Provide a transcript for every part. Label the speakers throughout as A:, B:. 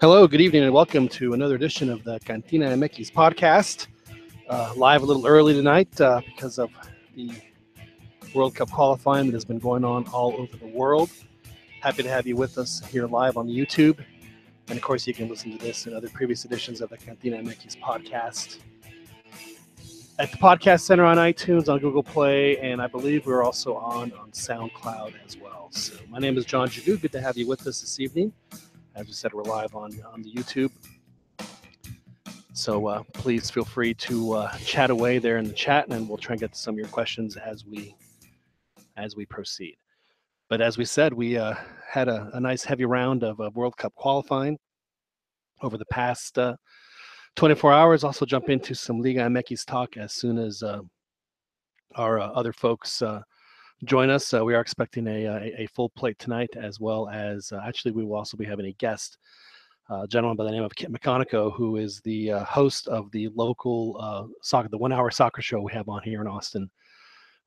A: Hello, good evening, and welcome to another edition of the Cantina MX podcast. Live a little early tonight because of the World Cup qualifying that has been going on all over the world. Happy to have you with us here live on the YouTube. And of course, you can listen to this and other previous editions of the Cantina MX podcast at the Podcast Center on iTunes, on Google Play, and I believe we're also on SoundCloud as well. So my name is John Jagu. Good to have you with us this evening. As we said, we're live on the YouTube. So please feel free to chat away there in the chat, and we'll try and get to some of your questions as we proceed. But as we said, we had a nice heavy round of World Cup qualifying over the past 24 hours. Also jump into some Liga MX talk as soon as our other folks join us. We are expecting a full plate tonight, as well as actually we will also be having a guest, a gentleman by the name of Kit McConico, who is the host of the local the 1 hour soccer show we have on here in Austin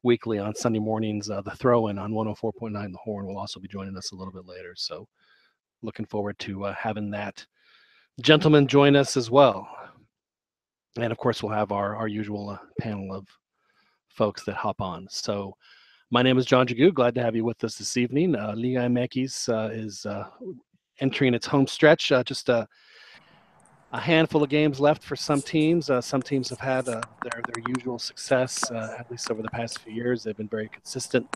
A: weekly on Sunday mornings. The Throw-In on 104.9 The Horn will also be joining us a little bit later. So looking forward to having that gentleman join us as well. And of course, we'll have our usual panel of folks that hop on. So my name is John Jagu. Glad to have you with us this evening. Liga MX is entering its home stretch. Just a handful of games left for some teams. Some teams have had their usual success, at least over the past few years. They've been very consistent.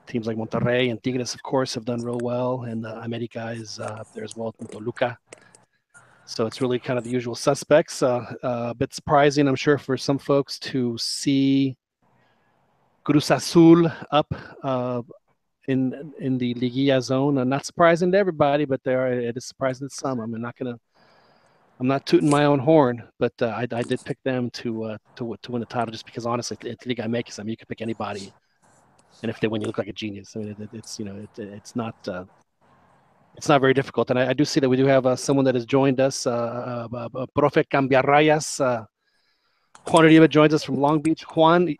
A: Teams like Monterrey and Tigres, of course, have done real well, and America is up there as well, Toluca. So it's really kind of the usual suspects. A bit surprising, I'm sure, for some folks to see Cruz Azul up in the Liguilla zone. Not surprising to everybody, but it is surprising to some. I'm not tooting my own horn, but I did pick them to win the title, just because honestly, it's Liga MX. I mean, you can pick anybody, and if they win, you look like a genius. I mean, it's not very difficult. And I do see that we do have someone that has joined us, Profe Cambiarrayas. Juan Uribe joins us from Long Beach. Juan,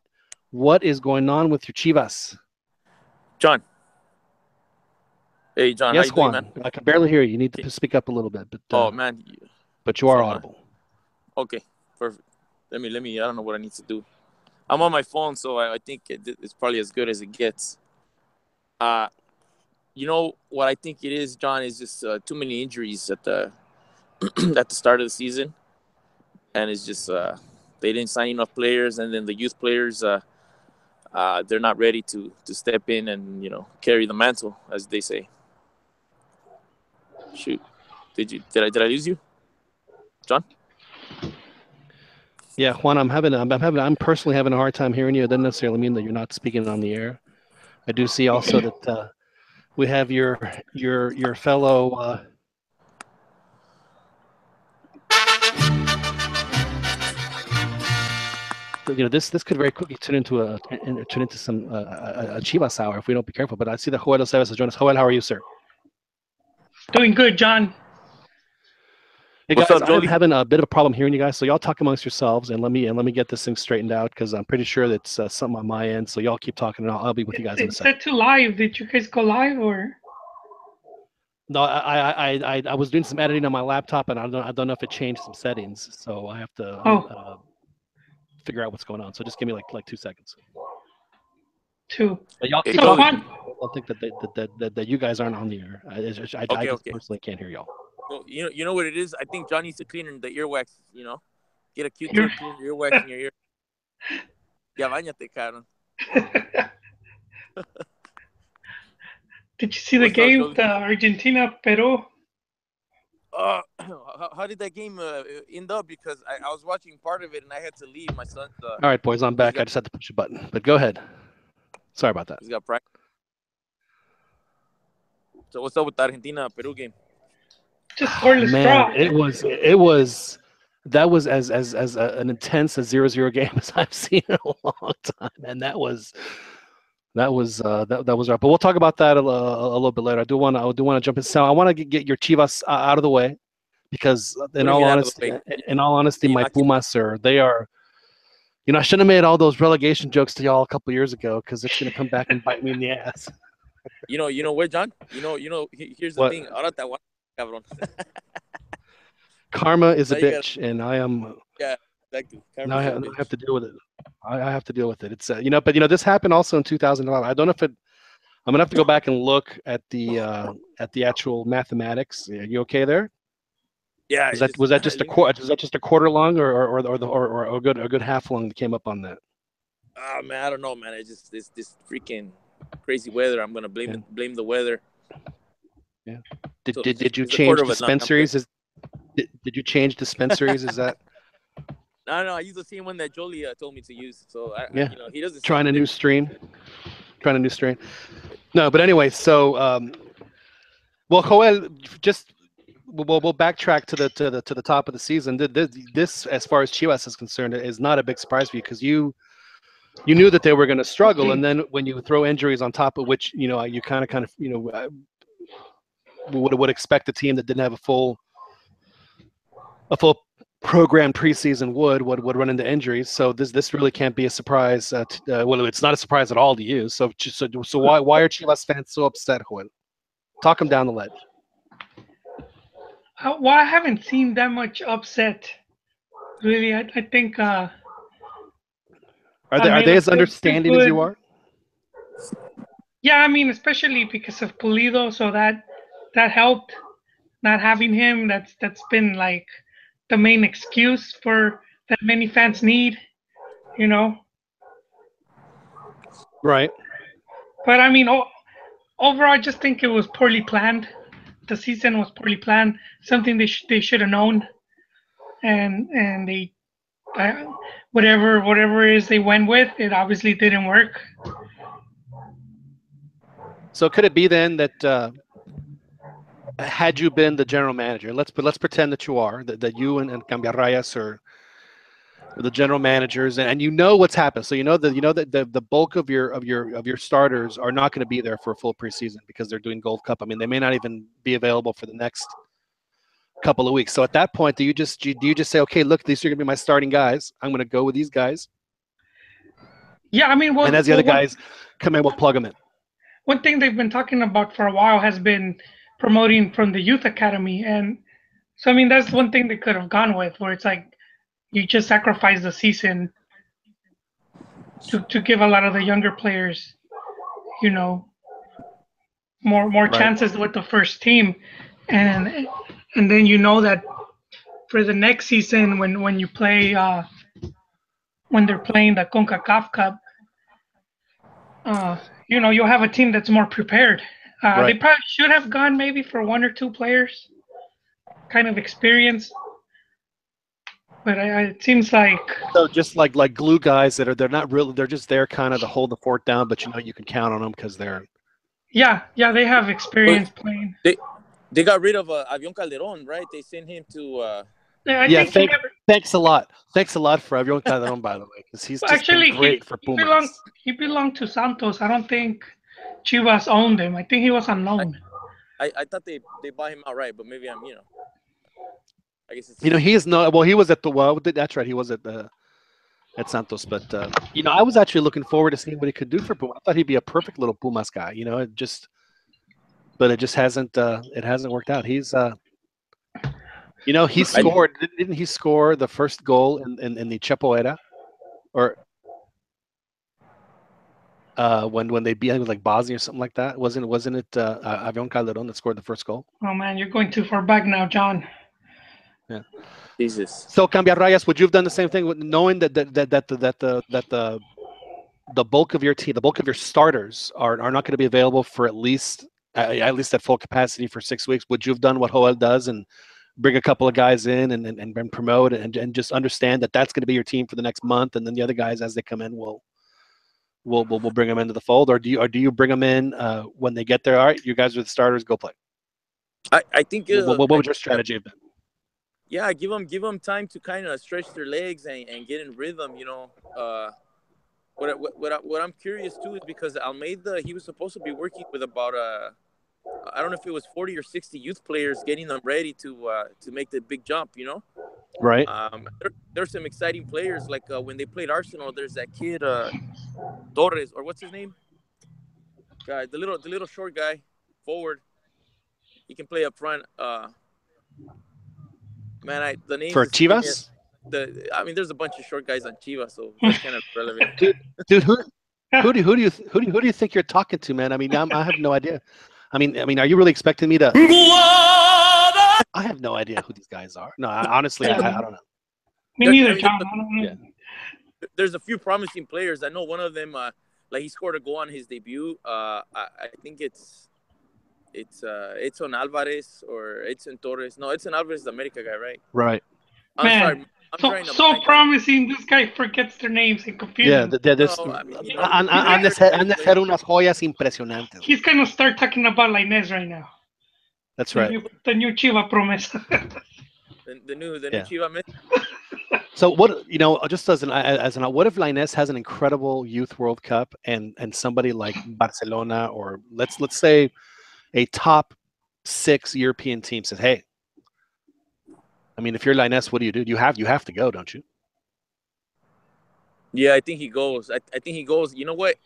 A: what is going on with your Chivas?
B: John. Hey, John.
A: Yes,
B: how you
A: Juan.
B: doing, man?
A: I can barely hear you. You need to speak up a little bit. But,
B: man.
A: But you are audible.
B: Okay, perfect. Let me. I don't know what I need to do. I'm on my phone, so I think it's probably as good as it gets. You know what I think it is, John, is just too many injuries at the at the start of the season, and it's just they didn't sign enough players, and then the youth players they're not ready to step in and carry the mantle, as they say. Shoot, did I lose you, John?
A: Yeah, Juan, I'm personally having a hard time hearing you. It doesn't necessarily mean that you're not speaking on the air. I do see also that we have your fellow. This could very quickly turn into some a Chivas hour if we don't be careful. But I see that Joel Aceves has joined us. Joel, how are you, sir?
C: Doing good, John.
A: Hey guys, I'm having a bit of a problem hearing you guys, so y'all talk amongst yourselves and let me get this thing straightened out, because I'm pretty sure that's something on my end. So y'all keep talking, and I'll be with you guys in a second.
C: It's set to live. Did you guys go live or?
A: No, I was doing some editing on my laptop, and I don't know if it changed some settings, so I have to figure out what's going on. So just give me like 2 seconds.
C: Two.
A: But y'all keep talking. I think that you guys aren't on the air. I just personally can't hear y'all.
B: Well, you know what it is? I think John needs to clean the earwax, Get a Q-tip, clean your earwax in your ear. Ya bañate, cabrón.
C: Did you see the game with Argentina-Peru?
B: How did that game end up? Because I was watching part of it and I had to leave. My son.
A: All right, boys, I'm back. I just had to push a button, but go ahead. Sorry about that.
B: He's got practice. So what's up with the Argentina-Peru game?
C: Just scoreless
A: draw. It was as an intense 0-0 game as I've seen in a long time, and that was rough. But we'll talk about that a little bit later. I do want to jump in. So I want to get your Chivas out of the way, because in all honesty, my Pumas they are. I shouldn't have made all those relegation jokes to y'all a couple years ago, because it's going to come back and bite me in the ass.
B: You know what, John? Here's the thing. Ahora te aguantas, cabrón.
A: Karma is a
B: Now you got
A: bitch, and I am
B: yeah, exactly.
A: now I
B: Karma's a
A: have, I
B: bitch.
A: have to deal with it. I have to deal with it. It's but this happened also in 2011. I don't know if it. I'm gonna have to go back and look at the actual mathematics. Are you okay there?
B: Yeah,
A: Was
B: it's
A: that
B: just
A: was that just a
B: you know,
A: quarter? Was that just a quarter long, or a good half long that came up on that?
B: man, I don't know, man. It's just this freaking crazy weather. I'm gonna
A: Yeah.
B: blame the weather.
A: Yeah.
B: So
A: Did you
B: it's a quarter
A: change
B: of a nut. I'm good.
A: dispensaries? Did you change dispensaries? Is that
B: No, I use the same one that Jolie told me to use. So
A: yeah?
B: he doesn't
A: Trying
B: sound
A: a new
B: different.
A: stream. Trying a new strain. No, but anyway, so well, Joel, just we'll backtrack to the top of the season. This, as far as Chivas is concerned, is not a big surprise for you because you knew that they were going to struggle, and then when you throw injuries on top of which, you kind of would expect a team that didn't have a full program preseason would run into injuries. So this really can't be a surprise. Well, it's not a surprise at all to you. So why are Chivas fans so upset, Joel? Talk them down the ledge.
C: Well, I haven't seen that much upset. Really, I think
A: Are they as
C: Almeida's been
A: understanding as you
C: good.
A: are?
C: Yeah, I mean, especially because of Pulido, so that helped. Not having him, that's been like the main excuse for that many fans need, you know.
A: Right.
C: But I mean, overall, I just think it was poorly planned. The season was poorly planned. Something they should have known, and they uh, whatever it is they went with, it obviously didn't work.
A: So could it be then that had you been the general manager, let's pretend that you are that you and Cambiarrayas are the general managers, and you know what's happened. So that the bulk of your starters are not going to be there for a full preseason because they're doing Gold Cup. I mean, they may not even be available for the next couple of weeks. So at that point, do you just say, okay, look, these are going to be my starting guys. I'm going to go with these guys,
C: Yeah, I mean,
A: and as the other guys come in, we'll plug them in.
C: one thing they've been talking about for a while has been promoting from the youth academy, and so I mean that's one thing they could have gone with, where it's like you just sacrifice the season to give a lot of the younger players, you know, more
A: Right.
C: chances with the first team, and and then you know that for the next season when you play when they're playing the CONCACAF Cup, uh, you'll have a team that's more prepared. They
A: Right.
C: probably should have gone maybe for one or two players, kind of experience, but it seems like
A: So just like glue guys they're not really, they're just there kind of to hold the fort down, but you can count on them because they're
C: yeah they have
B: But
C: experience playing.
B: they got rid of Avion Calderon, right? They sent him to.
C: Yeah, I
A: yeah.
C: think he never.
A: Thanks a lot. Thanks a lot for Avion Calderon, by the way, because he's
C: Well,
A: just been
C: actually,
A: great for
C: he belonged
A: Pumas.
C: he belonged to Santos. I don't think Chivas owned him. I think he was on loan.
B: I thought they bought him outright, but maybe I guess it's.
A: He is no. Well, he was at the that's right. He was at Santos, but I was actually looking forward to seeing what he could do for Puma. I thought he'd be a perfect little Pumas guy. But it just hasn't. It hasn't worked out. He's. He scored. Didn't he score the first goal in the Chepoera, or when they beat, I think it was like Bosnia or something like that? Wasn't it Avion Calderon that scored the first goal?
C: Oh man, you're going too far back now, John.
A: Yeah.
B: Jesus.
A: So Cambiarrayas, would you have done the same thing with knowing that the bulk of your team, the bulk of your starters are not going to be available for at least at full capacity for 6 weeks? Would you have done what Joel does and bring a couple of guys in and promote and just understand that that's going to be your team for the next month, and then the other guys as they come in we'll bring them into the fold, or do you bring them in when they get there? All right, you guys are the starters, go play.
B: I think.
A: What would your strategy have been?
B: Yeah, give them time to kind of stretch their legs and get in rhythm. What I'm curious too is because Almeida, he was supposed to be working with about I don't know if it was 40 or 60 youth players, getting them ready to make the big jump.
A: Right.
B: There's some exciting players like when they played Arsenal. There's that kid Torres, or what's his name? Guy, the little short guy, forward. He can play up front. Man, the names
A: For
B: escape me.
A: Chivas?
B: I mean, there's a bunch of short guys on Chivas, so that's kind of relevant.
A: Dude, who do you think you're talking to, man? I mean, I have no idea. I mean, are you really expecting me to? I have no idea who these guys are. No, honestly, I don't know.
C: Me neither, John. I don't know.
B: Yeah. There's a few promising players. I know one of them, like he scored a goal on his debut. I think it's on Alvarez or it's in Torres. No, it's an Alvarez, the America guy, right?
A: Right.
B: I'm sorry. I'm
C: so promising. This guy forgets their names and confuses.
A: Han de ser unas joyas impresionantes.
C: He's gonna start talking about Lainez right now.
A: That's right.
C: The new Chiva promesa.
B: the new Chiva Messi.
A: So what, just as an what if Lainez has an incredible youth World Cup and somebody like Barcelona or let's say a top 6 European team says, hey, I mean, if you're Lainez, what do? You have to go, don't you?
B: Yeah, I think he goes. I think he goes. You know what,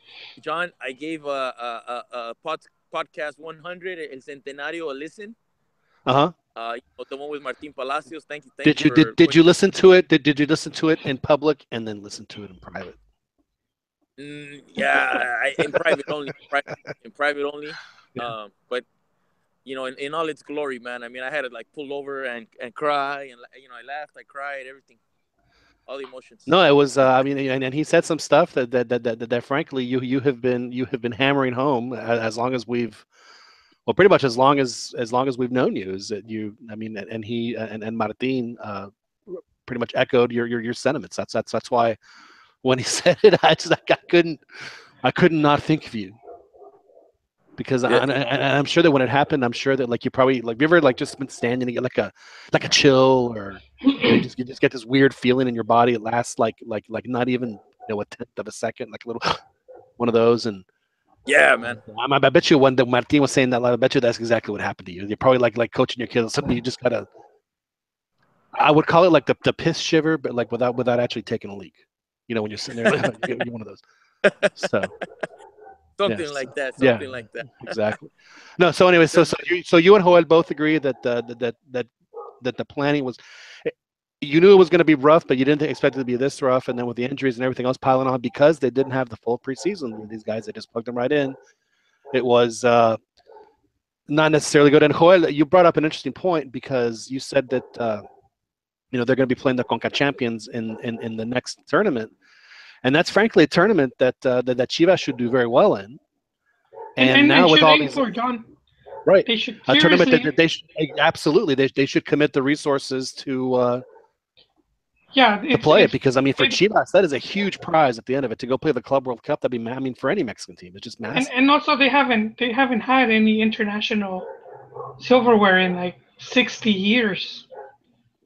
B: John? I gave a podcast 100 El Centenario a listen.
A: The
B: one with Martin Palacios. Thank you.
A: Did you listen to it? Did you listen to it in public and then listen to it in private?
B: Yeah, in private only. In private only.
A: Yeah.
B: But in all its glory, man. I mean, I had to pull over and cry, and I laughed, I cried, everything, all the emotions.
A: No, it was. I mean, and he said some stuff that frankly you have been hammering home as long as we've. Well, pretty much as long as we've known you, is that you. I mean, and he and Martin pretty much echoed your sentiments. That's why when he said it, I couldn't not think of you, because I'm sure that when it happened, I'm sure that you probably have you ever just been standing and get like a chill, or you just get this weird feeling in your body. It lasts like not even a 1/10 of a second, like a little one of those. And
B: yeah, man.
A: I bet you when Martin was saying that, I bet you that's exactly what happened to you. You're probably like coaching your kids or something. You just gotta. I would call it like the piss shiver, but without actually taking a leak. When you're sitting there, you're one of those. So.
B: Something like that.
A: Exactly. No. So anyway, so you and Joel both agree that the planning was. You knew it was going to be rough, but you didn't expect it to be this rough. And then with the injuries and everything else piling on, because they didn't have the full preseason, these guys, they just plugged them right in. It was not necessarily good. And Joel, you brought up an interesting point, because you said that they're going to be playing the Conca Champions in the next tournament, and that's frankly a tournament that Chivas should do very well in. And now with all these,
C: John,
A: right,
C: they should
A: a tournament that they should absolutely they should commit the resources to. To play it, because I mean, for Chivas, that is a huge prize at the end of it, to go play the Club World Cup. That'd be, I mean, for any Mexican team, it's just massive.
C: And also they haven't had any international silverware in 60 years.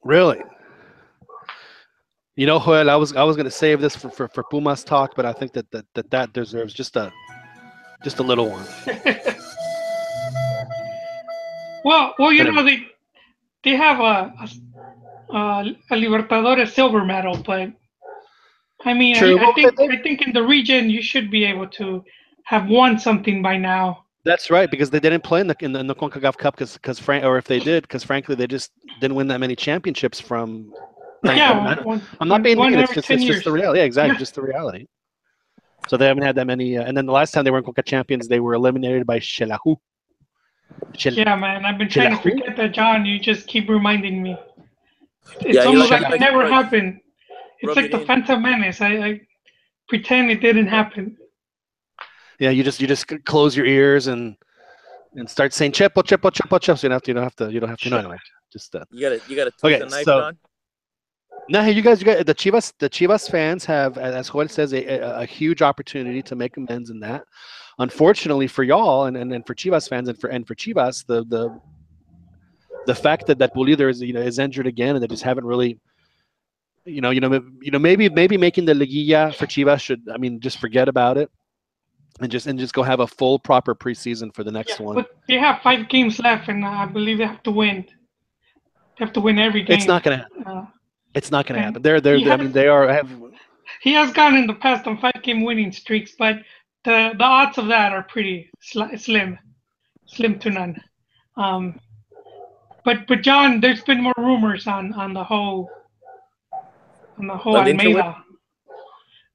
A: Really? Joel, I was going to save this for Pumas talk, but I think that deserves just a little one.
C: well, they have a Libertadores silver medal, but I mean, I think in the region you should be able to have won something by now.
A: That's right, because they didn't play in the CONCACAF Cup, or if they did, because frankly they just didn't win that many championships from. I'm not being mean. It's just the reality. Yeah, exactly, just the reality. So they haven't had that many. And then the last time they were in CONCACAF Champions, they were eliminated by Xelajú.
C: Yeah, man, I've been trying to forget that, John. You just keep reminding me. It's almost like it never happened. It's like the Phantom Menace. I pretend it didn't happen.
A: Yeah, you just close your ears and start saying Chepo, Chepo, Chepo, Chepo. So you don't have to know anyway. Just
B: you gotta twist the knife, John.
A: Now, you guys, the Chivas fans have, as Joel says, a huge opportunity to make amends in that. Unfortunately for y'all and for Chivas fans and for Chivas, the fact that Pulido is injured again, and they just haven't really, maybe making the Liguilla for Chivas should, I mean, just forget about it and just go have a full proper preseason for the next one.
C: But they have 5 games left, and I believe they have to win. They have to win every game.
A: It's not gonna happen. It's not going to happen. They are.
C: He has gone in the past on 5-game winning streaks, but the odds of that are pretty slim to none. But John, there's been more rumors on the whole
B: On the interweb.
C: Almeida.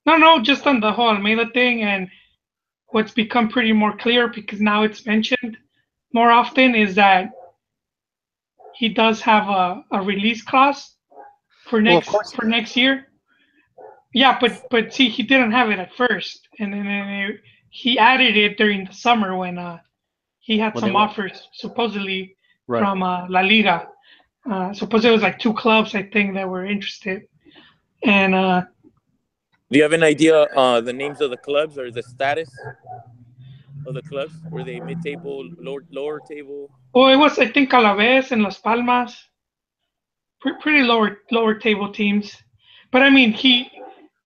C: No, just on the whole Almeida thing, and what's become pretty more clear because now it's mentioned more often is that he does have a release clause for
A: Well, of course.
C: next year. Yeah, but see, he didn't have it at first, and then he added it during the summer when he had
A: When
C: some
A: they were-
C: offers supposedly
A: Right.
C: from La Liga. Supposedly it was like 2 clubs I think that were interested, and
B: Do you have an idea the names of the clubs or the status of the clubs? Were they mid-table, lower table?
C: well, it was I think Alaves and Las Palmas, pretty lower table teams. But I mean,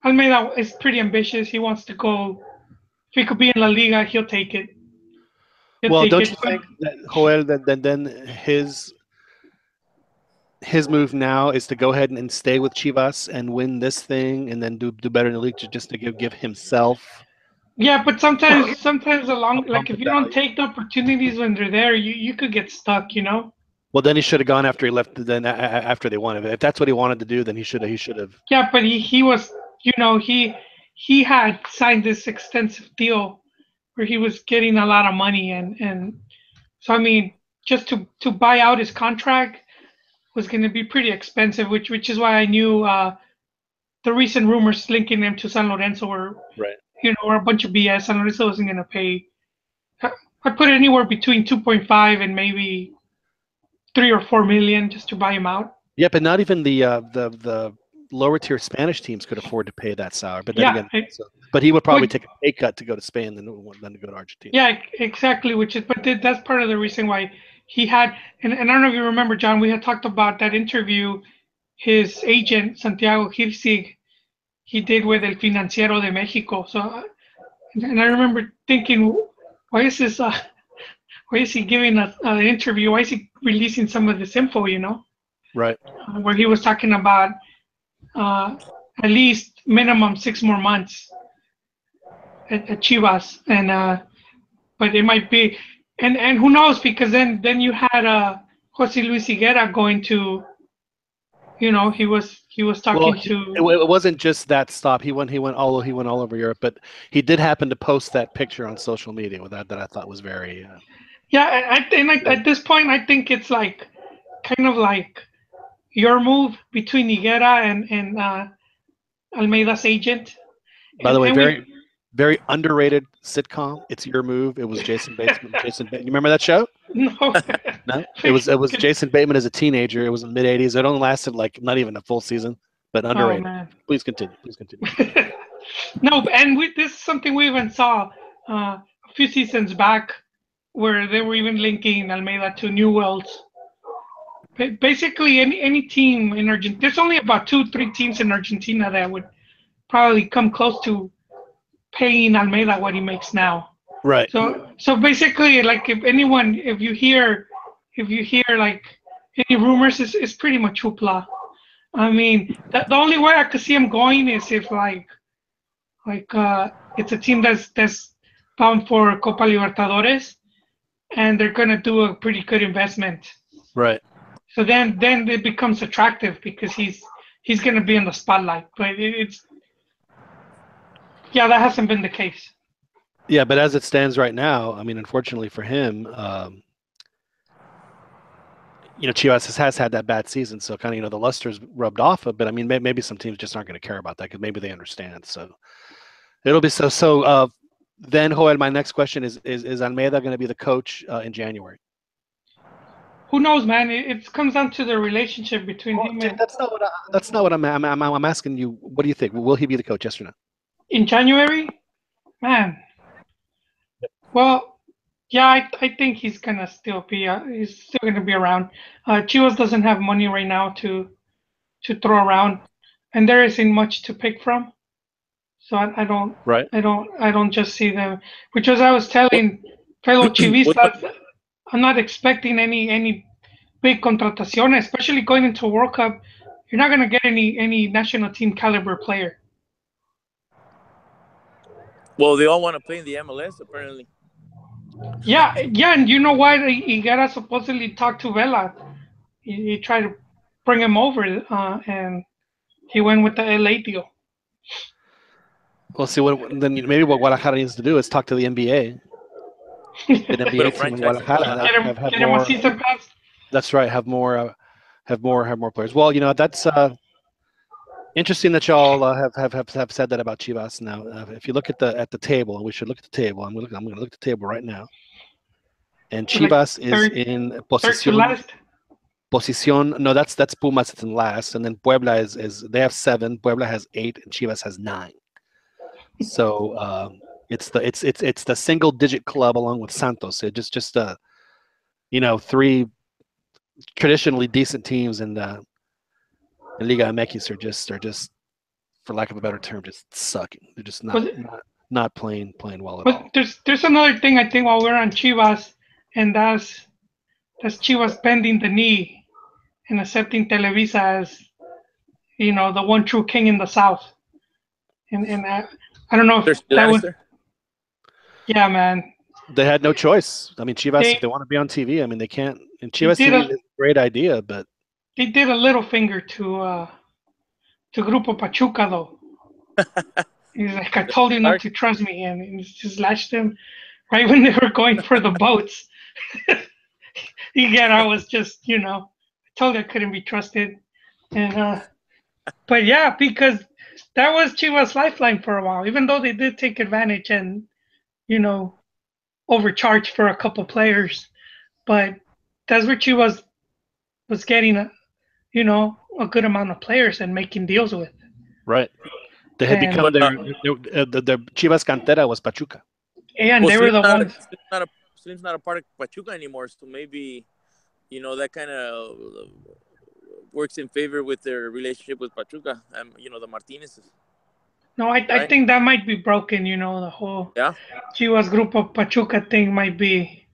C: Almeida is pretty ambitious. He wants to go. If he could be in La Liga, he'll take it.
A: Well, don't you think that Joel that then his move now is to go ahead and stay with Chivas and win this thing and then do better in the league just to give himself.
C: Yeah, but sometimes along,
A: bump
C: like if
A: of
C: you don't
A: value.
C: take the opportunities when they're there, you could get stuck, you know.
A: Well, then he should have gone after he left. Then after they won it, if that's what he wanted to do, then he should have.
C: Yeah, but he was, you know, he had signed this extensive deal where he was getting a lot of money, and so I mean, just to buy out his contract was going to be pretty expensive, which is why I knew the recent rumors linking him to San Lorenzo were,
A: Right.
C: you know, were a bunch of BS. San Lorenzo wasn't going to pay. I put it anywhere between 2.5 and maybe 3 or 4 million just to buy him out.
A: Yeah, but not even the lower tier Spanish teams could afford to pay that salary. But then
C: Yeah,
A: again, but he would probably take a pay cut to go to Spain than to go to Argentina.
C: Yeah, exactly. But that's part of the reason why he had. And I don't know if you remember, John. We had talked about that interview. His agent Santiago Hirsig, he did with El Financiero de Mexico. So, and I remember thinking, why is this? Why is he giving us an interview? Why is he releasing some of this info? You know,
A: Right.
C: Where he was talking about at least minimum 6 more months at Chivas, and but it might be, and who knows, because then you had Jose Luis Higuera going to, you know, he was talking to.
A: It wasn't just that stop. He went all over Europe, but he did happen to post that picture on social media with that I thought was very.
C: Yeah, I think at this point, I think it's like kind of like your move between Higuera and Almeida's agent.
A: By the way, very underrated sitcom. It's Your Move. It was Jason Bateman. You remember that show?
C: No.
A: No. It was Jason Bateman as a teenager. It was in the mid '80s. It only lasted like not even a full season, but underrated.
C: Oh,
A: Please continue.
C: No, and this is something we even saw a few seasons back, where they were even linking Almeida to Newell's. Basically, any team in Argentina, there's only about 2-3 teams in Argentina that would probably come close to paying Almeida what he makes now.
A: Right.
C: So basically, like if you hear like any rumors, it's pretty much hoopla. I mean, the only way I could see him going is if like it's a team that's bound for Copa Libertadores, and they're gonna do a pretty good investment.
A: Right.
C: So then it becomes attractive because he's gonna be in the spotlight. But that hasn't been the case.
A: Yeah, but as it stands right now, I mean, unfortunately for him, Chivas has had that bad season, so kind of the luster's rubbed off of. But I mean, maybe some teams just aren't going to care about that because maybe they understand. So it'll be so. Then, Joel, my next question is Almeida going to be the coach in January?
C: Who knows, man? It comes down to the relationship between him and.
A: That's not what I'm asking you. What do you think? Will he be the coach? Yes or no?
C: In January, man. Well, yeah, I think he's gonna still be he's still gonna be around. Chivas doesn't have money right now to throw around, and there isn't much to pick from. So I don't.
A: Right.
C: I don't just see them. Which was I was telling fellow Chivistas, I'm not expecting any big contratación, especially going into a World Cup. You're not gonna get any national team caliber player.
B: Well, they all want to play in the MLS, apparently.
C: Yeah, and you know why Higuera supposedly talked to Vela he tried to bring him over, and he went with the LA deal.
A: We'll see then maybe what Guadalajara needs to do is talk to the NBA. An
B: Put a
A: NBA team in
B: franchise in
A: Guadalajara
B: Guadalajara.
A: have
C: Get him a
A: more.
C: season pass.
A: That's right. Have more players. Well, that's interesting that y'all have said that about Chivas. Now, if you look at the table, and we should look at the table. I'm going to look at the table right now. And Chivas
C: Like
A: is in
C: third to
A: posición.
C: last.
A: Posición. No, that's Pumas. It's in last, and then Puebla is they have 7. Puebla has 8, and Chivas has 9. So it's the single digit club along with Santos. It just 3 traditionally decent teams in Liga MX are just for lack of a better term just sucking. They're just not playing well at all.
C: But there's another thing I think while we're on Chivas, and that's Chivas bending the knee and accepting Televisa as the one true king in the South. And I don't know if
B: There's
C: that was.
B: Lannister.
C: Yeah, man.
A: They had no choice. I mean, Chivas, if they want to be on TV, I mean, they can't. And Chivas TV is a great idea, but
C: they did a little finger to Grupo Pachuca though. He's like, I told you not to trust me, and he just lashed them right when they were going for the boats. Again, I was just, I told you I couldn't be trusted, and but yeah, because that was Chivas' lifeline for a while, even though they did take advantage and overcharge for a couple players, but that's where Chivas was getting a good amount of players and making deals with.
A: Right. They had become their Chivas Cantera was Pachuca.
C: And they were the ones.
B: Slim's not a part of Pachuca anymore, so maybe that kind of works in favor with their relationship with Pachuca and the Martinez's.
C: No, I think that might be broken. The whole Chivas Grupo Pachuca thing might be.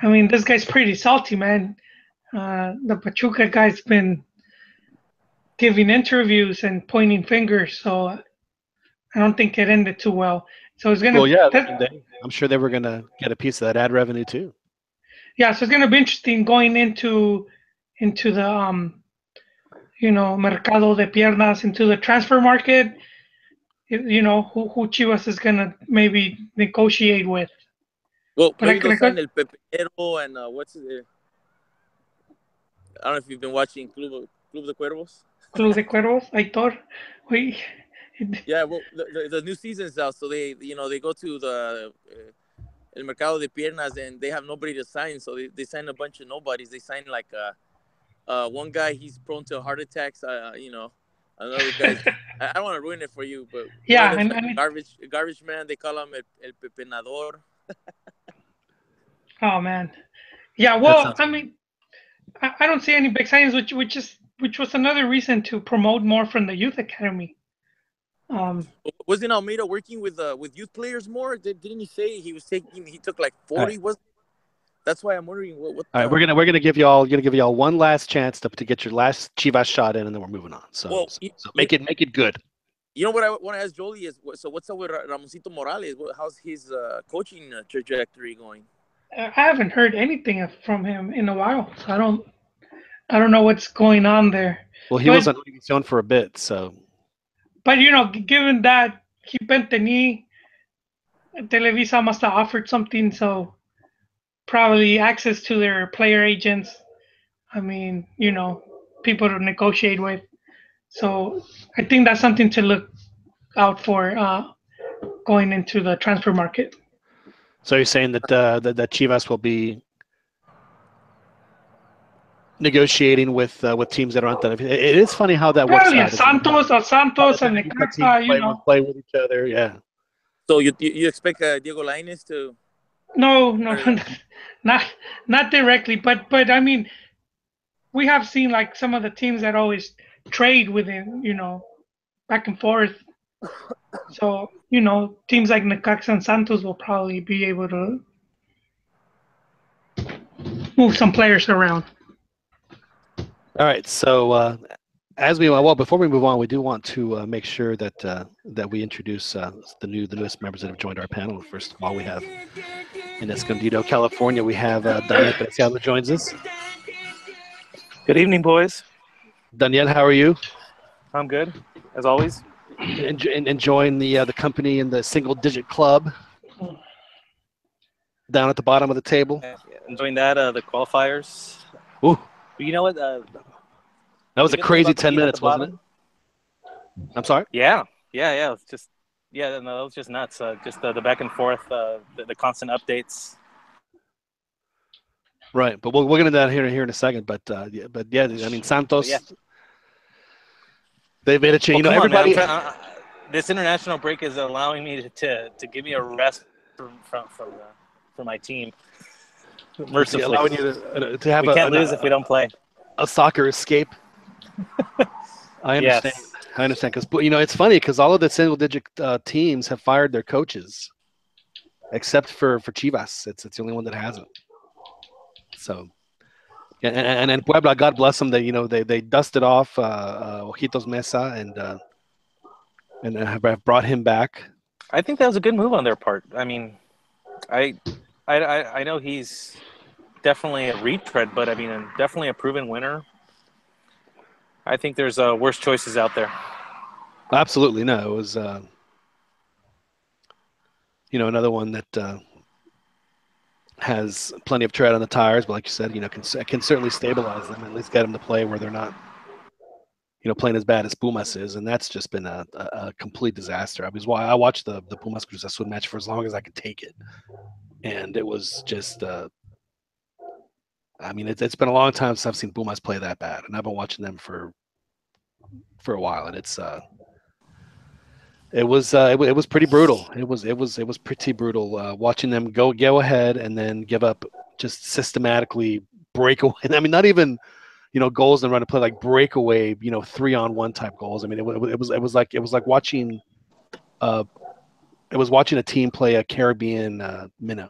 C: I mean, this guy's pretty salty, man. The Pachuca guy's been giving interviews and pointing fingers, so I don't think it ended too well. So it's gonna.
A: Well, yeah, I'm sure they were gonna get a piece of that ad revenue too.
C: Yeah, so it's gonna be interesting going into the mercado de piernas, into the transfer market. Who Chivas is gonna maybe negotiate with.
B: Well, maybe they'll sign El Pepero and what's it? I don't know if you've been watching Club de Cuervos.
C: Club de Cuervos, Aitor.
B: Yeah, well, the new season's out, so they go to the El Mercado de Piernas and they have nobody to sign, so they sign a bunch of nobodies. They sign like one guy, he's prone to heart attacks. Another guy. I don't want to ruin it for you, but
C: yeah,
B: garbage man. They call him El Pepenador.
C: Oh man, yeah. Well, I mean, I don't see any big signings, which was another reason to promote more from the youth academy.
B: Wasn't Almeida working with youth players more? Didn't he say he took like 40? Was that's why I'm wondering what.
A: All right, we're gonna give y'all one last chance to get your last Chivas shot in, and then we're moving on. So make it good.
B: You know what I want to ask Jolie is, so what's up with Ramosito Morales? How's his coaching trajectory going?
C: I haven't heard anything from him in a while, so I don't know what's going on there.
A: Well, he was on Univision for a bit, so.
C: But given that he bent the knee, Televisa must have offered something, so probably access to their player agents. I mean, people to negotiate with. So I think that's something to look out for going into the transfer market.
A: So you're saying that that Chivas will be negotiating with teams that aren't that. It is funny how that works out.
C: Santos and Necaxa,
A: play with each other. Yeah.
B: So you expect Diego Lainez to?
C: No, not directly, but I mean, we have seen like some of the teams that always trade with him, back and forth. So teams like Necaxa and Santos will probably be able to move some players around.
A: All right, so before we move on, we do want to make sure that we introduce the newest members that have joined our panel. First of all, we have in Escondido, California, we have Daniel Preciado joins us.
D: Good evening, boys.
A: Daniel, how are you?
D: I'm good, as always.
A: Enjoying the company in the single-digit club down at the bottom of the table.
D: Yeah, enjoying that, the qualifiers.
A: Ooh,
D: But you know what?
A: that was a
D: the good thing
A: crazy
D: about the
A: 10
D: team at
A: minutes,
D: the
A: wasn't it?
D: bottom.
A: I'm sorry?
D: Yeah. It's just, no, that was just nuts. Just the back and forth, the constant updates.
A: Right, but we'll get into that here in a second. But yeah, I mean Santos.
D: Yeah.
A: They've made a change.
D: Well, come
A: everybody.
D: on, man. This international break is allowing me to give me a rest from my team. Mercifully,
A: allowing you to have
D: we can't lose if we don't play.
A: A soccer escape. I understand.
D: Yes.
A: I understand because it's funny because all of the single-digit teams have fired their coaches, except for Chivas. It's the only one that hasn't. So, and Puebla, God bless them. They dusted off Ojitos Mesa and have brought him back.
D: I think that was a good move on their part. I mean, I know he's definitely a retread, but I mean, definitely a proven winner. I think there's worse choices out there.
A: Absolutely, no. It was, another one that has plenty of tread on the tires, but like you said, can certainly stabilize them, at least get them to play where they're not, playing as bad as Pumas is, and that's just been a complete disaster. I watched the Pumas Cruz Azul match for as long as I could take it, and it was just. I mean, it's been a long time since I've seen Pumas play that bad, and I've been watching them for a while, and it was pretty brutal. It was pretty brutal watching them go ahead and then give up just systematically breakaway. I mean, not even goals and run to play, like breakaway 3-on-1 type goals. I mean, it was like watching watching a team play a Caribbean minnow.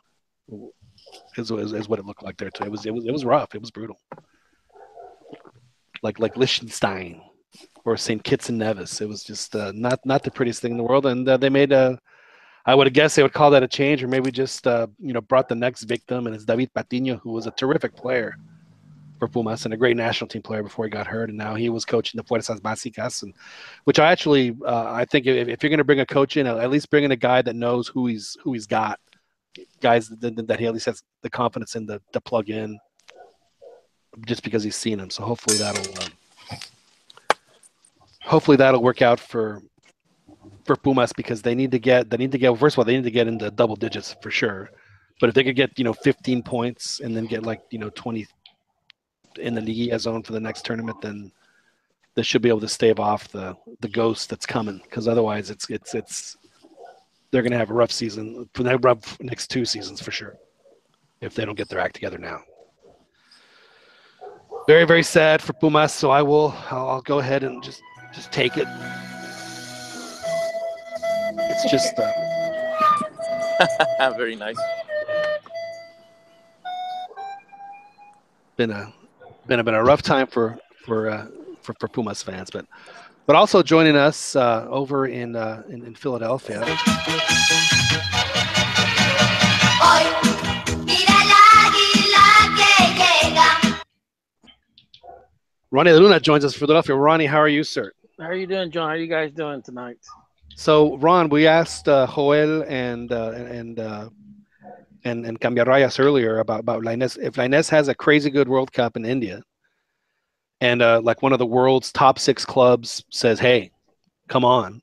A: Is what it looked like there too. It was rough. It was brutal. Like Liechtenstein or St. Kitts and Nevis. It was just not the prettiest thing in the world. And they made I would have guessed they would call that a change, or maybe just brought the next victim, and it's David Patiño, who was a terrific player for Pumas and a great national team player before he got hurt, and now he was coaching the Fuerzas Básicas, and which I actually I think if you're going to bring a coach in, at least bring in a guy that knows who he's got. Guys that he at least has the confidence in to plug in, just because he's seen them. So hopefully that'll work out for Pumas, because they need to get first of all, they need to get into double digits for sure. But if they could get 15 points and then get 20 in the Liguilla zone for the next tournament, then they should be able to stave off the ghost that's coming. Because otherwise, it's they're going to have a rough season for the rough next 2 seasons for sure if they don't get their act together now. Very, very sad for Pumas. So I'll go ahead and just take it. It's just
B: very nice.
A: Been a rough time for Pumas fans, but also joining us over in Philadelphia. Ronnie Luna joins us from Philadelphia. Ronnie, how are you, sir?
E: How are you doing, John? How are you guys doing tonight?
A: So, Ron, we asked Joel and Cambiarrayas earlier about Lainez. If Lainez has a crazy good World Cup in India, and like one of the world's top 6 clubs says, "Hey, come on,"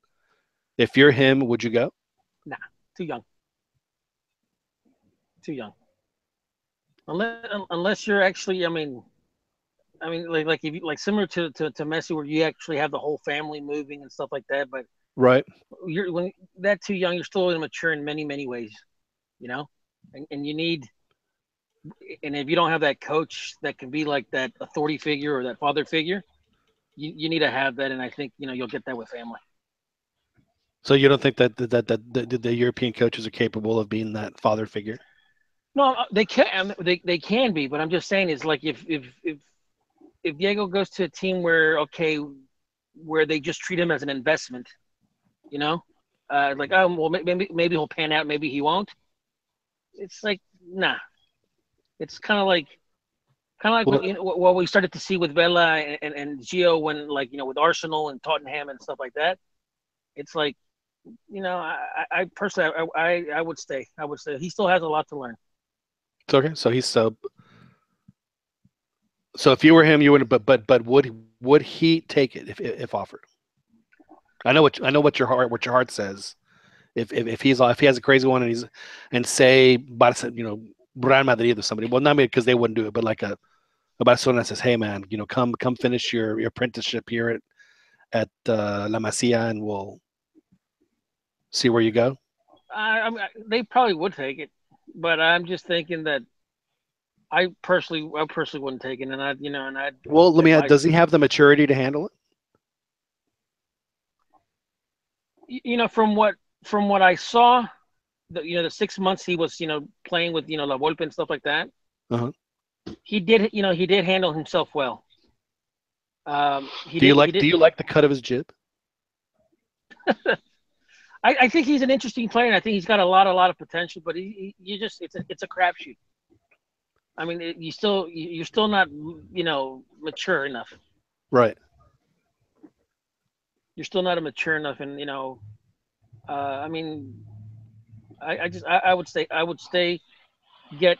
A: if you're him, would you go?
E: Nah, too young. Too young. Unless you're actually, I mean, like if you, like similar to Messi, where you actually have the whole family moving and stuff like that. But
A: right,
E: when that too young, you're still immature in many ways, and you need. And if you don't have that coach that can be like that authority figure or that father figure, you need to have that. And I think you'll get that with family.
A: So you don't think that the European coaches are capable of being that father figure?
E: No, they can. They can be, but I'm just saying is like if Diego goes to a team where they just treat him as an investment, like well maybe he'll pan out, maybe he won't. It's like nah. It's kind of like Kind of like what we started to see with Vela and Gio when, like, with Arsenal and Tottenham and stuff like that. It's like, I personally, I would stay. I would stay. He still has a lot to learn.
A: It's okay. So he's sub. So if you were him, you wouldn't. But would he take it if offered? I know what your heart says. If he has a crazy one and say Real Madrid or somebody, well, not because they wouldn't do it, but like a Barcelona says, hey man, come finish your apprenticeship here at La Masia and we'll see where you go.
E: I mean, they probably would take it, but I'm just thinking that I personally wouldn't take it, and I'd.
A: Well, let me ask, does he have the maturity to handle
E: it? From what I saw, the 6 months he was playing with La Volpe and stuff like that.
A: Uh-huh.
E: He did handle himself well.
A: Do you like the cut of his jib?
E: I think he's an interesting player, and I think he's got a lot of potential. But it's a crapshoot. I mean, you're still not mature enough.
A: Right.
E: You're still not mature enough, and I mean, I would stay, get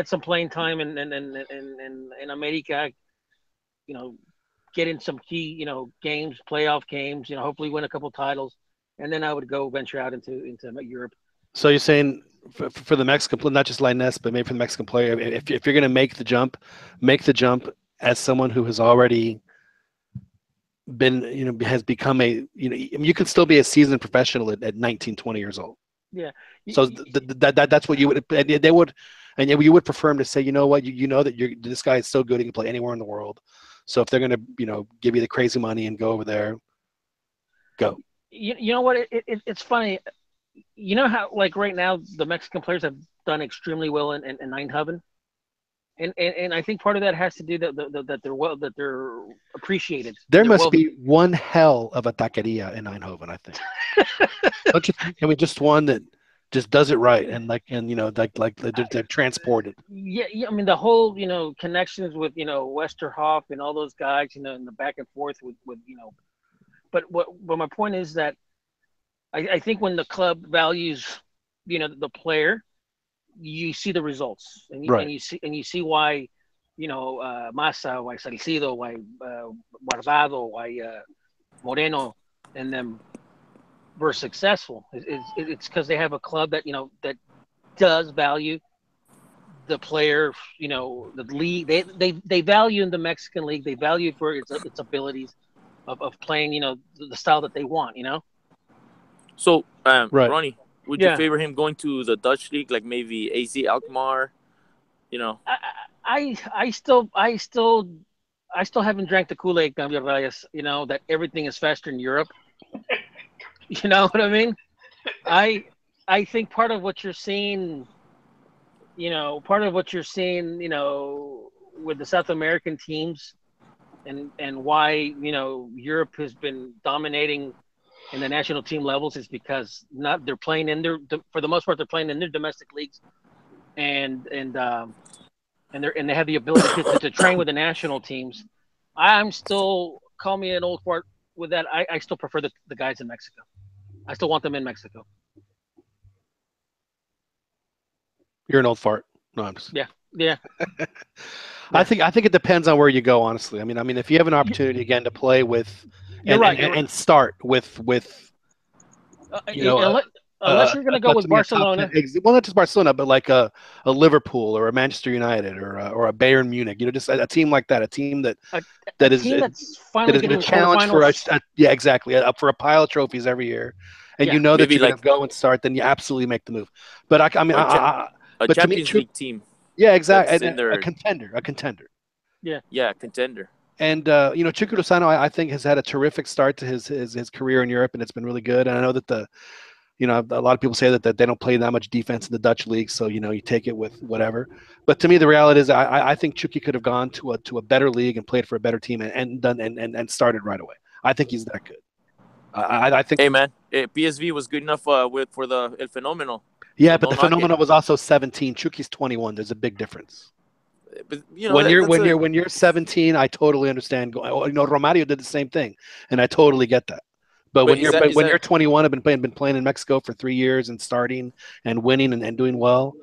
E: some playing time in America, get in some key games, playoff games, hopefully win a couple titles, and then I would go venture out into Europe.
A: So you're saying for the Mexican, not just Lainez, but maybe for the Mexican player, if you're going to make the jump as someone who has already been, has become you can still be a seasoned professional at 19, 20 years old.
E: Yeah.
A: So that's what you would, they would, and you would prefer him to say, you know what, that this guy is so good he can play anywhere in the world. So if they're going to, give you the crazy money and go over there, go.
E: You know what? It's funny. You know how, like, right now the Mexican players have done extremely well in Eindhoven, and I think part of that has to do that they're appreciated.
A: There must be one hell of a taqueria in Eindhoven, I think. Don't you think? I mean, just one that just does it right, and they're transported.
E: Yeah. I mean, the whole connections with Westerhoff and all those guys, and the back and forth with. But my point is that I think when the club values the player, you see the results, and you see why Massa, why Salcido, why Guardado, why Moreno, and them were successful. It's because they have a club that that does value the player. The league, they value in the Mexican league. They value for its abilities of playing. The style that they want.
B: So,
A: right.
B: Ronnie, would you favor him going to the Dutch league, like maybe AZ Alkmaar?
E: I still haven't drank the Kool-Aid, Gabriel Reyes. That everything is faster in Europe. You know what I mean? I think part of what you're seeing, with the South American teams, and why Europe has been dominating in the national team levels is because they're playing for the most part, they're playing in their domestic leagues, and they have the ability to train with the national teams. I'm still, call me an old fart with that. I still prefer the guys in Mexico. I still want them in Mexico.
A: You're an old fart. No, I'm just...
E: Yeah.
A: I think it depends on where you go, honestly. I mean, if you have an opportunity again to play with, and start with
E: unless you're going to go with Barcelona.
A: Well, not just Barcelona, but like a Liverpool or a Manchester United or a Bayern Munich. Just a team like that, a team that's finally getting a challenge for us. Yeah, exactly. Up for a pile of trophies every year, and that you're going to go and start. Then you absolutely make the move. But a
B: Champions League team.
A: Yeah, exactly. A contender.
E: Yeah,
B: contender.
A: And Chucky Lozano, I think, has had a terrific start to his career in Europe, and it's been really good. And I know that a lot of people say that they don't play that much defense in the Dutch league, so you take it with whatever. But to me, the reality is, I think Chucky could have gone to a better league and played for a better team and started right away. I think he's that good. I think.
B: Hey man, PSV was good enough for the El Fenómeno.
A: Yeah, but the Fenómeno was also 17. Chucky's 21. There's a big difference.
B: but you know
A: when
B: that's
A: when you're 17, I totally understand. Romario did the same thing, and I totally get that. But when you're 21, I've been playing in Mexico for 3 years and starting and winning and doing well.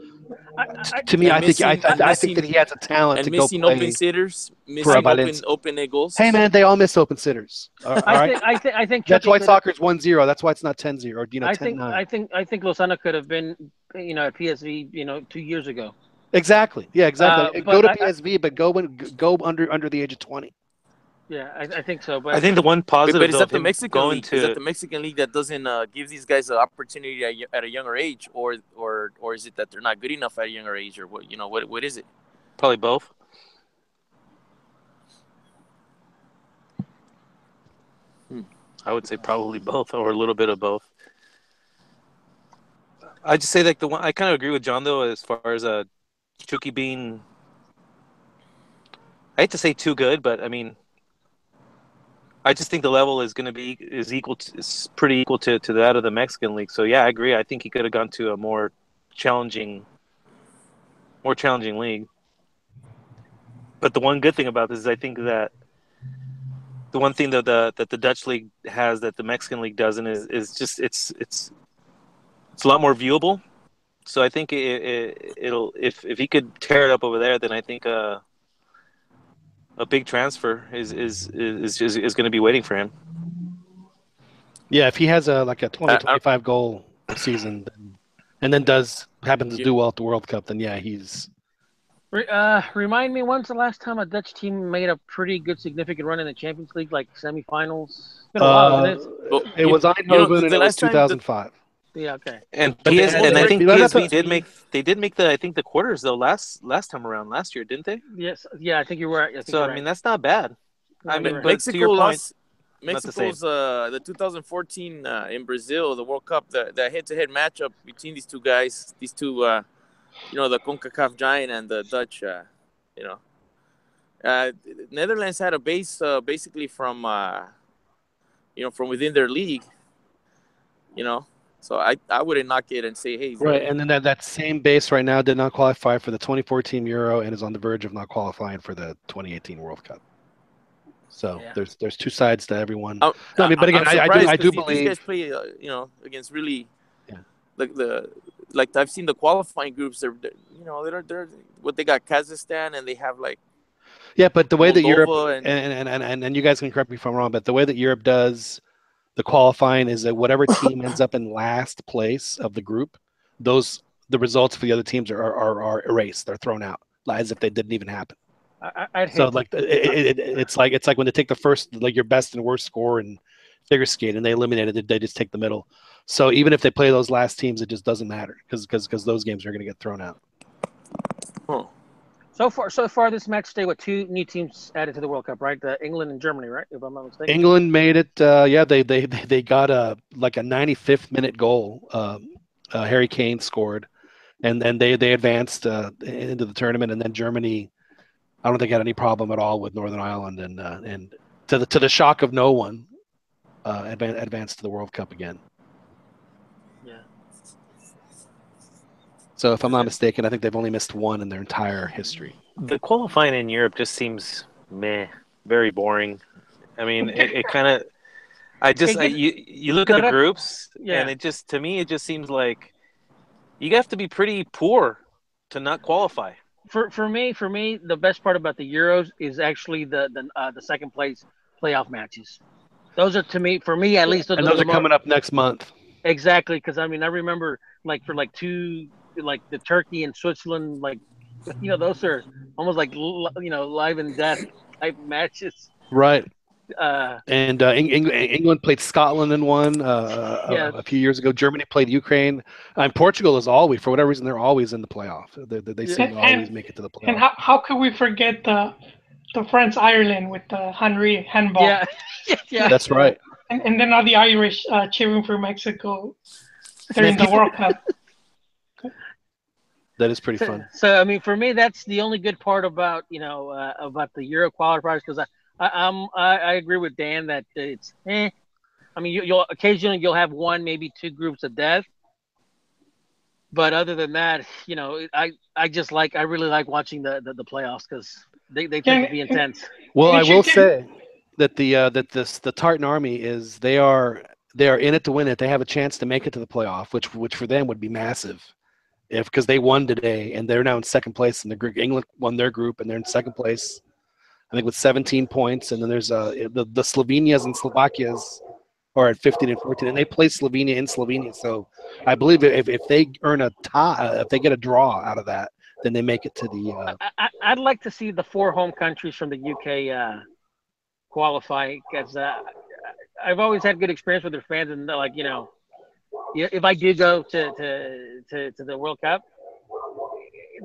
A: To me, I think that he has a talent to go
B: missing
A: play
B: open sitters,
A: for a
B: missing
A: Valencia.
B: open goals.
A: Hey man, they all miss open sitters. All right?
E: I think
A: That's
E: Chucky
A: why
E: could
A: soccer's 1-0. That's why it's not 10-0 or 10-9.
E: I think Lozano could have been at PSV 2 years ago.
A: Exactly. Yeah, exactly. Go to
E: but
A: PSV, but go under the age of 20.
E: Yeah, I think so. But
D: I think the one positive
B: But is
D: though
B: that
D: of
B: the
D: him
B: Mexican
D: going
B: league?
D: to
B: Is that the Mexican league that doesn't give these guys an opportunity at a younger age, or is it that they're not good enough at a younger age, or what is it?
D: probably both. I would say probably both, or a little bit of both. I just say like the one I kind of agree with John though as far as Chucky being. I hate to say too good, but I mean, I just think the level is going to be is pretty equal to that of the Mexican league. So yeah, I agree. I think he could have gone to a more challenging league. But the one good thing about this is I think that the one thing that the Dutch league has that the Mexican league doesn't is just it's a lot more viewable. So I think it'll if he could tear it up over there, then I think a big transfer is going to be waiting for him.
A: Yeah, if he has a 25 goal season and then happens to do well at the World Cup, then yeah, he's.
E: Remind me, when's the last time a Dutch team made a pretty good significant run in the Champions League, like semifinals? It's been a while, isn't it?
A: Well, it was Eindhoven and it was 2005.
E: Yeah, okay.
D: And I think PSV did make the quarters though last time around last year, didn't they?
E: Yes, yeah, I think you're right.
D: I mean that's not bad. I mean, but
B: Mexico
D: to your point,
B: Mexico's the 2014 in Brazil, the World Cup, the head-to-head matchup between these two guys, the CONCACAF giant and the Dutch, Netherlands had a base basically from from within their league, so I wouldn't knock it and say, hey,
A: right, and then that same base right now did not qualify for the 2014 Euro and is on the verge of not qualifying for the 2018 World Cup. So yeah. There's two sides to everyone. But again, I do believe
B: these guys play against really like I've seen the qualifying groups. They're what they got Kazakhstan and they have like.
A: Yeah, but the way
B: Moldova
A: that Europe and you guys can correct me if I'm wrong, but the way that Europe does the qualifying is that whatever team ends up in last place of the group, the results for the other teams are erased. They're thrown out as if they didn't even happen. It's like when they take the first, like your best and worst score in figure skate and they eliminate it, they just take the middle. So even if they play those last teams, it just doesn't matter because those games are going to get thrown out.
E: Huh. So far, this match day with two new teams added to the World Cup, right? England and Germany, right? If I'm not mistaken.
A: England made it. They got a 95th minute goal. Harry Kane scored, and then they advanced into the tournament. And then Germany, I don't think had any problem at all with Northern Ireland, and to the shock of no one, advanced to the World Cup again.
E: Yeah.
A: So if I'm not mistaken, I think they've only missed one in their entire history.
D: The qualifying in Europe just seems very boring. I mean, it kind of. You look at the groups, and it just seems like you have to be pretty poor to not qualify.
E: For me, the best part about the Euros is actually the second place playoff matches. Those are for me at least.
A: And those are coming up next month.
E: Exactly, because I remember for the Turkey and Switzerland, those are almost like life and death type matches.
A: Right. And England played Scotland in one a few years ago. Germany played Ukraine. And Portugal is always, for whatever reason, they're always in the playoff. They seem to always make it to the playoff.
C: And how could we forget the France Ireland with the Henry handball?
E: Yeah,
A: that's right.
C: And then all the Irish cheering for Mexico during the World Cup.
A: That is pretty fun.
E: So for me, that's the only good part about the Euro qualifiers, because I agree with Dan that it's you'll occasionally have one, maybe two groups of death, But other than that, you know, I really like watching the playoffs because they tend to be intense.
A: Well,
C: And
A: I
C: it should
A: will
C: get,
A: say that the Tartan Army is they are in it to win it. They have a chance to make it to the playoff, which for them would be massive, if because they won today and they're now in second place in the group. England won their group and they're in second place, I think, with 17 points. And then there's the Slovenias and Slovakias are at 15 and 14, and they play Slovenia in Slovenia. So I believe if they earn a tie, if they get a draw out of that, then they make it to the.
E: I'd like to see the 4 home countries from the UK qualify because I've always had good experience with their fans, and like, you know, if I do go to the World Cup,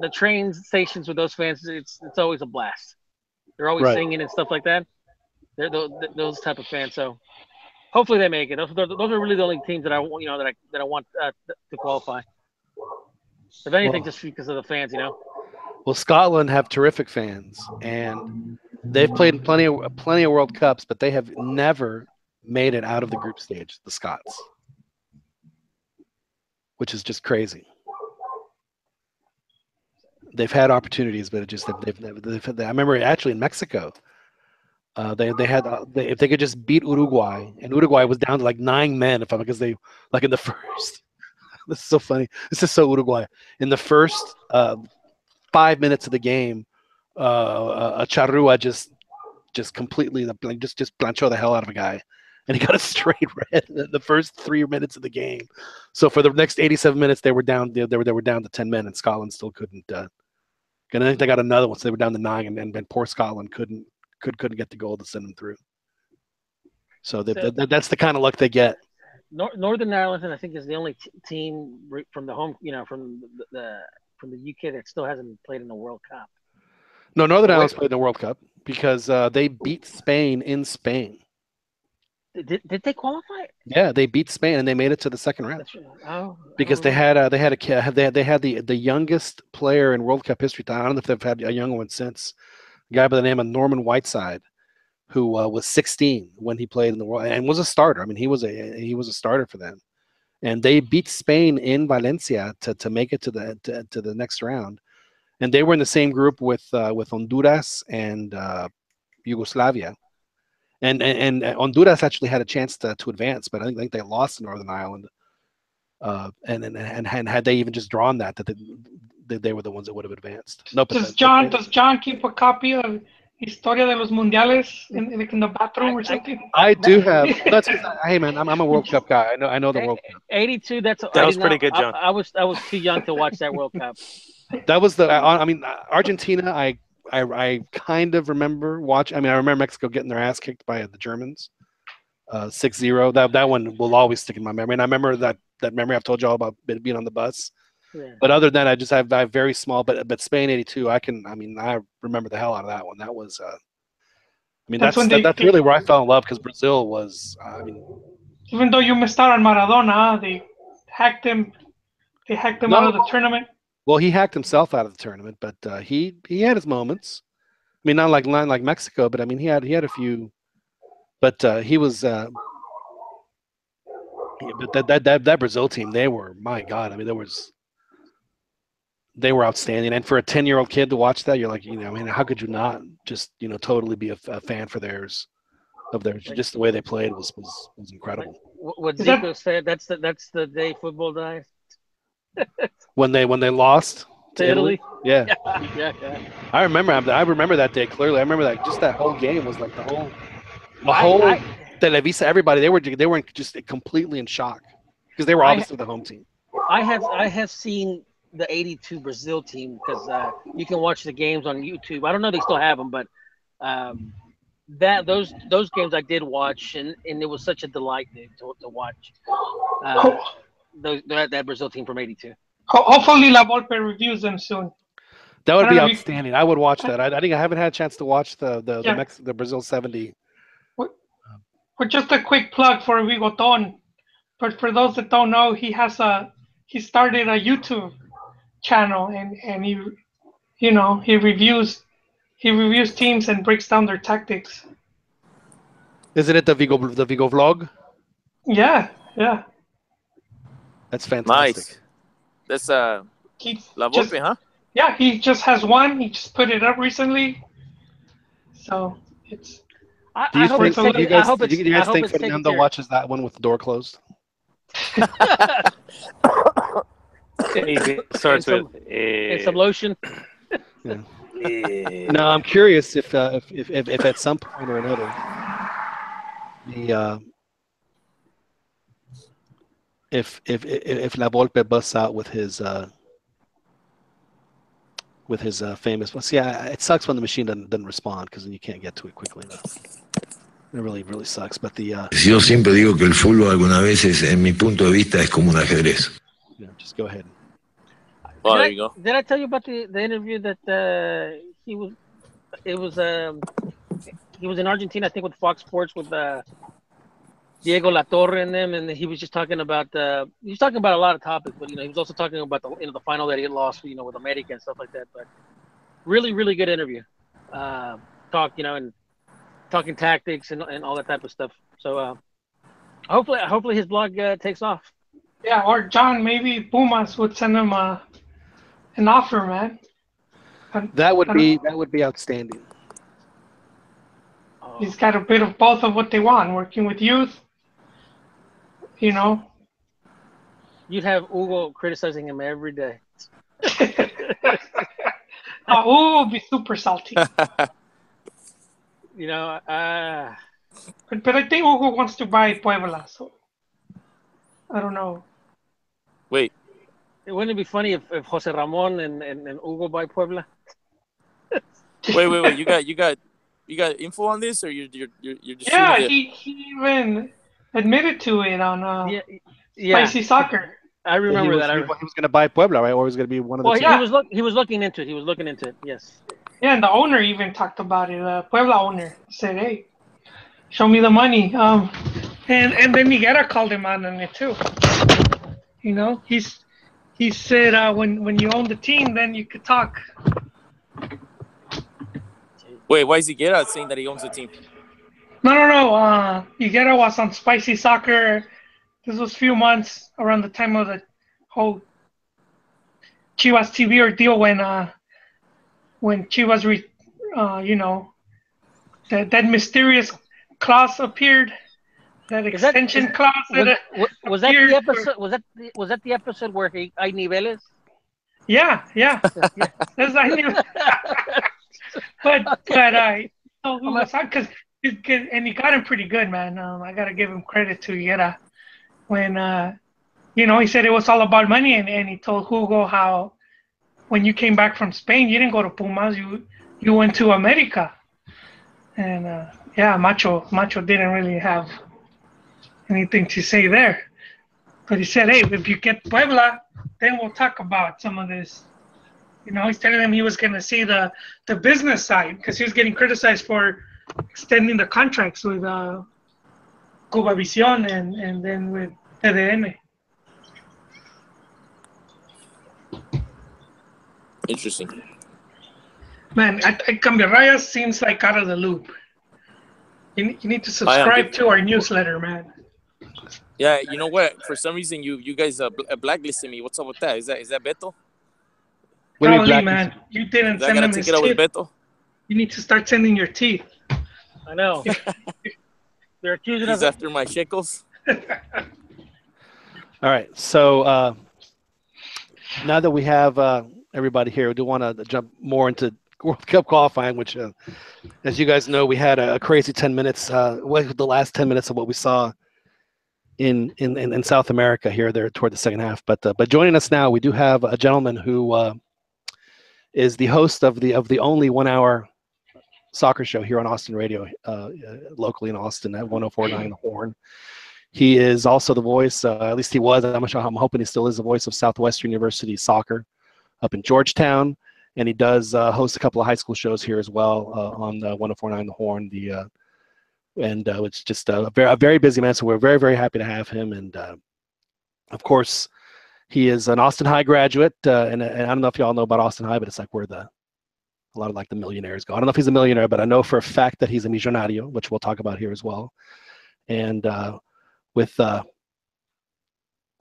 E: the train stations with those fans, it's always a blast. They're always
A: Right.
E: singing and stuff like that. They're those type of fans. So hopefully they make it. Those are really the only teams that I want to qualify. If anything, just because of the fans, you know.
A: Well, Scotland have terrific fans, and they've played in plenty of World Cups, but they have never made it out of the group stage. The Scots, which is just crazy. They've had opportunities, but it just I remember actually in Mexico, they had if they could just beat Uruguay, and Uruguay was down to like 9 men, because they like in the first. This is so funny. This is so Uruguay. In the first 5 minutes of the game, a Charrua just completely just planchó the hell out of a guy, and he got a straight red in the first 3 minutes of the game. So for the next 87 minutes, they were down. They were down to 10 men, and Scotland still couldn't. And I think they got another one, so they were down to 9, and poor Scotland couldn't get the goal to send them through. So that's the kind of luck they get.
E: Northern Ireland, I think, is the only team from the home, you know, from the UK that still hasn't played in the World Cup.
A: No, Northern Ireland's played in the World Cup because they beat Spain in Spain.
E: Did they qualify?
A: Yeah, they beat Spain and they made it to the second round. Because they had the youngest player in World Cup history. I don't know if they've had a young one since. A guy by the name of Norman Whiteside, who was 16 when he played in the World and was a starter. I mean, he was a starter for them, and they beat Spain in Valencia to make it to the next round. And they were in the same group with Honduras and Yugoslavia. And Honduras actually had a chance to advance, but I think they lost to Northern Ireland. And had they even just drawn that they were the ones that would have advanced. No,
C: does John keep a copy of Historia de los Mundiales in the bathroom or something?
A: I do have. Hey man, I'm a World Cup guy. I know the World Cup.
E: 82. That
D: was pretty good, John.
E: I was too young to watch that World Cup.
A: That was I mean, Argentina. I kind of remember watching. I mean, I remember Mexico getting their ass kicked by the Germans, 6-0. That one will always stick in my memory. And I remember that memory I've told you all about being on the bus.
E: Yeah.
A: But other than that, I have very small. But Spain '82, I remember the hell out of that one. That was. I mean, that's really where I fell in love, because Brazil was.
C: Even though you missed out on Maradona, they hacked him. They hacked him out of the tournament.
A: Well, he hacked himself out of the tournament, but he had his moments. I mean, not like Mexico, but I mean, he had a few. But he was. But that Brazil team, they were, my God. I mean, they were outstanding. And for a 10-year-old kid to watch that, you're like, I mean, how could you not just totally be a fan for theirs? Just the way they played was incredible.
E: What Zico said, that's the day football dies.
A: when they lost to Italy. Yeah.
E: Yeah.
A: I remember that day clearly. I remember that just that whole game was like the whole Televisa, everybody, they were just completely in shock because they were obviously the home team.
E: I have seen the '82 Brazil team because you can watch the games on YouTube. I don't know if they still have them, but those games I did watch, and it was such a delight to watch. That Brazil team from '82.
C: Hopefully, La Volpe reviews them soon.
A: That would be outstanding. I would watch that. I think I haven't had a chance to watch the Brazil '70.
C: But just a quick plug for Bigoton. But for those that don't know, he started a YouTube channel, and he reviews teams and breaks down their tactics.
A: Isn't it the Vigo vlog?
C: Yeah.
A: That's fantastic.
B: Nice. That's
C: He's
B: La
C: just,
B: Volpe, huh?
C: yeah, he just has one. He just put it up recently. So it's
A: Do you
E: I hope
A: think
E: it's taken.
A: you
E: I
A: guys
E: hope
A: do
E: it's.
A: you
E: I
A: guys
E: hope
A: think
E: it's taken
A: Fernando
E: serious.
A: watches that one with the door closed?
D: It starts
E: And
D: with
E: some lotion.
A: Yeah. No, I'm curious if at some point or another the if La Volpe busts out with his famous. Well, see, it sucks when the machine doesn't respond because then you can't get to it quickly enough. It really sucks. But
F: Yo siempre digo que el fútbol algunas veces, en mi punto de vista, es como un ajedrez.
A: just go ahead.
B: Oh, there you go.
E: Did I tell you about the interview that he was? It was he was in Argentina, I think, with Fox Sports with Diego Latorre and them, and he was just talking about he was talking about a lot of topics, but he was also talking about the final that he had lost, with America and stuff like that. But really good interview. Talk, and talking tactics and all that type of stuff. So hopefully his blog takes off.
C: yeah. Or John, maybe Pumas would send him an offer, man.
A: That would be outstanding.
C: He's got a bit of both of what they want, working with youth.
E: You'd have Hugo criticizing him every day.
C: Hugo will be super salty.
E: But
C: I think Hugo wants to buy Puebla, so I don't know.
B: Wait.
E: Wouldn't it be funny if Jose Ramon and Hugo buy Puebla?
B: Wait. You got info on this, or you're just
C: Yeah,
B: shooting
C: he even admitted to it on
E: yeah.
C: Spicy Soccer.
E: I remember that.
A: He was going to buy Puebla, right? Or he was going to be one of the two.
E: He was looking into it. He was looking into it. Yes.
C: Yeah, and the owner even talked about it. Puebla owner said, "Hey, show me the money." And then Higuera called him out on it too. He said when you own the team, then you could talk.
B: Wait, why is he get out saying that he owns the team?
C: No. Higuera was on Spicy Soccer. This was a few months around the time of the whole Chivas TV ordeal when Chivas, that mysterious clause appeared, that extension clause.
E: Was that the episode? Was that the episode where hay niveles?
C: Yeah. That's hay niveles. But who was on? And he got him pretty good, man. I gotta give him credit to Higuera when he said it was all about money, and he told Hugo how when you came back from Spain, you didn't go to Pumas, you went to America, and Macho didn't really have anything to say there, but he said, hey, if you get Puebla, then we'll talk about some of this. He's telling them he was going to see the business side because he was getting criticized for extending the contracts with Cubavisión and then with TDN.
B: Interesting.
C: Man, Cambio Rayas seems like out of the loop. You need to subscribe to our newsletter, man.
B: Yeah, you know what? For some reason, you guys blacklisted me. What's up with that? Is that Beto?
C: Probably, man. You didn't send him his
B: teeth. With Beto?
C: You need to start sending your teeth.
E: I know. They're accusing us.
B: He's after my shekels.
A: All right. So now that we have everybody here, we do want to jump more into World Cup qualifying, which, as you guys know, we had a crazy 10 minutes. The last 10 minutes of what we saw in South America here, there toward the second half. But joining us now, we do have a gentleman who is the host of the only 1 hour soccer show here on Austin Radio, locally in Austin at 104.9 The Horn. He is also the voice, at least he was, I'm hoping he still is the voice of Southwestern University soccer up in Georgetown. And he does host a couple of high school shows here as well on 104.9 The Horn. It's just a very busy man, so we're very, very happy to have him. And of course, he is an Austin High graduate, and I don't know if y'all know about Austin High, but it's like where a lot of like the millionaires go. I don't know if he's a millionaire, but I know for a fact that he's a millonario, which we'll talk about here as well. And with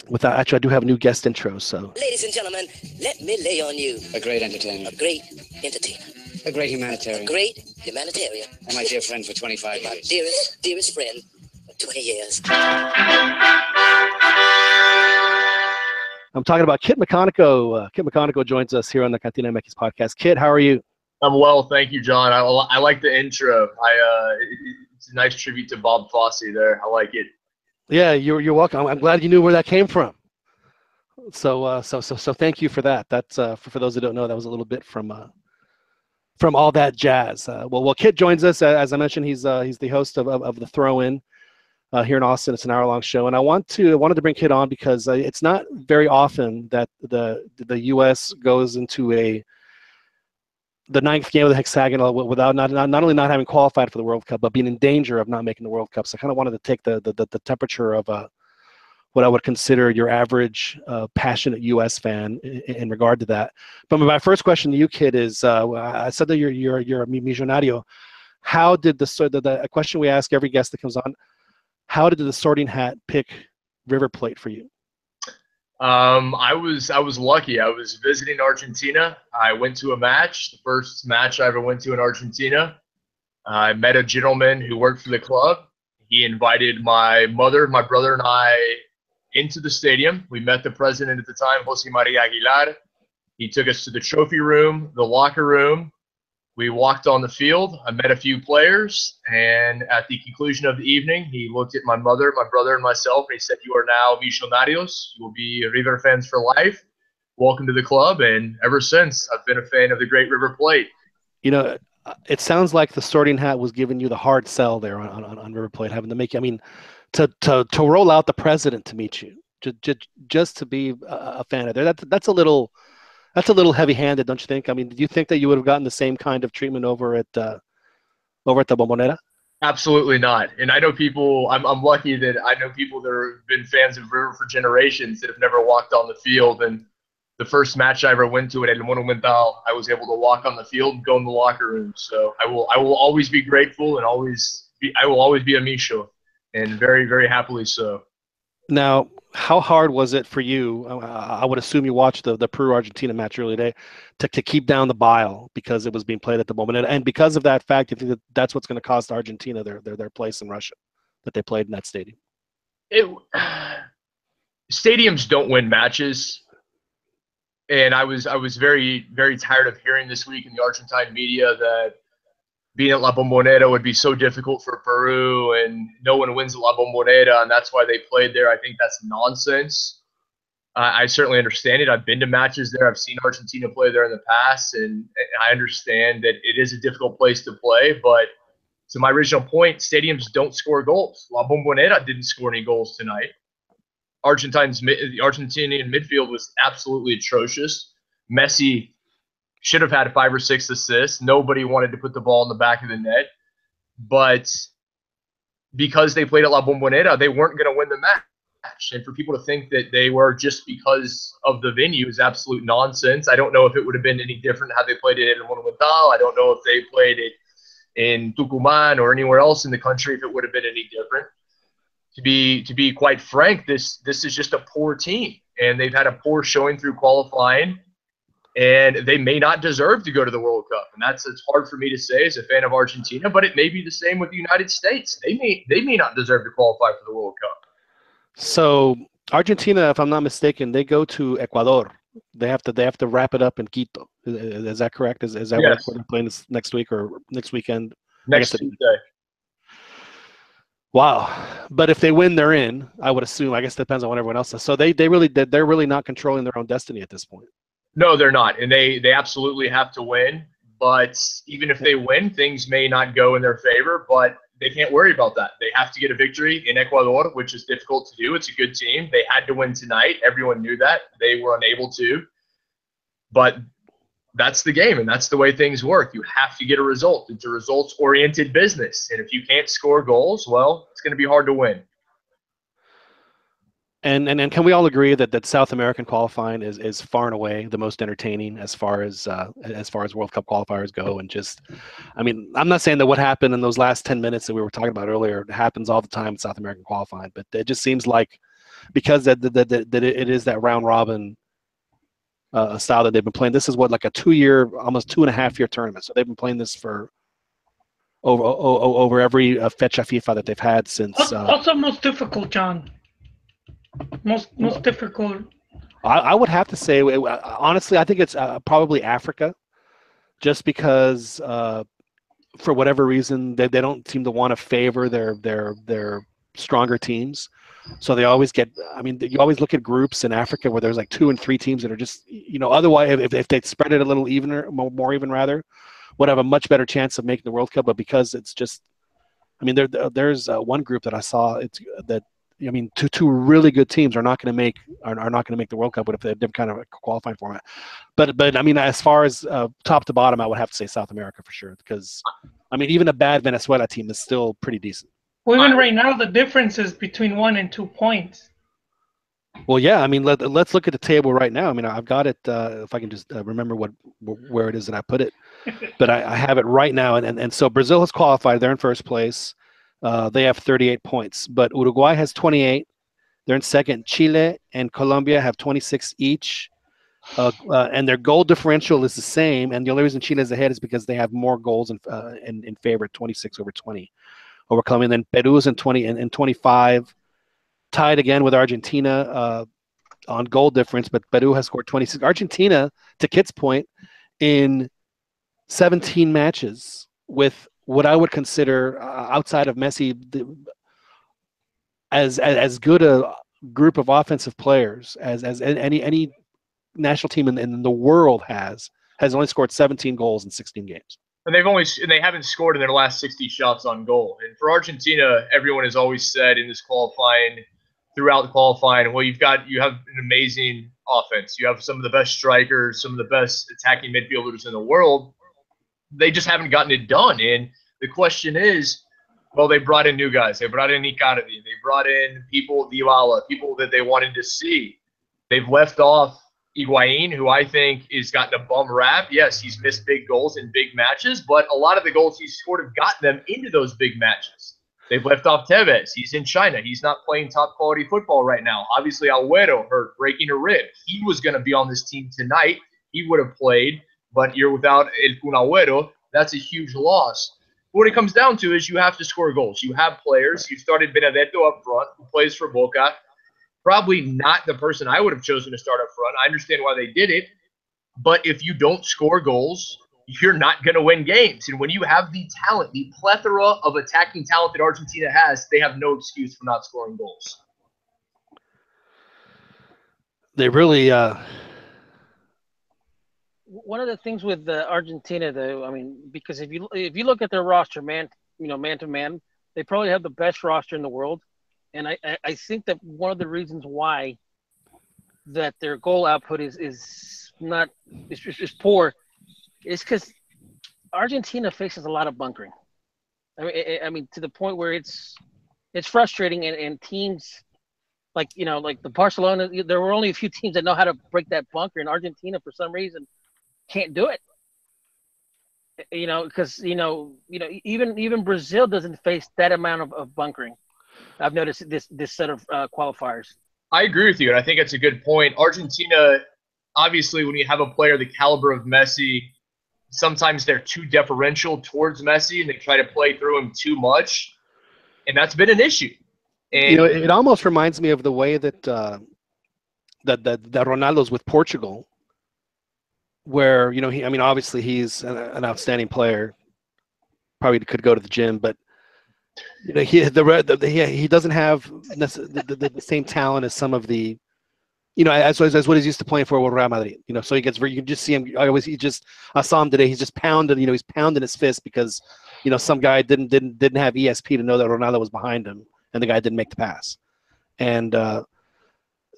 A: Without actually, I do have a new guest intro. So,
G: ladies and gentlemen, let me lay on you.
H: A great entertainer.
G: A great entertainer.
H: A great humanitarian.
G: A great humanitarian.
H: And my dear friend for 25
G: My
H: years.
G: dearest friend for 20 years.
A: I'm talking about Kit McConico. Kit McConico joins us here on the Cantina MX podcast. Kit, how are you?
I: I'm well, thank you, John. I like the intro. It's a nice tribute to Bob Fosse there. I like it.
A: Yeah, you're welcome. I'm glad you knew where that came from. So thank you for that. That's for those who don't know, that was a little bit from All That Jazz. Well, Kit joins us. As I mentioned, he's the host of the Throw-In here in Austin. It's an hour-long show, and I wanted to bring Kit on because it's not very often that the U.S. goes into the ninth game of the hexagonal without not only not having qualified for the World Cup, but being in danger of not making the World Cup. So I kind of wanted to take the temperature of what I would consider your average passionate U.S. fan in regard to that. But my first question to you, Kid, is I said that you're a millonario. How did the question we ask every guest that comes on? How did the Sorting Hat pick River Plate for you?
I: I was lucky. I was visiting Argentina. I went to a match, the first match I ever went to in Argentina. I met a gentleman who worked for the club. He invited my mother, my brother, and I into the stadium. We met the president at the time, Jose Maria Aguilar. He took us to the trophy room, the locker room. We walked on the field. I met a few players, and at the conclusion of the evening, he looked at my mother, my brother, and myself, and he said, "You are now Millonarios. You will be River fans for life. Welcome to the club." And ever since, I've been a fan of the great River Plate.
A: You know, it sounds like the Sorting Hat was giving you the hard sell there on River Plate, having to make you. I mean, to roll out the president to meet you, just to be a fan of there. That's a little heavy-handed, don't you think? I mean, do you think that you would have gotten the same kind of treatment over at the Bombonera?
I: Absolutely not. And I know people. I'm lucky that I know people that have been fans of River for generations that have never walked on the field. And the first match I ever went to at El Monumental, I was able to walk on the field and go in the locker room. So I will always be grateful and I will always be a Micho, and very, very happily so.
A: Now, how hard was it for you? I would assume you watched the Peru-Argentina match earlier today to keep down the bile because it was being played at the moment, and because of that fact, you think that's what's going to cost Argentina their place in Russia, that they played in that stadium?
I: Stadiums don't win matches, and I was very, very tired of hearing this week in the Argentine media that being at La Bombonera would be so difficult for Peru and no one wins at La Bombonera and that's why they played there. I think that's nonsense. I certainly understand it. I've been to matches there. I've seen Argentina play there in the past, and I understand that it is a difficult place to play. But to my original point, stadiums don't score goals. La Bombonera didn't score any goals tonight. The Argentinian midfield was absolutely atrocious. Messi should have had 5 or 6 assists. Nobody wanted to put the ball in the back of the net. But because they played at La Bombonera, they weren't going to win the match. And for people to think that they were just because of the venue is absolute nonsense. I don't know if it would have been any different had they played it at El Monumental. I don't know if they played it in Tucumán or anywhere else in the country if it would have been any different. To be quite frank, this is just a poor team. And they've had a poor showing through qualifying. And they may not deserve to go to the World Cup. And it's hard for me to say as a fan of Argentina, but it may be the same with the United States. They may not deserve to qualify for the World Cup.
A: So Argentina, if I'm not mistaken, they go to Ecuador. They have to wrap it up in Quito. Is that correct? Is that
I: Yes.
A: what they're playing this next week or next weekend?
I: Next Tuesday.
A: Wow. But if they win, they're in, I would assume. I guess it depends on what everyone else does. So they're really not controlling their own destiny at this point.
I: No, they're not. And they absolutely have to win. But even if they win, things may not go in their favor. But they can't worry about that. They have to get a victory in Ecuador, which is difficult to do. It's a good team. They had to win tonight. Everyone knew that. They were unable to. But that's the game, and that's the way things work. You have to get a result. It's a results-oriented business. And if you can't score goals, well, it's going to be hard to win.
A: And can we all agree that South American qualifying is far and away the most entertaining as far as World Cup qualifiers go? And just, I mean, I'm not saying that what happened in those last 10 minutes that we were talking about earlier happens all the time in South American qualifying, but it just seems like, because it is that round robin style that they've been playing. This is what, like a 2-year, almost 2.5-year tournament. So they've been playing this for over every fecha FIFA that they've had since.
C: Also, most difficult, John. Most difficult.
A: I would have to say, honestly, I think it's probably Africa, just because for whatever reason they don't seem to want to favor their stronger teams. So they always get. I mean, you always look at groups in Africa where there's like 2 and 3 teams that are just, otherwise if they spread it a little evener, more even rather, would have a much better chance of making the World Cup. But because it's just, I mean, there's one group that I saw. It's that. I mean, two really good teams are not going to make the World Cup, but if they have different kind of a qualifying format. But I mean, as far as top to bottom, I would have to say South America for sure, because I mean, even a bad Venezuela team is still pretty decent.
C: Well, even right now, the difference is between 1 and 2 points.
A: Well, yeah. I mean, let's look at the table right now. I mean, I've got it. If I can just remember where it is that I put it, but I have it right now. And so Brazil has qualified. They're in first place. They have 38 points, but Uruguay has 28. They're in second. Chile and Colombia have 26 each, and their goal differential is the same. And the only reason Chile is ahead is because they have more goals in favor, 26 over 20 over Colombia. And then Peru is in 20 and 25, tied again with Argentina on goal difference, but Peru has scored 26. Argentina, to Kit's point, in 17 matches with what I would consider, outside of Messi, as good a group of offensive players as any national team in the world has only scored 17 goals in 16 games.
I: And they haven't scored in their last 60 shots on goal. And for Argentina, everyone has always said in this qualifying, throughout the qualifying, well, you have an amazing offense. You have some of the best strikers, some of the best attacking midfielders in the world. They just haven't gotten it done. And the question is, well, they brought in new guys. They brought in Icardi. They brought in people that they wanted to see. They've left off Higuain, who I think has gotten a bum rap. Yes, he's missed big goals in big matches, but a lot of the goals he's scored have gotten them into those big matches. They've left off Tevez. He's in China. He's not playing top-quality football right now. Obviously, Agüero hurt, breaking a rib. He was going to be on this team tonight. He would have played, but you're without El Kun Agüero. That's a huge loss. What it comes down to is you have to score goals. You have players. You started Benedetto up front, who plays for Boca. Probably not the person I would have chosen to start up front. I understand why they did it. But if you don't score goals, you're not going to win games. And when you have the talent, the plethora of attacking talent that Argentina has, they have no excuse for not scoring goals.
A: They really
E: One of the things with Argentina, though, I mean, because if you look at their roster, man to man, they probably have the best roster in the world, and I think that one of the reasons why that their goal output is poor is because Argentina faces a lot of bunkering. I mean, to the point where it's frustrating, and teams like the Barcelona, there were only a few teams that know how to break that bunker, and Argentina for some reason can't do it. Because even Brazil doesn't face that amount of bunkering. I've noticed this set of qualifiers.
I: I agree with you, and I think it's a good point. Argentina, obviously, when you have a player the caliber of Messi, sometimes they're too deferential towards Messi, and they try to play through him too much, and that's been an issue. And
A: it almost reminds me of the way that that Ronaldo's with Portugal, where obviously he's an outstanding player, probably could go to the gym, but he doesn't have the same talent as some of the as what he's used to playing for Real Madrid. So he gets you can just see him. I saw him today. He's just pounding. He's pounding his fist because some guy didn't have ESP to know that Ronaldo was behind him, and the guy didn't make the pass. And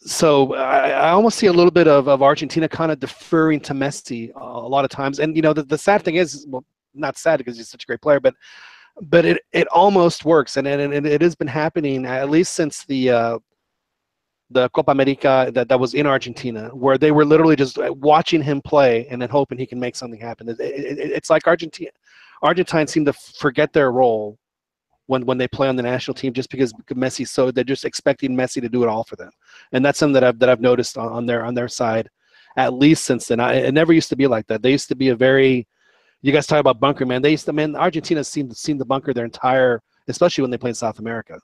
A: so I almost see a little bit of Argentina kind of deferring to Messi a lot of times. And the sad thing is, well, not sad because he's such a great player, but it almost works, and it has been happening at least since the Copa America that was in Argentina, where they were literally just watching him play and then hoping he can make something happen. It's like Argentines seem to forget their role when they play on the national team, just because Messi's so they're just expecting Messi to do it all for them, and that's something that I've noticed on their side, at least since then. It never used to be like that. They used to be a very, you guys talk about bunker, man. They used to, man, Argentina seemed the bunker their entire, especially when they played in South America.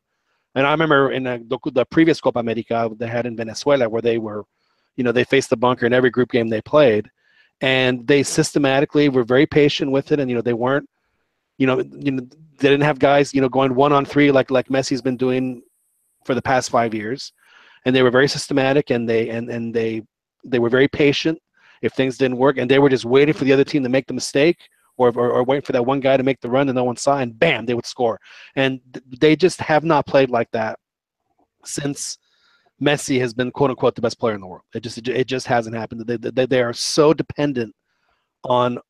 A: And I remember in the previous Copa America they had in Venezuela, where they were, they faced the bunker in every group game they played, and they systematically were very patient with it, and they weren't, they didn't have guys, going 1-on-3 like Messi's been doing for the past 5 years, and they were very systematic, and they were very patient if things didn't work, and they were just waiting for the other team to make the mistake, or waiting for that one guy to make the run and no one saw, and bam, they would score. And they just have not played like that since Messi has been quote unquote the best player in the world. It just hasn't happened. They are so dependent on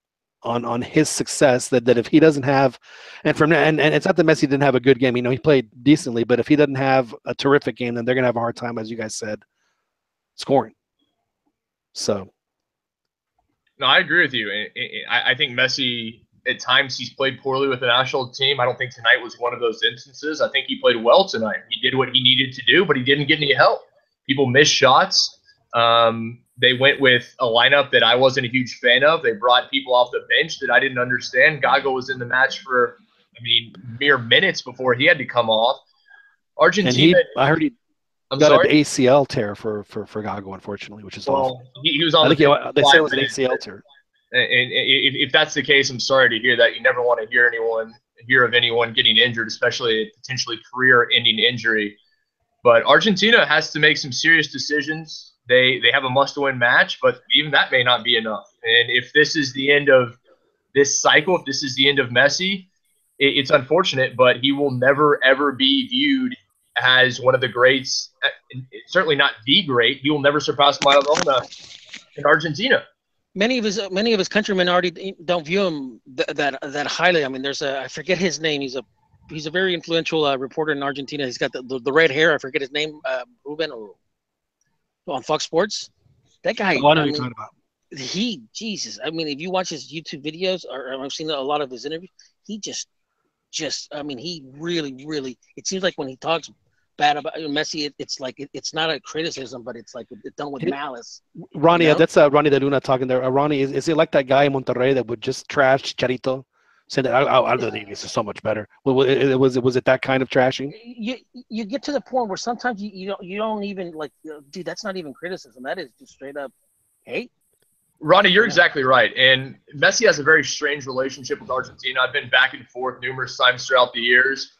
A: his success that if he doesn't have, and it's not that Messi didn't have a good game. He played decently, but if he doesn't have a terrific game, then they're gonna have a hard time, as you guys said, scoring. So.
I: No, I agree with you. I think Messi, at times, he's played poorly with the national team. I don't think tonight was one of those instances. I think he played well tonight. He did what he needed to do, but he didn't get any help. People missed shots. They went with a lineup that I wasn't a huge fan of. They brought people off the bench that I didn't understand. Gago was in the match for, mere minutes before he had to come off. Argentina.
A: And I heard he got an ACL tear for Gago, unfortunately, which is awful.
I: He was on.
A: They said it was an ACL tear.
I: And if that's the case, I'm sorry to hear that. You never want to hear of anyone getting injured, especially a potentially career-ending injury. But Argentina has to make some serious decisions. They have a must-win match, but even that may not be enough. And if this is the end of this cycle, if this is the end of Messi, it's unfortunate, but he will never, ever be viewed as one of the greats, certainly not the great. He will never surpass Maradona in Argentina.
E: Many of his countrymen already don't view him that highly. There's I forget his name. He's a very influential reporter in Argentina. He's got the red hair. I forget his name. Ruben on Fox Sports. That guy.
A: Oh, I know what you're talking about.
E: Jesus. If you watch his YouTube videos, or I've seen a lot of his interviews, he just he really. It seems like when he talks bad about Messi, it's like it's not a criticism, but it's like it's done with malice.
A: Ronnie, that's Ronnie de Luna talking there. Ronnie, is it like that guy in Monterrey that would just trash Charito, saying that Aldo Davies is so much better? Was it that kind of trashing?
E: You get to the point where sometimes you don't even dude, that's not even criticism. That is just straight up hate.
I: Ronnie, you're exactly right. And Messi has a very strange relationship with Argentina. I've been back and forth numerous times throughout the years.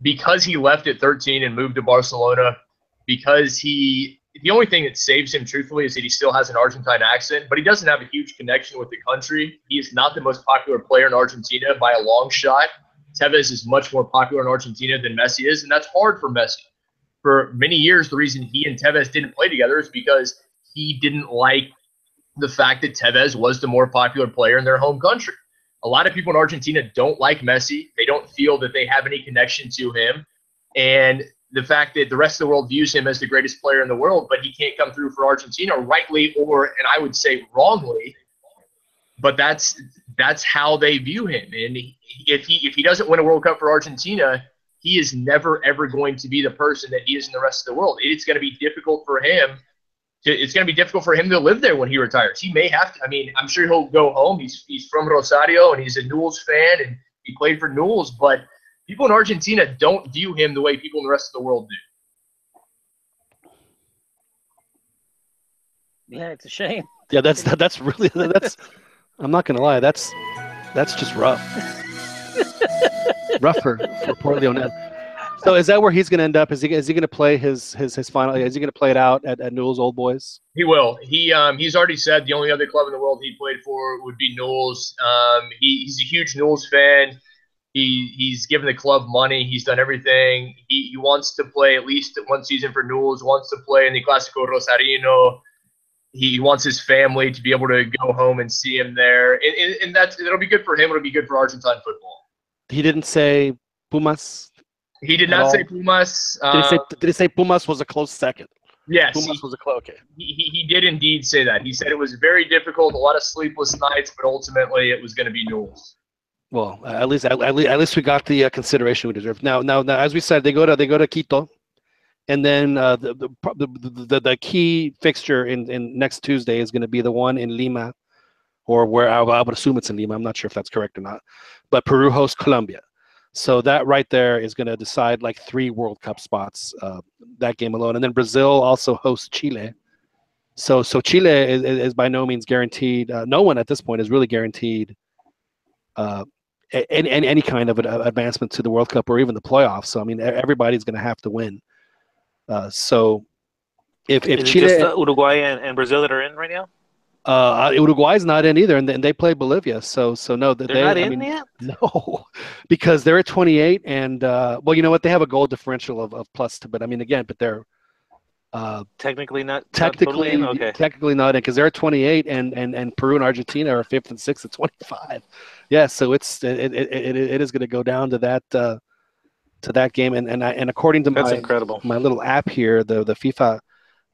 I: Because he left at 13 and moved to Barcelona, because the only thing that saves him, truthfully, is that he still has an Argentine accent, but he doesn't have a huge connection with the country. He is not the most popular player in Argentina by a long shot. Tevez is much more popular in Argentina than Messi is, and that's hard for Messi. For many years, the reason he and Tevez didn't play together is because he didn't like the fact that Tevez was the more popular player in their home country. A lot of people in Argentina don't like Messi. They don't feel that they have any connection to him. And the fact that the rest of the world views him as the greatest player in the world, but he can't come through for Argentina, rightly and I would say wrongly, but that's how they view him. And if he doesn't win a World Cup for Argentina, he is never, ever going to be the person that he is in the rest of the world. It's going to be difficult for him. It's going to be difficult for him to live there when he retires. He may have to. I'm sure he'll go home. He's from Rosario, and he's a Newell's fan, and he played for Newell's. But people in Argentina don't view him the way people in the rest of the world do.
E: Yeah, it's a shame.
A: Yeah, that's really I'm not going to lie. That's just rough. Rough for poor Lionel. So is that where he's going to end up? Is he going to play his final? Is he going to play it out at Newell's Old Boys?
I: He will. He's already said the only other club in the world he played for would be Newell's. He's a huge Newell's fan. He's given the club money. He's done everything. He wants to play at least one season for Newell's. Wants to play in the Clásico Rosarino. He wants his family to be able to go home and see him there, and it'll be good for him. It'll be good for Argentine football.
A: He didn't say Pumas.
I: He did not say Pumas.
A: Did he say Pumas was a close second?
I: Yes.
A: Pumas was a close. Okay.
I: He did indeed say that. He said it was very difficult, a lot of sleepless nights, but ultimately it was going to be Newell's.
A: Well, at least we got the consideration we deserve. Now, as we said, they go to Quito, and then the key fixture in next Tuesday is going to be the one in Lima, or where I would assume it's in Lima. I'm not sure if that's correct or not, but Peru hosts Colombia. So that right there is going to decide like 3 World Cup spots, that game alone. And then Brazil also hosts Chile. So Chile is by no means guaranteed. No one at this point is really guaranteed any kind of advancement to the World Cup or even the playoffs. So I mean, everybody's going to have to win. So if
D: Is
A: Chile,
D: it just Uruguay and Brazil that are in right now?
A: Uruguay's not in either, and they play Bolivia. So no,
D: They're not in yet?
A: No, because they're at 28, and well, you know what? They have a goal differential of plus two, but I mean, again, but they're
D: technically not
A: technically
D: totally in? Okay.
A: technically not in, because they're at 28, and Peru and Argentina are 5th and 6th at 25. Yeah, so it is going to go down to that game, and according to
D: That's incredible.
A: my little app here, the FIFA.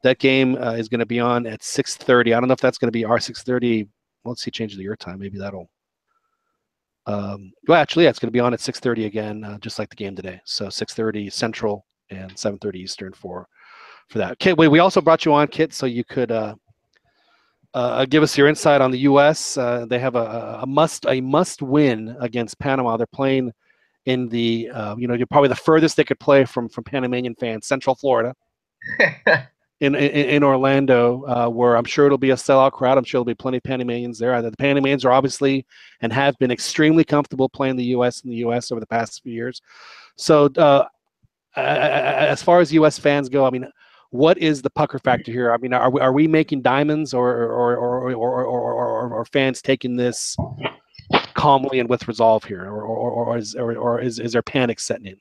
A: That game is going to be on at 6:30. I don't know if that's going to be our 6:30. Let's see, change the your time. Maybe that'll. Well, actually, yeah, it's going to be on at 6:30 again, just like the game today. So 6:30 Central and 7:30 Eastern for that. Kit, we also brought you on, Kit, so you could give us your insight on the U.S. They have a must win against Panama. They're playing in the you're probably the furthest they could play from Panamanian fans, Central Florida. In Orlando, where I'm sure it'll be a sellout crowd. I'm sure there'll be plenty of Panamanians there. The Panamanians are obviously and have been extremely comfortable playing the U.S. over the past few years. So as far as U.S. fans go, I mean, what is the pucker factor here? I mean, are we making diamonds, or fans taking this calmly and with resolve here, or is there panic setting in?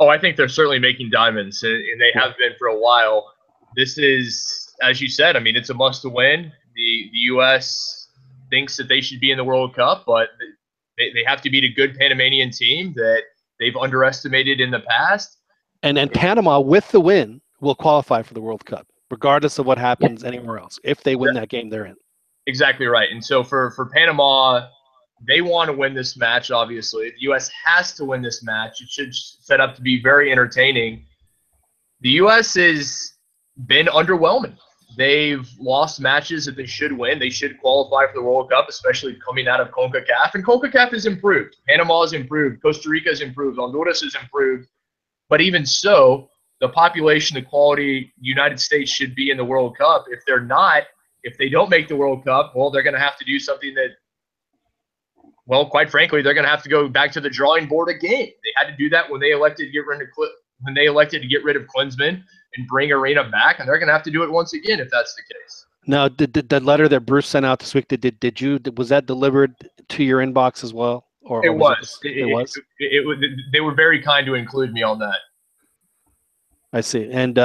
I: Oh, I think they're certainly making diamonds, and they have been for a while. This is, as you said, I mean, it's a must-win. The U.S. thinks that they should be in the World Cup, but they have to beat a good Panamanian team that they've underestimated in the past.
A: And Panama, with the win, will qualify for the World Cup, regardless of what happens anywhere else. If they win that game, they're in.
I: Exactly right. And so for Panama, they want to win this match, obviously. The U.S. has to win this match. It should set up to be very entertaining. The U.S. has been underwhelming. They've lost matches that they should win. They should qualify for the World Cup, especially coming out of CONCACAF. And CONCACAF has improved. Panama has improved. Costa Rica has improved. Honduras has improved. But even so, the population, the quality, United States should be in the World Cup. If they're not, if they don't make the World Cup, well, they're going to have to do something that, well, quite frankly, they're going to have to go back to the drawing board again. They had to do that when they elected to get rid of Klinsmann and bring Arena back, and they're going to have to do it once again if that's the case.
A: Now, did the letter that Bruce sent out this week, was that delivered to your inbox as well?
I: It was. They were very kind to include me on that.
A: I see. And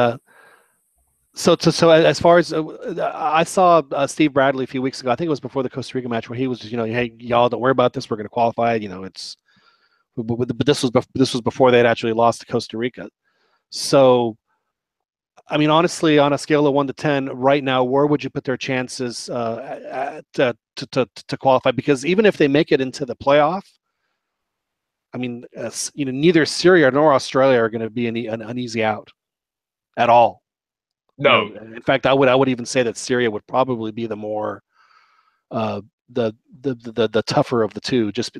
A: so as far as I saw Steve Bradley a few weeks ago, I think it was before the Costa Rica match, where he was just, hey, y'all don't worry about this. We're going to qualify. But this was before they had actually lost to Costa Rica. So, I mean, honestly, on a scale of 1 to 10, right now, where would you put their chances to qualify? Because even if they make it into the playoff, I mean, neither Syria nor Australia are going to be an easy out at all.
I: No.
A: In fact, I would even say that Syria would probably be the more the tougher of the two, just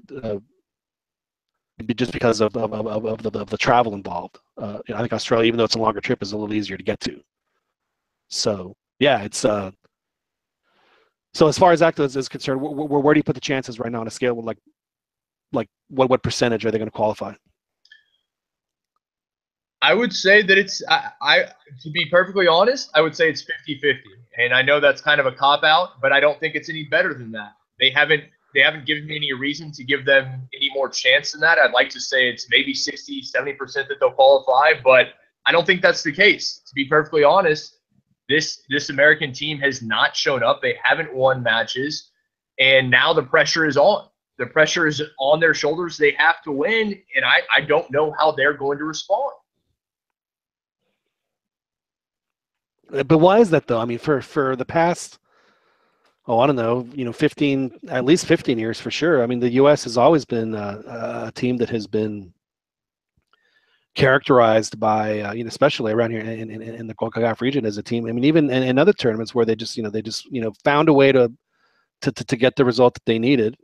A: because of the travel involved. I think Australia, even though it's a longer trip, is a little easier to get to. So yeah, it's so as far as that is concerned, where do you put the chances right now on a scale with like what percentage are they going to qualify?
I: I would say that it's to be perfectly honest, I would say it's 50-50. And I know that's kind of a cop-out, but I don't think it's any better than that. They haven't given me any reason to give them any more chance than that. I'd like to say it's maybe 60-70% that they'll qualify, but I don't think that's the case. To be perfectly honest, this American team has not shown up. They haven't won matches, and now the pressure is on. The pressure is on their shoulders. They have to win, and I don't know how they're going to respond.
A: But why is that, though? I mean, for the past, Oh, I don't know, 15, at least 15 years for sure. I mean, the U.S. has always been a team that has been characterized by, especially around here in the CONCACAF region as a team. I mean, even in other tournaments where they just found a way to get the result that they needed,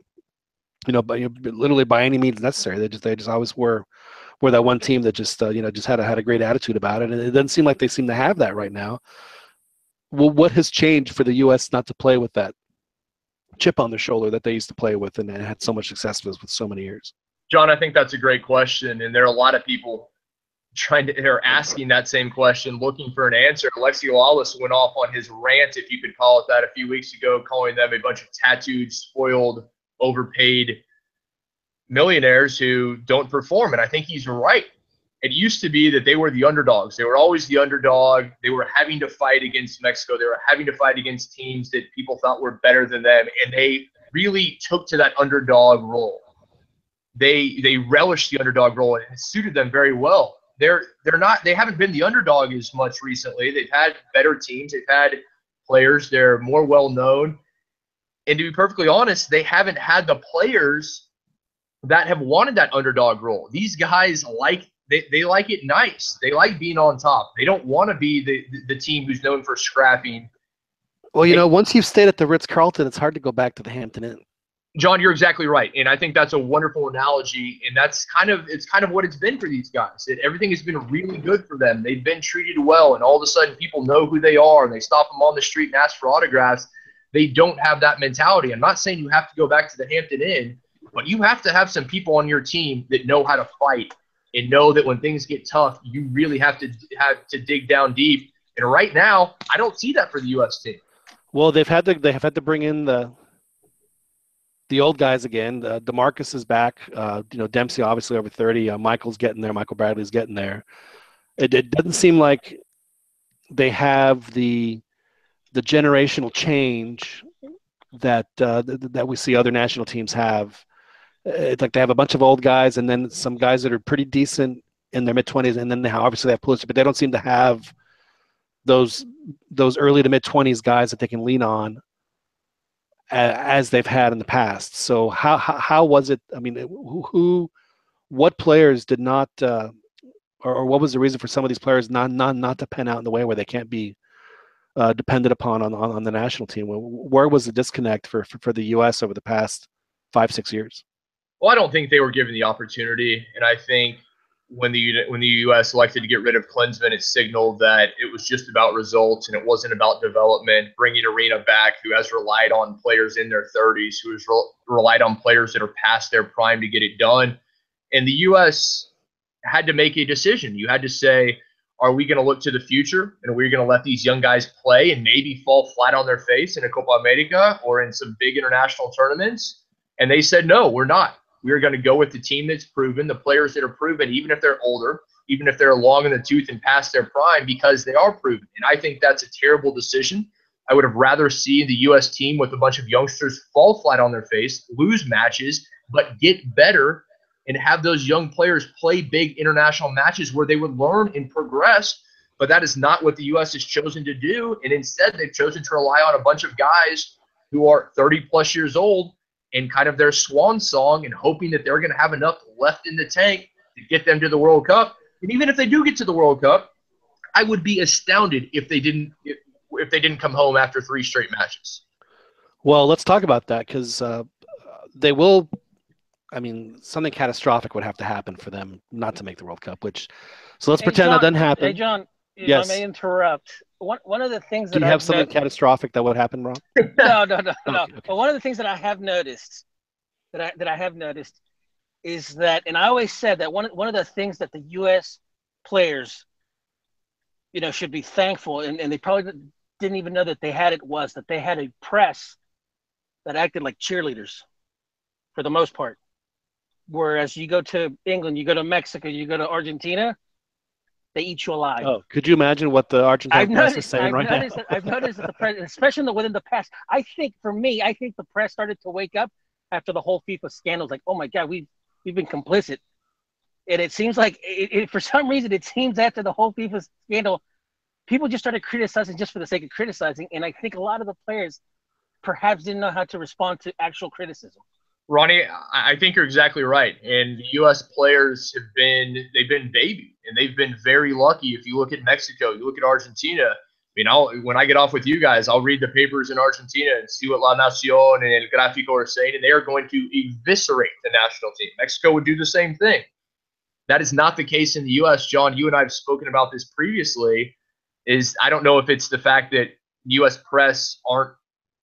A: literally by any means necessary. They just always were that one team that just just had a great attitude about it, and it doesn't seem like they seem to have that right now. Well, what has changed for the U.S. not to play with that chip on their shoulder that they used to play with and had so much success with so many years?
I: John, I think that's a great question, and there are a lot of people are asking that same question, looking for an answer. Alexi Lalas went off on his rant, if you could call it that, a few weeks ago, calling them a bunch of tattooed, spoiled, overpaid millionaires who don't perform. And I think he's right. It used to be that they were the underdogs. They were always the underdog. They were having to fight against Mexico. They were having to fight against teams that people thought were better than them. And they really took to that underdog role. They relished the underdog role, and it suited them very well. They haven't been the underdog as much recently. They've had better teams. They've had players. They're more well known. And to be perfectly honest, they haven't had the players that have wanted that underdog role. These guys they like it nice. They like being on top. They don't want to be the team who's known for scrapping.
A: Well, once you've stayed at the Ritz-Carlton, it's hard to go back to the Hampton Inn.
I: John, you're exactly right, and I think that's a wonderful analogy, and it's kind of what it's been for these guys. Everything has been really good for them. They've been treated well, and all of a sudden people know who they are, and they stop them on the street and ask for autographs. They don't have that mentality. I'm not saying you have to go back to the Hampton Inn, but you have to have some people on your team that know how to fight and know that when things get tough, you really have to dig down deep. And right now, I don't see that for the U.S. team.
A: Well, they have had to bring in the old guys again. DeMarcus is back. Dempsey obviously over 30. Michael's getting there. Michael Bradley's getting there. It doesn't seem like they have the generational change that we see other national teams have. It's like they have a bunch of old guys and then some guys that are pretty decent in their mid-20s, and then they obviously have Pulisic, but they don't seem to have those early to mid-20s guys that they can lean on as they've had in the past. So how was it? I mean, what players did not, or what was the reason for some of these players not to pen out in the way where they can't be depended upon on the national team? Where was the disconnect for the U.S. over the past 5-6 years?
I: Well, I don't think they were given the opportunity, and I think when the U.S. elected to get rid of Klinsmann, it signaled that it was just about results and it wasn't about development. Bringing Arena back, who has relied on players in their 30s, who has relied on players that are past their prime to get it done, and the U.S. had to make a decision. You had to say, are we going to look to the future, and are we going to let these young guys play and maybe fall flat on their face in a Copa America or in some big international tournaments? And they said, no, we're not. We're going to go with the team that's proven, the players that are proven, even if they're older, even if they're long in the tooth and past their prime, because they are proven. And I think that's a terrible decision. I would have rather seen the U.S. team with a bunch of youngsters fall flat on their face, lose matches, but get better and have those young players play big international matches where they would learn and progress. But that is not what the U.S. has chosen to do. And instead, they've chosen to rely on a bunch of guys who are 30-plus years old and kind of their swan song and hoping that they're going to have enough left in the tank to get them to the World Cup. And even if they do get to the World Cup, I would be astounded if they didn't come home after 3 straight matches.
A: Well, let's talk about that, because they will. I mean, something catastrophic would have to happen for them not to make the World Cup. So let's pretend that doesn't happen.
E: Hey, John, if
A: yes.
E: I may interrupt. One of the things that
A: do you have something catastrophic that would happen, Rob?
E: No. Okay.
A: But
E: one of the things that I have noticed is that, and I always said that one of the things that the U.S. players, should be thankful, and they probably didn't even know that they had it, was that they had a press that acted like cheerleaders for the most part. Whereas you go to England, you go to Mexico, you go to Argentina, they eat you alive.
A: Oh, could you imagine what the Argentine press is saying right now?
E: I've noticed that the press, especially within the past, I think the press started to wake up after the whole FIFA scandal. Like, oh my God, we've been complicit. And it seems like, for some reason, it seems after the whole FIFA scandal, people just started criticizing just for the sake of criticizing. And I think a lot of the players perhaps didn't know how to respond to actual criticism.
I: Ronnie, I think you're exactly right. And the U.S. players they've been baby, and they've been very lucky. If you look at Mexico, you look at Argentina. I mean, when I get off with you guys, I'll read the papers in Argentina and see what La Nación and El Gráfico are saying, and they are going to eviscerate the national team. Mexico would do the same thing. That is not the case in the U.S. John, you and I have spoken about this previously. I don't know if it's the fact that U.S. press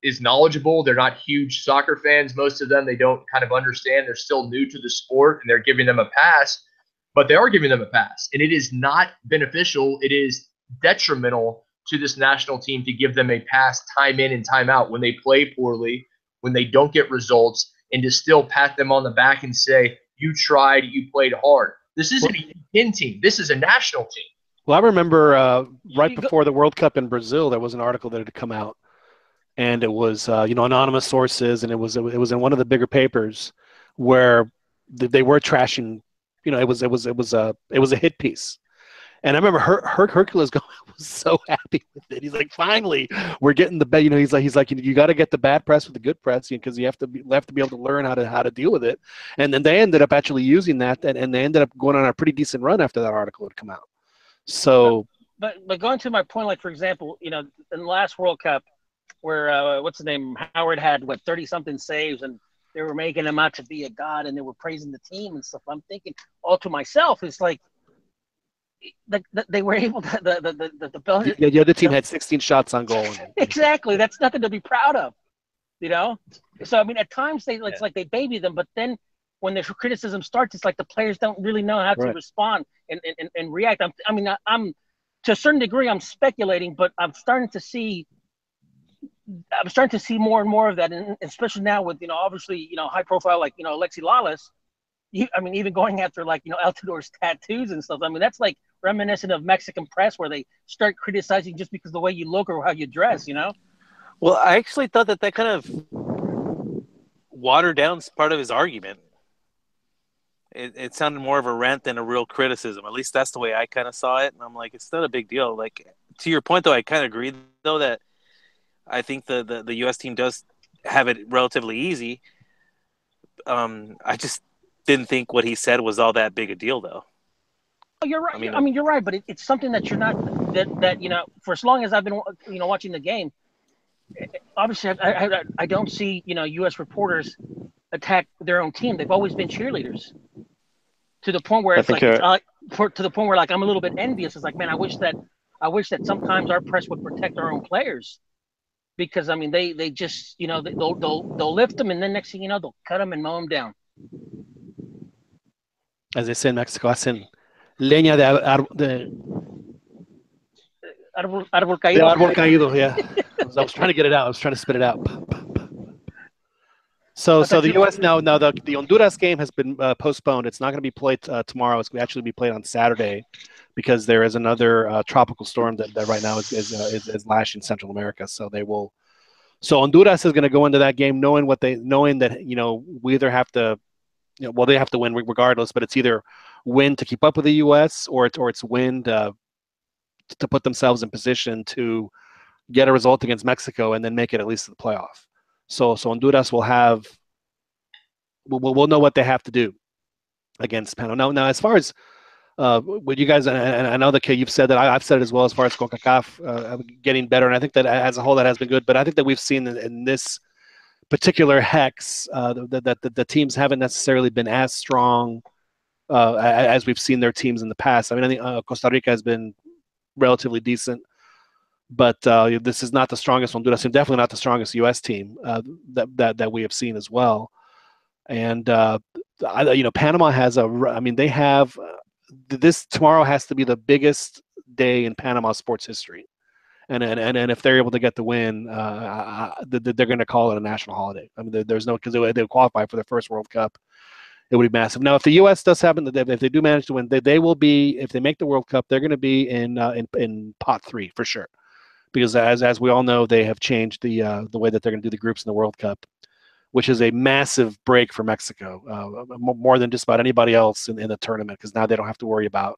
I: is knowledgeable. They're not huge soccer fans. Most of them, they don't kind of understand. They're still new to the sport, and they're giving them a pass. But they are giving them a pass, and it is not beneficial. It is detrimental to this national team to give them a pass time in and time out when they play poorly, when they don't get results, and to still pat them on the back and say, you tried, you played hard. This isn't a U10 team. This is a national team.
A: Well, I remember right before the World Cup in Brazil, there was an article that had come out, and it was anonymous sources, and it was in one of the bigger papers where they were trashing. It was a hit piece, and I remember Hercules was so happy with it. He's like, finally, we're getting the bad. He's like, you got to get the bad press with the good press, because you have to be able to learn how to deal with it. And then they ended up actually using that, and they ended up going on a pretty decent run after that article had come out. So,
E: but going to my point, like for example, in the last World Cup, where what's his name, Howard had 30-something saves, and they were making him out to be a god, and they were praising the team and stuff. I'm thinking all to myself, it's like they were able to
A: the other team had 16 shots on goal.
E: Exactly, that's nothing to be proud of, So I mean, at times it's like they baby them, but then when the criticism starts, it's like the players don't really know how to respond and react. I'm to a certain degree, I'm speculating, but I'm starting to see more and more of that, and especially now with obviously high profile like Alexi Lalas. Even going after Altidor's tattoos and stuff. I mean, that's like reminiscent of Mexican press where they start criticizing just because of the way you look or how you dress.
D: Well, I actually thought that kind of watered down part of his argument. It sounded more of a rant than a real criticism. At least that's the way I kind of saw it. And I'm like, it's not a big deal. Like, to your point, though, I kind of agree, though, that I think the U.S. team does have it relatively easy. I just didn't think what he said was all that big a deal, though.
E: Oh, you're right. You're right, but it's something that you're not that for as long as I've been watching the game. Obviously, I don't see U.S. reporters attack their own team. They've always been cheerleaders. To the point where I'm a little bit envious. It's like, man, I wish that sometimes our press would protect our own players, because they just they'll lift them, and then next thing you know, they'll cut them and mow them down.
A: As they say in Mexico, hacen leña de
E: árbol caído.
A: Árbol caído, yeah. I was trying to get it out. I was trying to spit it out. So the U.S. now the Honduras game has been postponed. It's not going to be played tomorrow. It's going to actually be played on Saturday, because there is another tropical storm that right now is lashing Central America. So Honduras is going to go into that game knowing that we either have to. They have to win regardless, but it's either win to keep up with the U.S. or it's win to put themselves in position to get a result against Mexico and then make it at least to the playoff. So Honduras will we'll know what they have to do against Panama. Now as far as what you guys, and I know that you've said that, I've said it as well, as far as CONCACAF getting better, and I think that as a whole that has been good. But I think that we've seen in this particular hex that the teams haven't necessarily been as strong as we've seen their teams in the past. I think Costa Rica has been relatively decent, but this is not the strongest Honduras team, definitely not the strongest U.S. team that we have seen as well. And Panama has they have this tomorrow has to be the biggest day in Panama sports history. And if they're able to get the win, they're going to call it a national holiday. There's no, because they'll qualify for their first World Cup. It would be massive. Now, if the U.S. does happen, if they do manage to win, they will be, if they make the World Cup, they're going to be in pot 3 for sure, because as we all know, they have changed the way that they're going to do the groups in the World Cup, which is a massive break for Mexico, more than just about anybody else in the tournament, because now they don't have to worry about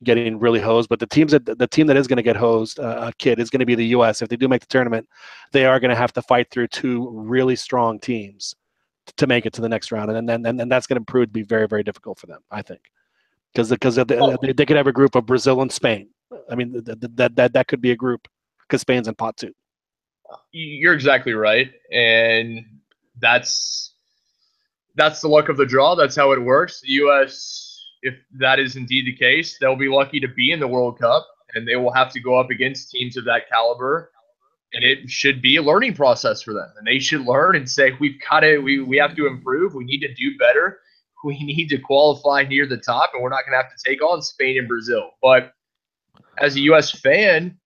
A: getting really hosed. But the team that is going to get hosed, kid, is going to be the U.S. If they do make the tournament, they are going to have to fight through two really strong teams to make it to the next round, and then that's going to prove to be very, very difficult for them, I think, because they could have a group of Brazil and Spain. I mean, that could be a group because Spain's in pot 2.
I: You're exactly right, and that's the luck of the draw. That's how it works. The U.S., if that is indeed the case, they'll be lucky to be in the World Cup, and they will have to go up against teams of that caliber. And it should be a learning process for them. And they should learn and say, we have to improve. We need to do better. We need to qualify near the top, and we're not going to have to take on Spain and Brazil. But as a U.S. fan,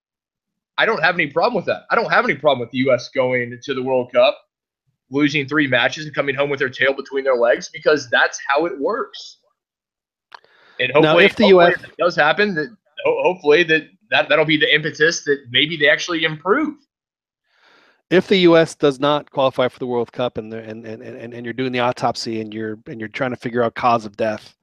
I: I don't have any problem with that. I don't have any problem with the U.S. going to the World Cup, losing 3 matches and coming home with their tail between their legs, because that's how it works. And hopefully, if it does happen, hopefully that'll be the impetus that maybe they actually improve.
A: If the U.S. does not qualify for the World Cup and you're doing the autopsy and you're trying to figure out cause of death,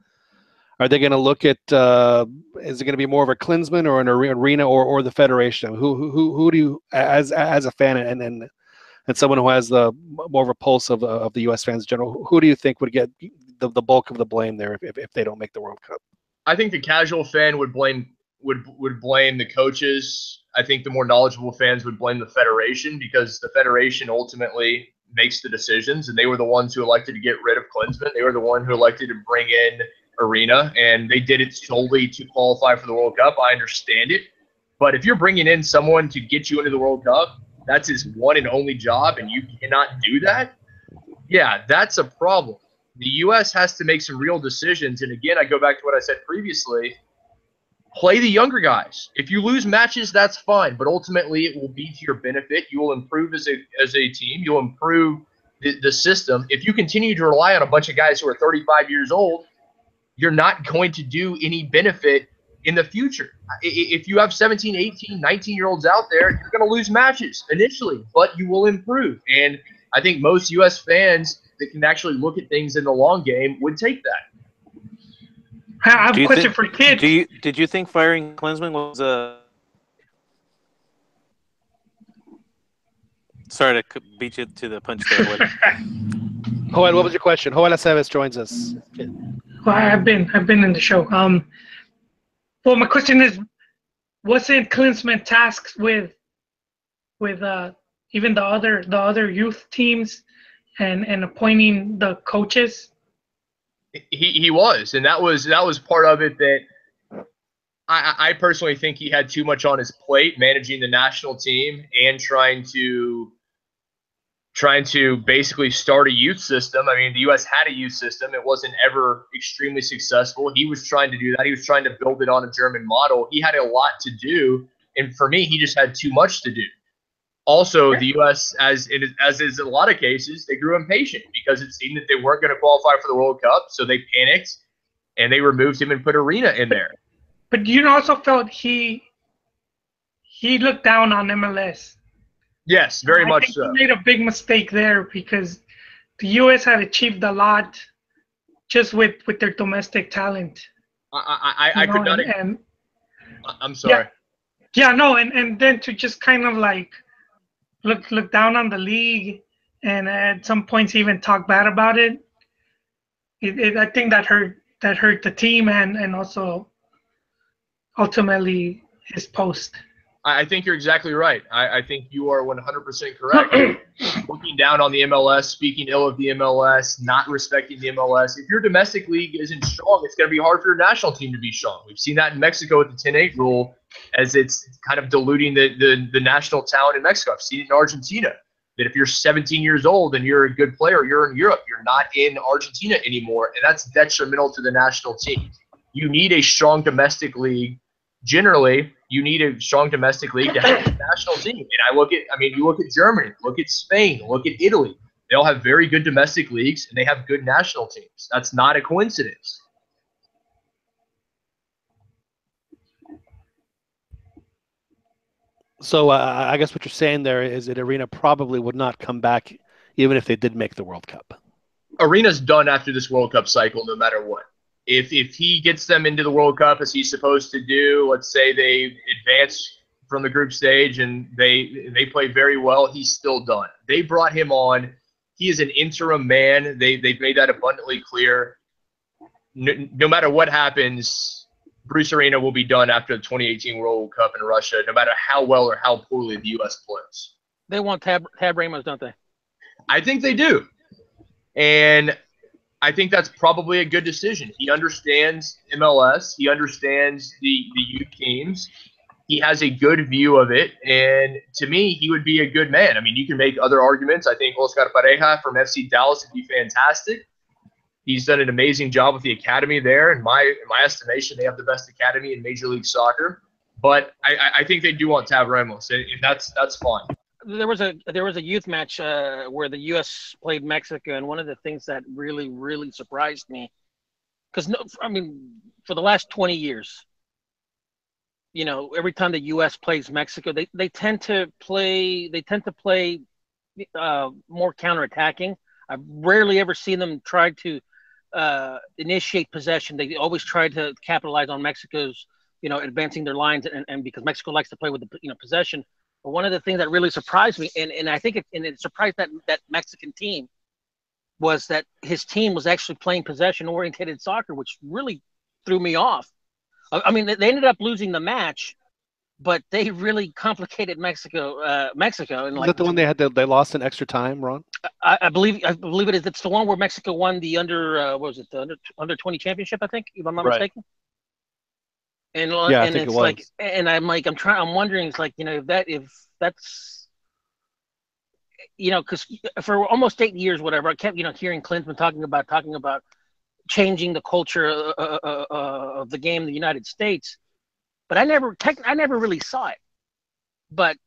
A: are they going to look at is it going to be more of a Klinsmann or an arena or the federation? Who do you, as a fan and someone who has the more of a pulse of the U.S. fans in general, who do you think would get the bulk of the blame there if they don't make the World Cup?
I: I think the casual fan would blame the coaches. I think the more knowledgeable fans would blame the federation, because the federation ultimately makes the decisions, and they were the ones who elected to get rid of Klinsmann. They were the one who elected to bring in Arena, and they did it solely to qualify for the World Cup. I understand it, but if you're bringing in someone to get you into the World Cup, that's his one and only job, and you cannot do that, yeah, that's a problem. The U.S. has to make some real decisions, and again, I go back to what I said previously. Play the younger guys. If you lose matches, that's fine, but ultimately it will be to your benefit. You will improve as a team. You'll improve the system. If you continue to rely on a bunch of guys who are 35 years old, you're not going to do any benefit in the future. If you have 17, 18, 19-year-olds out there, you're going to lose matches initially, but you will improve. And I think most U.S. fans that can actually look at things in the long game would take that.
C: I have a question for kids.
D: Did you think firing Klinsmann was a... Sorry to beat you to the punch there.
A: Joel, what was your question? Joel Aceves joins us.
C: Well, I've been in the show. Well, my question is, wasn't Klinsmann tasked with even the other youth teams and appointing the coaches?
I: He was, and that was part of it. That I personally think he had too much on his plate, managing the national team and trying to basically start a youth system. I mean, the U.S. had a youth system. It wasn't ever extremely successful. He was trying to do that. He was trying to build it on a German model. He had a lot to do, and for me, he just had too much to do. Also, the U.S., as is in a lot of cases, they grew impatient because it seemed that they weren't going to qualify for the World Cup, so they panicked, and they removed him and put Arena in there.
C: But you also felt he looked down on MLS.
I: Yes, very much so.
C: He made a big mistake there because the U.S. had achieved a lot just with their domestic talent.
I: I could not. I'm sorry.
C: Yeah, no, and then to just kind of like look down on the league and at some points even talk bad about it. I think that hurt the team and also ultimately his post.
I: I think you're exactly right. I think you are 100% correct. Looking down on the MLS, speaking ill of the MLS, not respecting the MLS. If your domestic league isn't strong, it's going to be hard for your national team to be strong. We've seen that in Mexico with the 10-8 rule, as it's kind of diluting the national talent in Mexico. I've seen it in Argentina, that if you're 17 years old and you're a good player, you're in Europe. You're not in Argentina anymore, and that's detrimental to the national team. You need a strong domestic league. Generally, you need a strong domestic league to have a national team. And you look at Germany, look at Spain, look at Italy. They all have very good domestic leagues, and they have good national teams. That's not a coincidence.
A: So I guess what you're saying there is that Arena probably would not come back even if they did make the World Cup.
I: Arena's done after this World Cup cycle no matter what. if he gets them into the World Cup as he's supposed to do, let's say they advance from the group stage and they play very well, he's still done. They brought him on. He is an interim man. They've made that abundantly clear. No matter what happens, Bruce Arena will be done after the 2018 World Cup in Russia, no matter how well or how poorly the U.S. plays.
E: They want Tab Ramos, don't they?
I: I think they do. And I think that's probably a good decision. He understands MLS. He understands the youth teams. He has a good view of it. And to me, he would be a good man. I mean, you can make other arguments. I think Oscar Pareja from FC Dallas would be fantastic. He's done an amazing job with the academy there. In my estimation, they have the best academy in Major League Soccer. But I think they do want Tab Ramos, and that's fine.
E: There was a youth match where the U.S. played Mexico, and one of the things that really surprised me, because for the last 20 years, every time the U.S. plays Mexico, they tend to play more counterattacking. I've rarely ever seen them try to initiate possession. They always try to capitalize on Mexico's advancing their lines, and because Mexico likes to play with the possession. But one of the things that really surprised me, and I think it surprised that Mexican team, was that his team was actually playing possession-oriented soccer, which really threw me off. I mean, they ended up losing the match, but they really complicated Mexico. And
A: is that the one they lost in extra time, Ron?
E: I believe it is. It's the one where Mexico won the under 20 championship, I think, if I'm not mistaken. And
A: yeah, I think
E: it's
A: it was.
E: like, and I'm wondering, it's like, if that's, because for almost 8 years, whatever, I kept, hearing Klinsmann talking about changing the culture of the game in the United States, but I never really saw it. But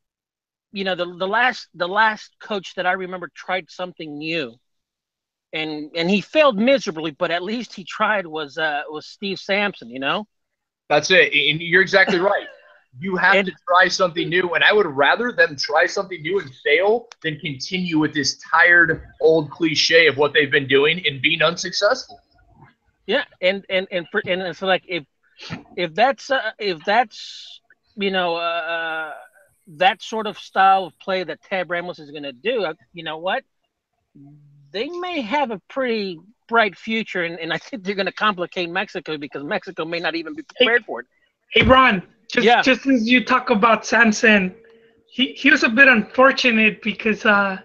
E: the last coach that I remember tried something new, and he failed miserably, but at least he tried, was Steve Sampson.
I: That's it. And you're exactly right. You have to try something new. And I would rather them try something new and fail than continue with this tired old cliche of what they've been doing and being unsuccessful.
E: Yeah. And so, like, if that's that sort of style of play that Tab Ramos is going to do, you know what? They may have a pretty bright future, and I think they're going to complicate Mexico, because Mexico may not even be prepared for it.
C: Hey, Ron, just as you talk about Sanson, he was a bit unfortunate because there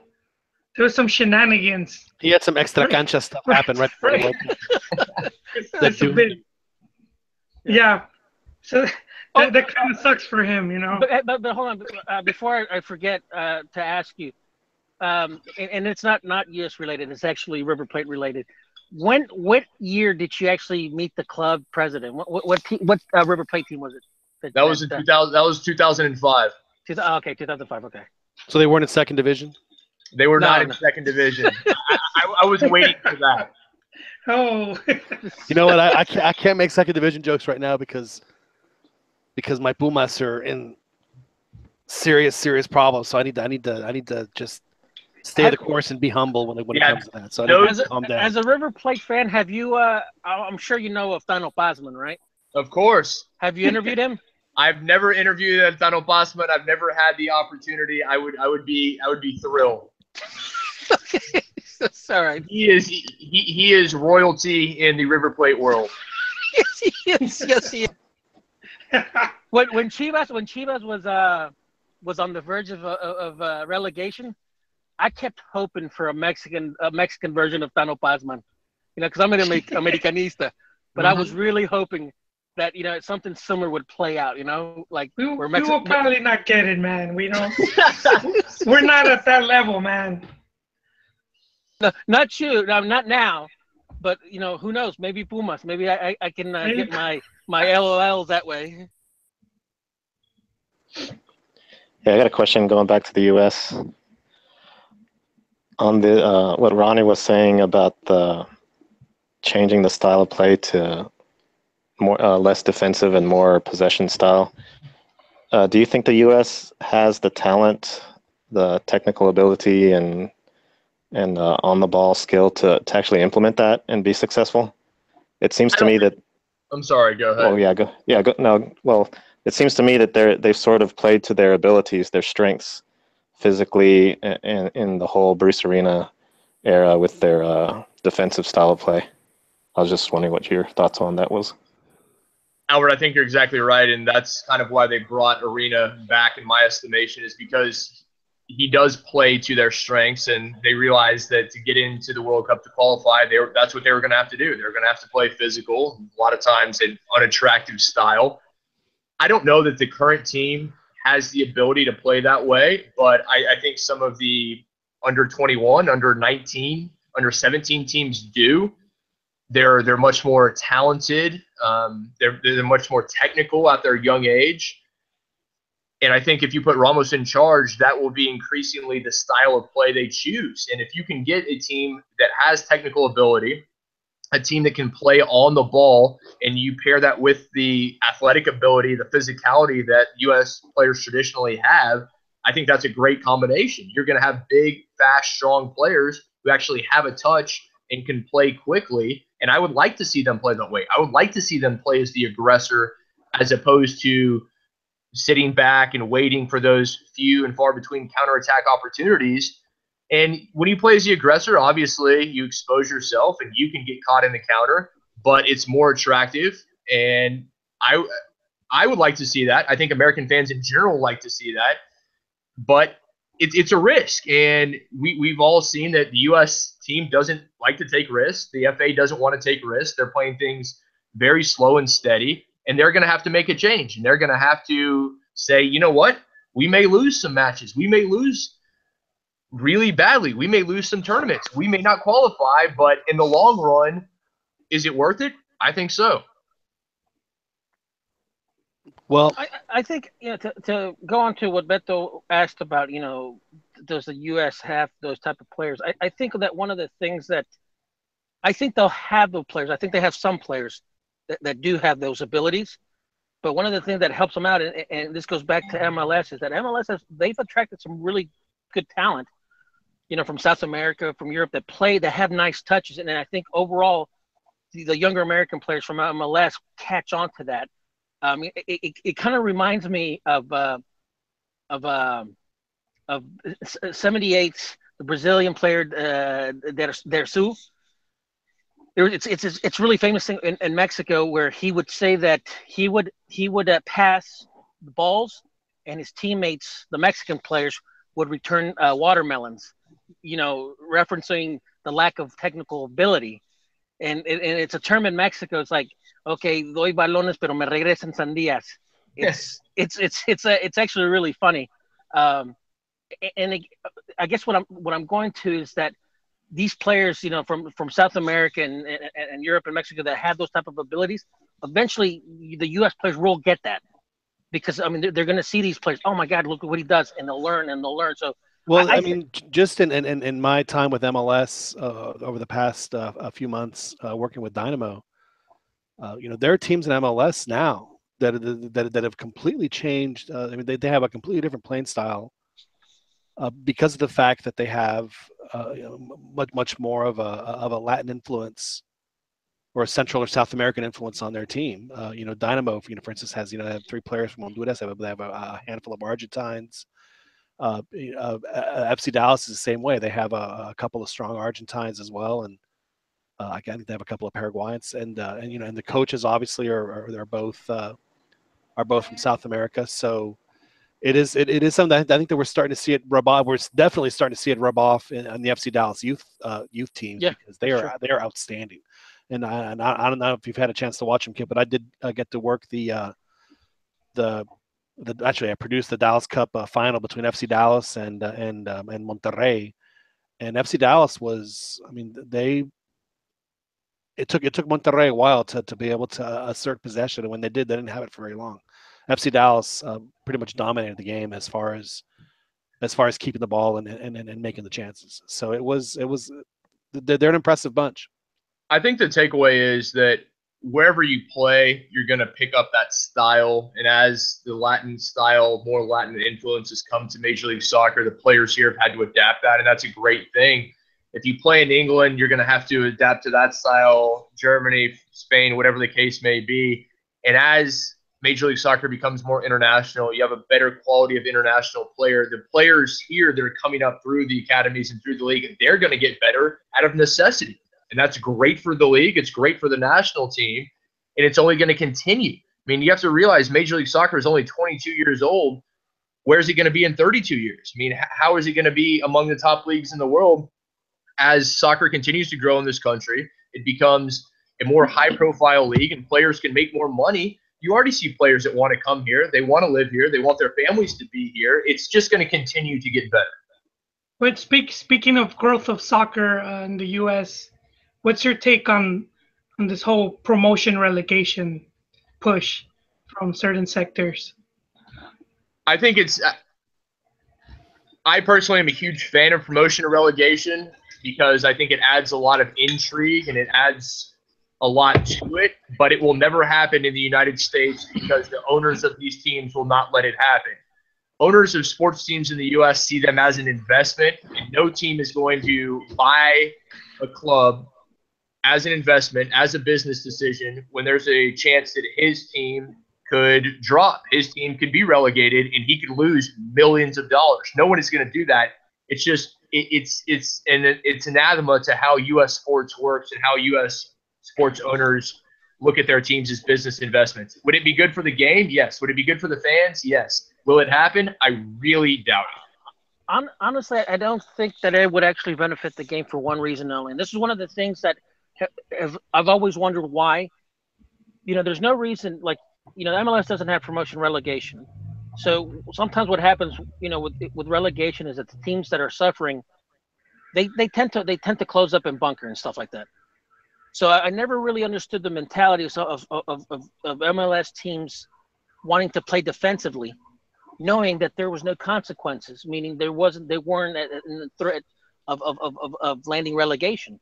C: was some shenanigans.
A: He had some extra cancha stuff happen right before the World Cup.
C: Yeah. So that kind of sucks for him,
E: But hold on, before I forget to ask you, and it's not US related, it's actually River Plate related. What year did you actually meet the club president? What River Plate team was it?
I: That was in 2000. That was 2005.
E: Okay, 2005. Okay.
A: So they weren't in second division.
I: They were not in second division. I was waiting for that.
C: Oh.
A: You know what? I can't make second division jokes right now because my Pumas are in serious problems. So I need to just stay the course and be humble when it comes to that. So I need to calm down.
E: As a River Plate fan, have you? I'm sure you know of Tano Pazman, right?
I: Of course.
E: Have you interviewed him?
I: I've never interviewed Tano Pazman. I've never had the opportunity. I would be thrilled.
E: That's all right.
I: He is royalty in the River Plate world.
E: Yes, he is. When Chivas was on the verge of relegation, I kept hoping for a Mexican version of Tano Pazman, because I'm an Americanista, but I was really hoping that something similar would play out, like
C: we will probably not get it, man. We don't. We're not at that level, man.
E: No, not you. No, not now. But who knows? Maybe Pumas. Maybe I can get my LOLs that way.
J: Yeah, I got a question going back to the U.S. on the what Ronnie was saying about the changing the style of play to more less defensive and more possession style. Do you think the U.S. has the talent, the technical ability, and on the ball skill to actually implement that and be successful? it seems
I: I
J: to
I: don't
J: me that.
I: I'm sorry. Go ahead.
J: Oh yeah, go. No, well, it seems to me that they've sort of played to their abilities, their strengths, physically, and in the whole Bruce Arena era with their defensive style of play. I was just wondering what your thoughts on that was.
I: Albert, I think you're exactly right, and that's kind of why they brought Arena back, in my estimation, is because he does play to their strengths, and they realized that to get into the World Cup to qualify, that's what they were going to have to do. They were going to have to play physical, a lot of times an unattractive style. I don't know that the current team has the ability to play that way, but I think some of the under 21, under 19, under 17 teams do. They're much more talented. They're much more technical at their young age. And I think if you put Ramos in charge, that will be increasingly the style of play they choose. And if you can get a team that has technical ability, a team that can play on the ball, and you pair that with the athletic ability, the physicality that U.S. players traditionally have, I think that's a great combination. You're going to have big, fast, strong players who actually have a touch and can play quickly. And I would like to see them play that way. I would like to see them play as the aggressor as opposed to sitting back and waiting for those few and far between counterattack opportunities. And when you play as the aggressor, obviously you expose yourself and you can get caught in the counter, but it's more attractive. And I would like to see that. I think American fans in general like to see that. But it's a risk. And we've all seen that the U.S. team doesn't like to take risks. The FA doesn't want to take risks. They're playing things very slow and steady. And they're going to have to make a change. And they're going to have to say, you know what? We may lose some matches. We may lose really badly. We may lose some tournaments. We may not qualify. But in the long run, is it worth it? I think so.
A: Well,
E: I think, to go on to what Beto asked about, does the U.S. have those type of players? I think that one of the things that I think they'll have those players. I think they have some players that do have those abilities. But one of the things that helps them out, and this goes back to MLS, is that they've attracted some really good talent, from South America, from Europe, that have nice touches. And then I think overall, the younger American players from MLS catch on to that. It kind of reminds me of 78's the Brazilian player Dersu. It's really famous thing in Mexico where he would say that he would pass the balls and his teammates, the Mexican players, would return watermelons, referencing the lack of technical ability. And it's a term in Mexico. It's like, okay, doy balones, pero me regresan sandías. It's actually really funny. I guess what I'm going to is that these players, from South America and Europe and Mexico that have those type of abilities, eventually the U.S. players will get that because they're going to see these players. Oh my God, look at what he does, and they'll learn. So.
A: Well, just in my time with MLS over the past a few months working with Dynamo, there are teams in MLS now that have completely changed. They have a completely different playing style because of the fact that they have much more of a Latin influence or a Central or South American influence on their team. Dynamo, for instance, has they have 3 players from Honduras. They have a handful of Argentines. FC Dallas is the same way. They have a couple of strong Argentines as well, and I think they have a couple of Paraguayans, and the coaches obviously are both from South America. So it is something that I think that we're starting to see it rub off. We're definitely starting to see it rub off on the FC Dallas youth teams because they are outstanding. And I don't know if you've had a chance to watch them, Kip, but I did get to work actually, I produced the Dallas Cup final between FC Dallas and Monterrey, and FC Dallas was, it took Monterrey a while to be able to assert possession, and when they did, they didn't have it for very long. FC Dallas pretty much dominated the game as far as keeping the ball and making the chances. So they're an impressive bunch.
I: I think the takeaway is that wherever you play, you're going to pick up that style. And as the Latin style, more Latin influences come to Major League Soccer, the players here have had to adapt that. And that's a great thing. If you play in England, you're going to have to adapt to that style, Germany, Spain, whatever the case may be. And as Major League Soccer becomes more international, you have a better quality of international player. The players here that are coming up through the academies and through the league, they're going to get better out of necessity. And that's great for the league. It's great for the national team. And it's only going to continue. I mean, you have to realize Major League Soccer is only 22 years old. Where's he going to be in 32 years? I mean, how is he going to be among the top leagues in the world as soccer continues to grow in this country? It becomes a more high-profile league, and players can make more money. You already see players that want to come here. They want to live here. They want their families to be here. It's just going to continue to get better.
C: But speaking of growth of soccer in the U.S., what's your take on this whole promotion relegation push from certain sectors?
I: I think I personally am a huge fan of promotion or relegation because I think it adds a lot of intrigue and it adds a lot to it, but it will never happen in the United States because the owners of these teams will not let it happen. Owners of sports teams in the U.S. see them as an investment, and no team is going to buy a club as an investment, as a business decision, when there's a chance that his team could drop, his team could be relegated, and he could lose millions of dollars. No one is going to do that. It's just it's anathema to how U.S. sports works and how U.S. sports owners look at their teams as business investments. Would it be good for the game? Yes. Would it be good for the fans? Yes. Will it happen? I really doubt it.
E: Honestly, I don't think that it would actually benefit the game for one reason only. And this is one of the things that I've always wondered why. There's no reason, like, MLS doesn't have promotion relegation. So sometimes what happens, with relegation is that the teams that are suffering, they tend to close up and bunker and stuff like that. So I never really understood the mentality of MLS teams wanting to play defensively, knowing that there was no consequences, meaning they weren't in the threat of landing relegation.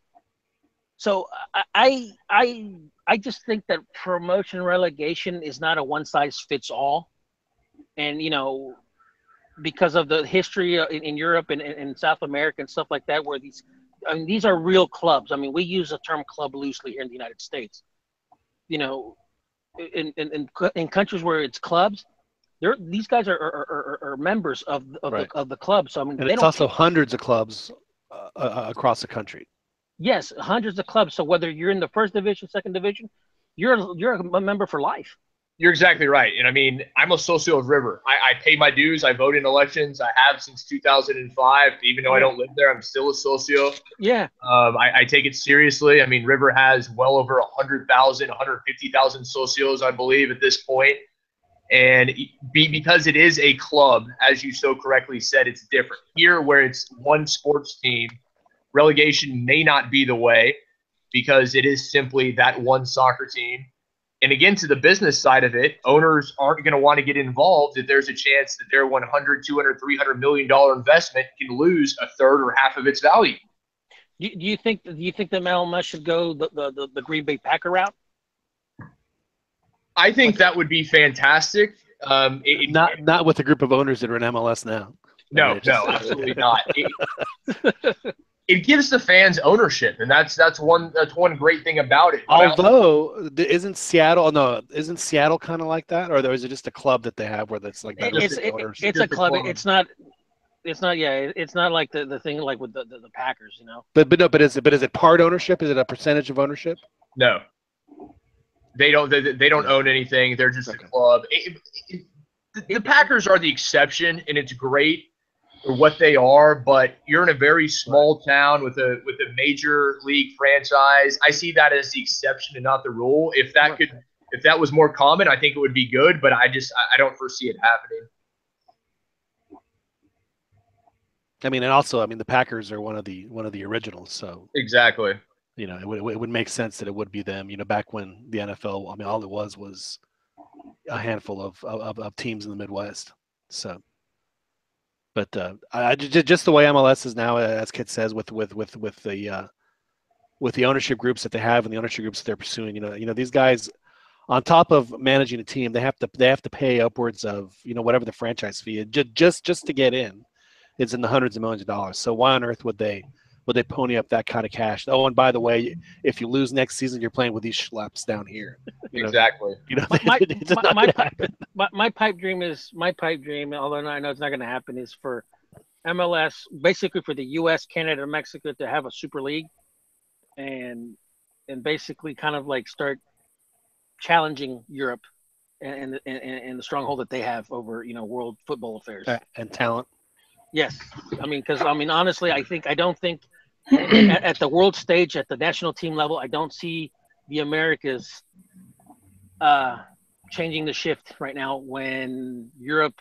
E: So I just think that promotion relegation is not a one size fits all, and because of the history in Europe and in South America and stuff like that, where these are real clubs. I mean, we use the term club loosely here in the United States. In countries where it's clubs, these guys are members of the club. So I mean,
A: and it's also hundreds of clubs across the country.
E: Yes, hundreds of clubs. So whether you're in the first division, second division, you're a member for life.
I: You're exactly right. And I mean, I'm a socio of River. I pay my dues. I vote in elections. I have since 2005. Even though I don't live there, I'm still a socio.
E: Yeah.
I: I take it seriously. I mean, River has well over 100,000, 150,000 socios, I believe, at this point. And because it is a club, as you so correctly said, it's different. Here, where it's one sports team, relegation may not be the way because it is simply that one soccer team. And again, to the business side of it, owners aren't going to want to get involved if there's a chance that their $100, $200, $300 million investment can lose a third or half of its value.
E: Do you think the MLS should go the Green Bay Packer route?
I: I think that would be fantastic.
A: Not with a group of owners that are in MLS now.
I: No, absolutely not. It gives the fans ownership, and that's one great thing about it.
A: Although, isn't Seattle kind of like that, or is it just a club that they have where that's like
E: it's a club. It's not like the thing like with the Packers,
A: But is it part ownership? Is it a percentage of ownership?
I: No, they don't own anything. They're just a club. The Packers are the exception, and it's great for what they are, but you're in a very small town with a major league franchise. I see that as the exception and not the rule. If that was more common, I think it would be good, but I don't foresee it happening.
A: I mean, and also, the Packers are one of the originals, so
I: exactly.
A: It would make sense that it would be them. Back when the NFL, all it was a handful of teams in the Midwest. So. But just the way MLS is now, as Kit says, with the ownership groups that they have and the ownership groups that they're pursuing, these guys, on top of managing a team, they have to pay upwards of whatever the franchise fee is just to get in. It's in the hundreds of millions of dollars. So why on earth would they would they pony up that kind of cash? Oh, and by the way, if you lose next season, you're playing with these schleps down here.
I: Exactly.
A: It's not going to happen.
E: My pipe dream, although I know it's not going to happen, is for MLS, basically for the U.S., Canada, and Mexico to have a super league, and basically kind of like start challenging Europe and the stronghold that they have over world football affairs
A: and talent.
E: Yes, because honestly, I don't think at the world stage, at the national team level, I don't see the Americas changing the shift right now. When Europe,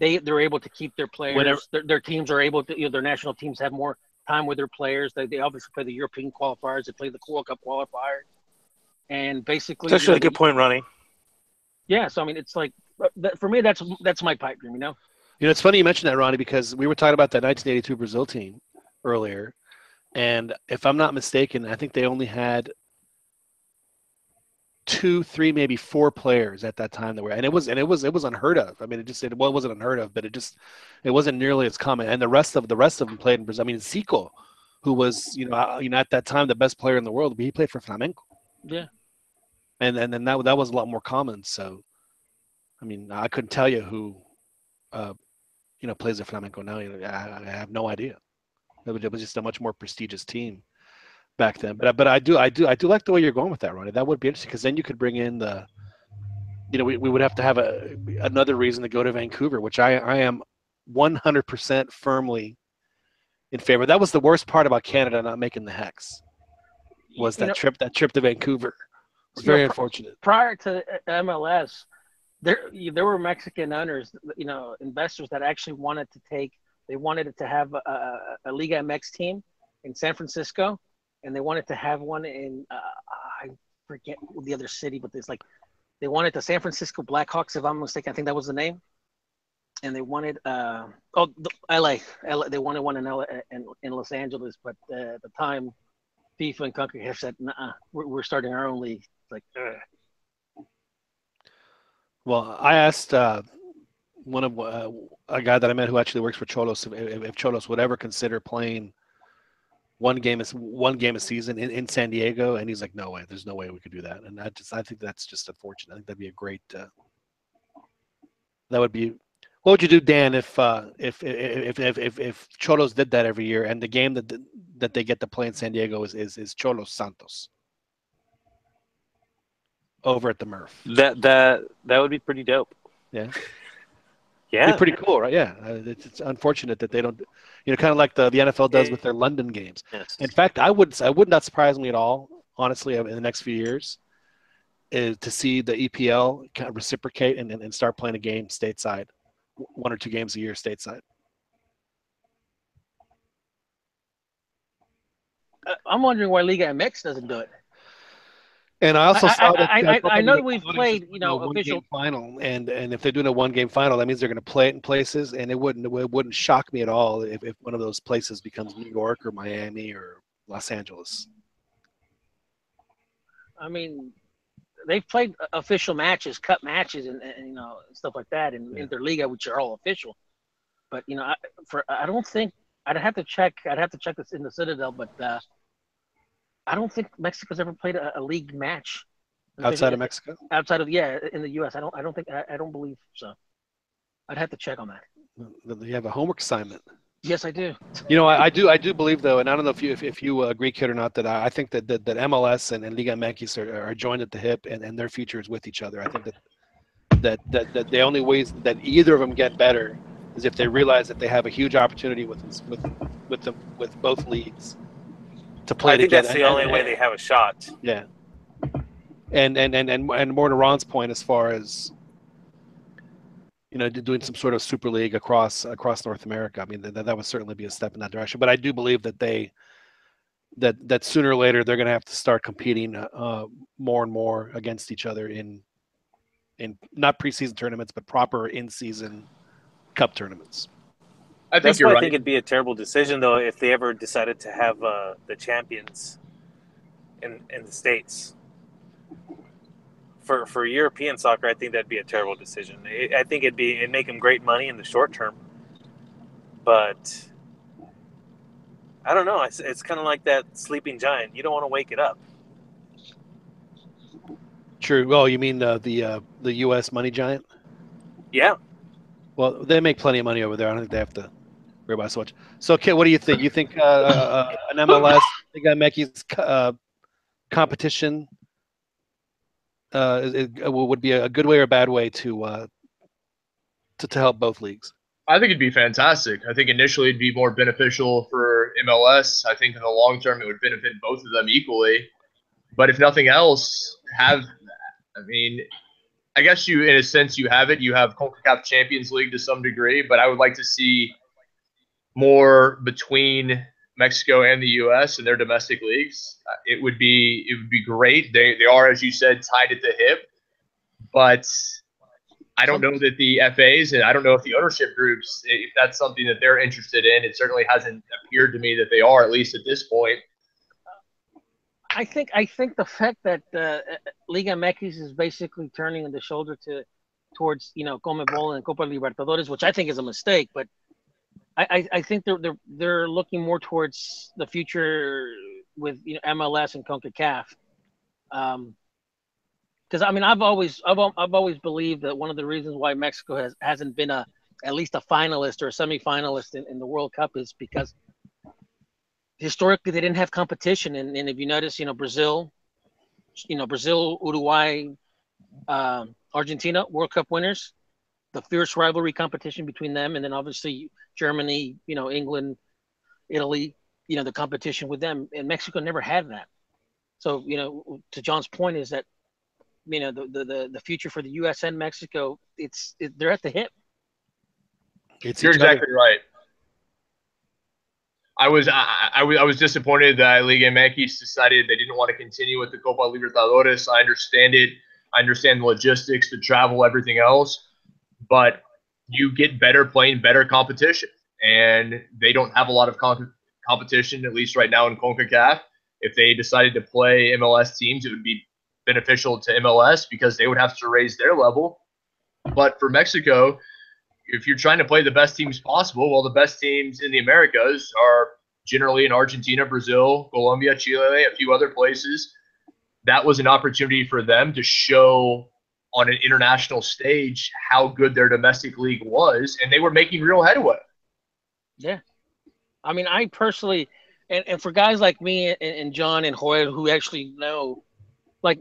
E: they're able to keep their players, their teams are able to, their national teams have more time with their players. They obviously play the European qualifiers, they play the World Cup qualifiers, and basically,
D: that's actually a good point, Ronnie.
E: Yeah, so it's like for me, that's my pipe dream.
A: It's funny you mentioned that, Ronnie, because we were talking about that 1982 Brazil team earlier, and if I'm not mistaken, I think they only had 2, 3, maybe 4 players at that time that were, and it was unheard of. It wasn't unheard of, but it wasn't nearly as common. And the rest of them played in Brazil. Zico, who was at that time the best player in the world, but he played for Flamengo.
E: Yeah.
A: And then that was a lot more common. So, I couldn't tell you who, plays at Flamengo now. I have no idea. It was just a much more prestigious team back then. But I do like the way you're going with that, Ronnie. That would be interesting, because then you could bring in we would have to have another reason to go to Vancouver, which I am 100% firmly in favor. That was the worst part about Canada not making the Hex. Was that trip to Vancouver? It's very unfortunate.
E: Prior to MLS, there were Mexican owners, investors that actually wanted to have a Liga MX team in San Francisco, and they wanted to have one in I forget the other city, but it's like they wanted the San Francisco Blackhawks, if I'm mistaken. I think that was the name. And they wanted LA. They wanted one in LA in Los Angeles, but at the time, FIFA and CONCACAF said, "Nah, we're starting our own league." It's like, ugh.
A: Well, I asked one of a guy that I met who actually works for Xolos if Xolos would ever consider playing one game a season in San Diego, and he's like, "No way, there's no way we could do that." And I think that's just unfortunate. I think that'd be a great. That would be. What would you do, Dan, if Xolos did that every year, and the game that they get to play in San Diego is Xolos Santos over at the Murph?
D: That would be pretty dope.
A: Yeah.
D: Yeah.
A: It'd be pretty cool, right? Yeah. It's unfortunate that they don't, kind of like the NFL does with their London games.
D: Yes.
A: In fact, I would not surprise me at all, honestly, in the next few years, is to see the EPL kind of reciprocate and start playing a game stateside, 1 or 2 games a year stateside.
E: I'm wondering why Liga MX doesn't do it.
A: And I also saw that
E: I know we've played, official
A: final, and if they're doing a 1-game final, that means they're going to play it in places, and it wouldn't shock me at all if one of those places becomes New York or Miami or Los Angeles.
E: They've played official matches, cup matches, and stuff like that in Interliga, which are all official. But I don't think I'd have to check this in the Citadel, but I don't think Mexico's ever played a league match
A: outside of Mexico.
E: Outside of in the U.S. I don't believe so. I'd have to check on that.
A: You have a homework assignment.
E: Yes, I do.
A: I do believe, though, and I don't know if you agree, kid, or not, that I think that MLS and Liga MX are joined at the hip, and their future is with each other. I think that the only ways that either of them get better is if they realize that they have a huge opportunity with both leagues to play together.
D: I think that's the only way they have a shot.
A: Yeah. And more to Ron's point, as far as doing some sort of super league across North America. That would certainly be a step in that direction. But I do believe that that sooner or later they're going to have to start competing more and more against each other in not preseason tournaments, but proper in-season cup tournaments.
D: That's why I think it'd be a terrible decision, though, if they ever decided to have the champions in the States. For European soccer, I think that'd be a terrible decision. I think it'd make them great money in the short term, but I don't know. It's kind of like that sleeping giant. You don't want to wake it up.
A: True. Well, you mean the U.S. money giant?
D: Yeah.
A: Well, they make plenty of money over there. I don't think they have to worry about so much. So, Kit, what do you think? You think an MLS Liga MX competition would be a good way or a bad way to help both leagues?
I: I think it'd be fantastic. I think initially it'd be more beneficial for MLS. I think in the long term it would benefit both of them equally. But if nothing else, I guess you, in a sense, you have it. You have CONCACAF Champions League to some degree, but I would like to see more between Mexico and the U.S. and their domestic leagues. It would be great. They are, as you said, tied at the hip, but I don't know that the FAs and I don't know if the ownership groups, if that's something that they're interested in. It certainly hasn't appeared to me that they are, at least at this point.
E: I think the fact that Liga MX is basically turning the shoulder towards CONMEBOL and Copa Libertadores, which I think is a mistake, but I think they're looking more towards the future with MLS and CONCACAF. Because I've always believed that one of the reasons why Mexico hasn't been at least a finalist or a semifinalist in the World Cup is because historically they didn't have competition. And if you notice, Brazil, Uruguay, Argentina, World Cup winners, the fierce rivalry competition between them, and then obviously Germany, England, Italy, the competition with them, and Mexico never had that. So, to John's point is that, the future for the U.S. and Mexico, they're at the hip.
I: You're exactly right. I was disappointed that Liga MX decided they didn't want to continue with the Copa Libertadores. I understand it. I understand the logistics, the travel, everything else. But you get better playing better competition. And they don't have a lot of competition, at least right now in CONCACAF. If they decided to play MLS teams, it would be beneficial to MLS because they would have to raise their level. But for Mexico, if you're trying to play the best teams possible, well, the best teams in the Americas are generally in Argentina, Brazil, Colombia, Chile, a few other places. That was an opportunity for them to show on an international stage how good their domestic league was, and they were making real headway.
E: Yeah. I personally, and for guys like me and John and Joel who actually know, like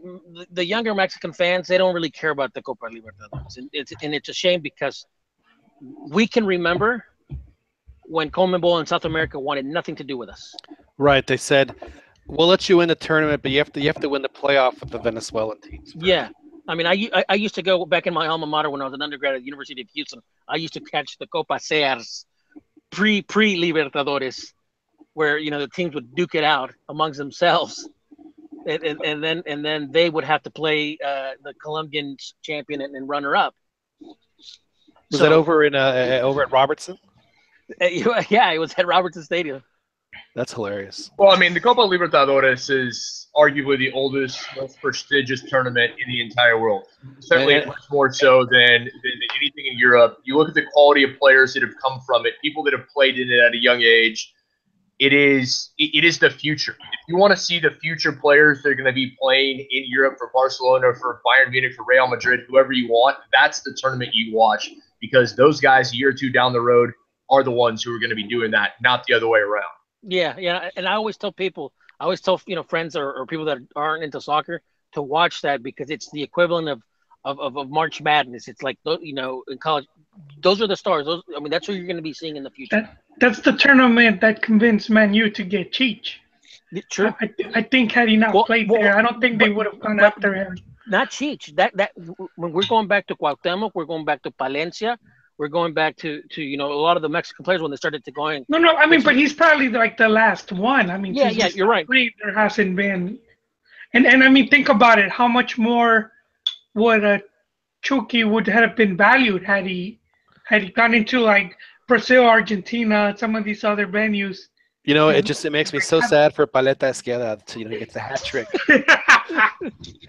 E: the younger Mexican fans, they don't really care about the Copa Libertadores. And it's a shame because we can remember when CONMEBOL in South America wanted nothing to do with us.
A: Right. They said, we'll let you win the tournament, but you have to win the playoff with the Venezuelan teams.
E: Yeah. I used to go back in my alma mater when I was an undergrad at the University of Houston. I used to catch the Copa Sears pre-Libertadores, where the teams would duke it out amongst themselves, and then they would have to play the Colombian champion and runner-up.
A: Was that over at Robertson?
E: Yeah, it was at Robertson Stadium.
A: That's hilarious.
I: Well, the Copa Libertadores is arguably the oldest, most prestigious tournament in the entire world. Certainly much more so than anything in Europe. You look at the quality of players that have come from it, people that have played in it at a young age. It is the future. If you want to see the future players that are going to be playing in Europe for Barcelona, for Bayern Munich, for Real Madrid, whoever you want, that's the tournament you watch, because those guys a year or two down the road are the ones who are going to be doing that, not the other way around.
E: Yeah. And I always tell people, friends or people that aren't into soccer to watch that, because it's the equivalent of March Madness. It's like, in college, those are the stars. That's who you're going to be seeing in the future.
C: That's the tournament that convinced Man U to get Cheech.
E: True.
C: I think had he not played there, I don't think they would have gone after him.
E: Not Cheech. That when we're going back to Cuauhtemoc, we're going back to Palencia, we're going back to a lot of the Mexican players when they started to going.
C: No, but he's probably like the last one.
E: Yeah, you're right.
C: There hasn't been, and think about it. How much more would Chucky would have been valued had he gone into like Brazil, Argentina, some of these other venues?
A: It makes me so sad for Paleta Esqueda to get the hat trick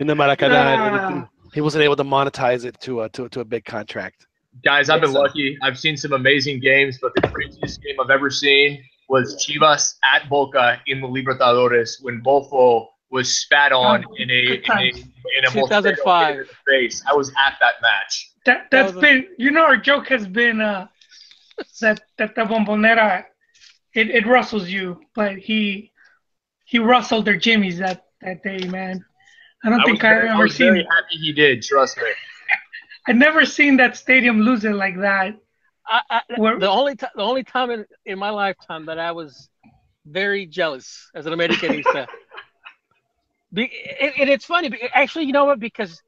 A: in the Maracanã. He wasn't able to monetize it to a big contract.
I: Guys, I've been lucky. I've seen some amazing games, but the craziest game I've ever seen was Chivas at Boca in the Libertadores when Bofo was spat on in a Mosquero hit in
E: 2005.
I: the face. I was at that match.
C: That's been, our joke has been that the Bombonera, it rustles you, but he rustled their jimmies that day, man. I think I've ever seen.
I: Very happy he did. Trust me.
C: I've never seen that stadium lose it like that.
E: The only time in my lifetime that I was very jealous as an Americanista. And it's funny. Actually, you know what? Because,